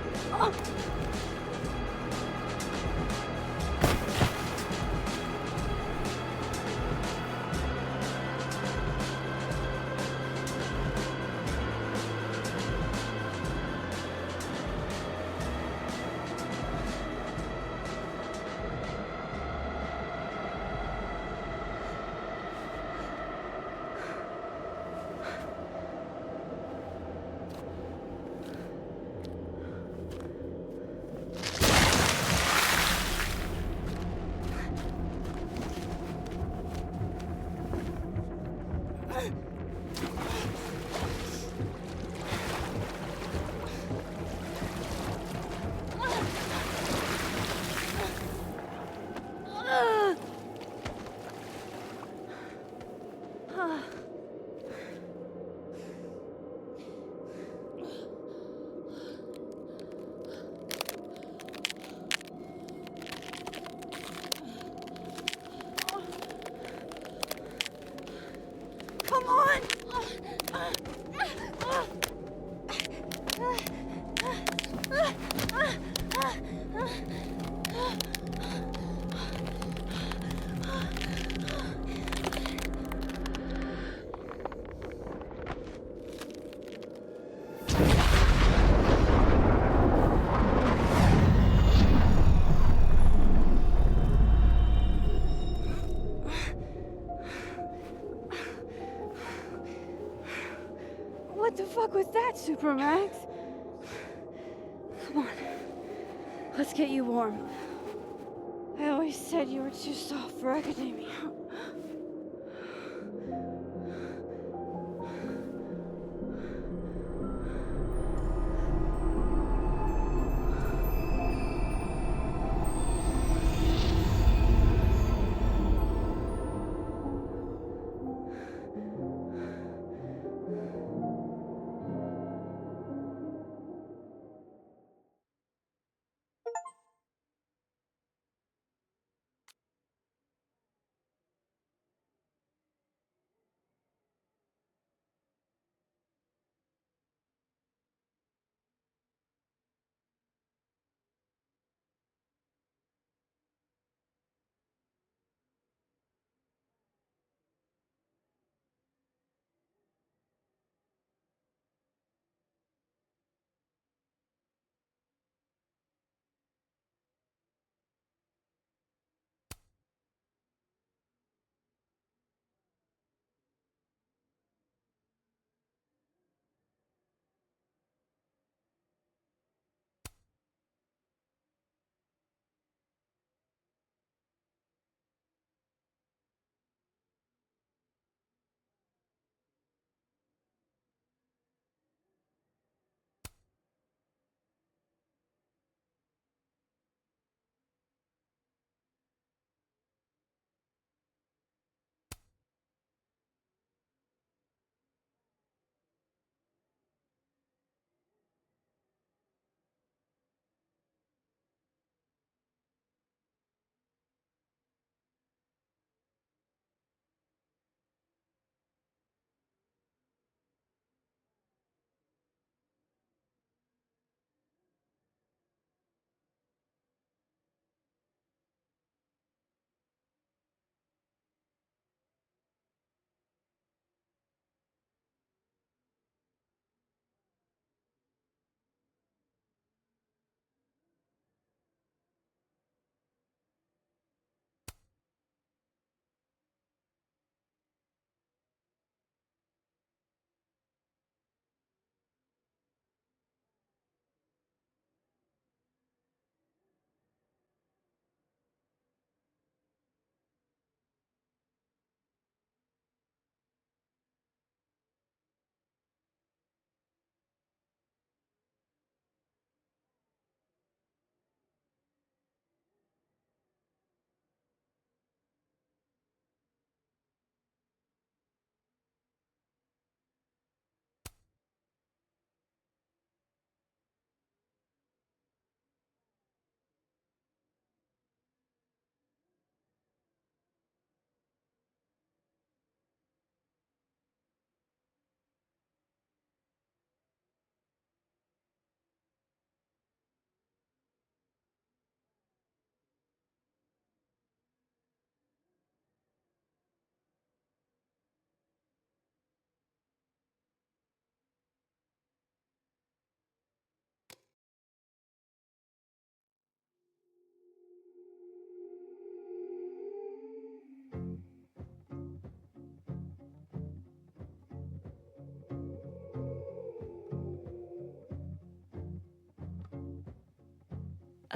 Come on! What the fuck was that, Supermax? Come on. Let's get you warm. I always said you were too soft for academia.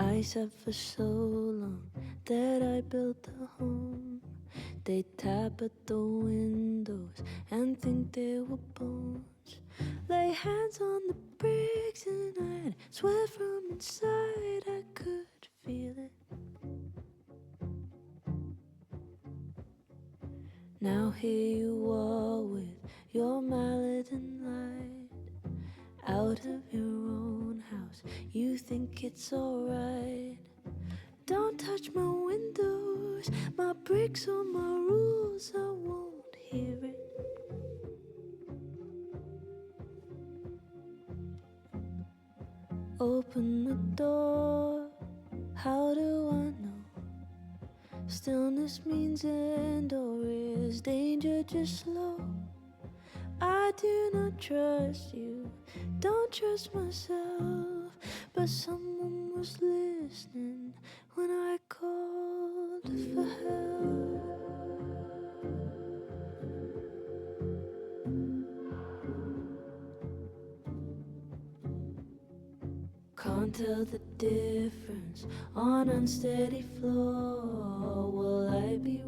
I said for so long that I built a home. They tap at the windows and think they were bones. Lay hands on the bricks and I'd swear from inside I could feel it. Now here you are with your mallet and light, out of your own house, you think it's alright. Don't touch my windows, my bricks or my rules, I won't hear it. Open the door, how do I know? Stillness means end, or is danger just slow? I do not trust you, don't trust myself, but someone was listening when I called for help. Can't tell the difference on unsteady floor. Will I be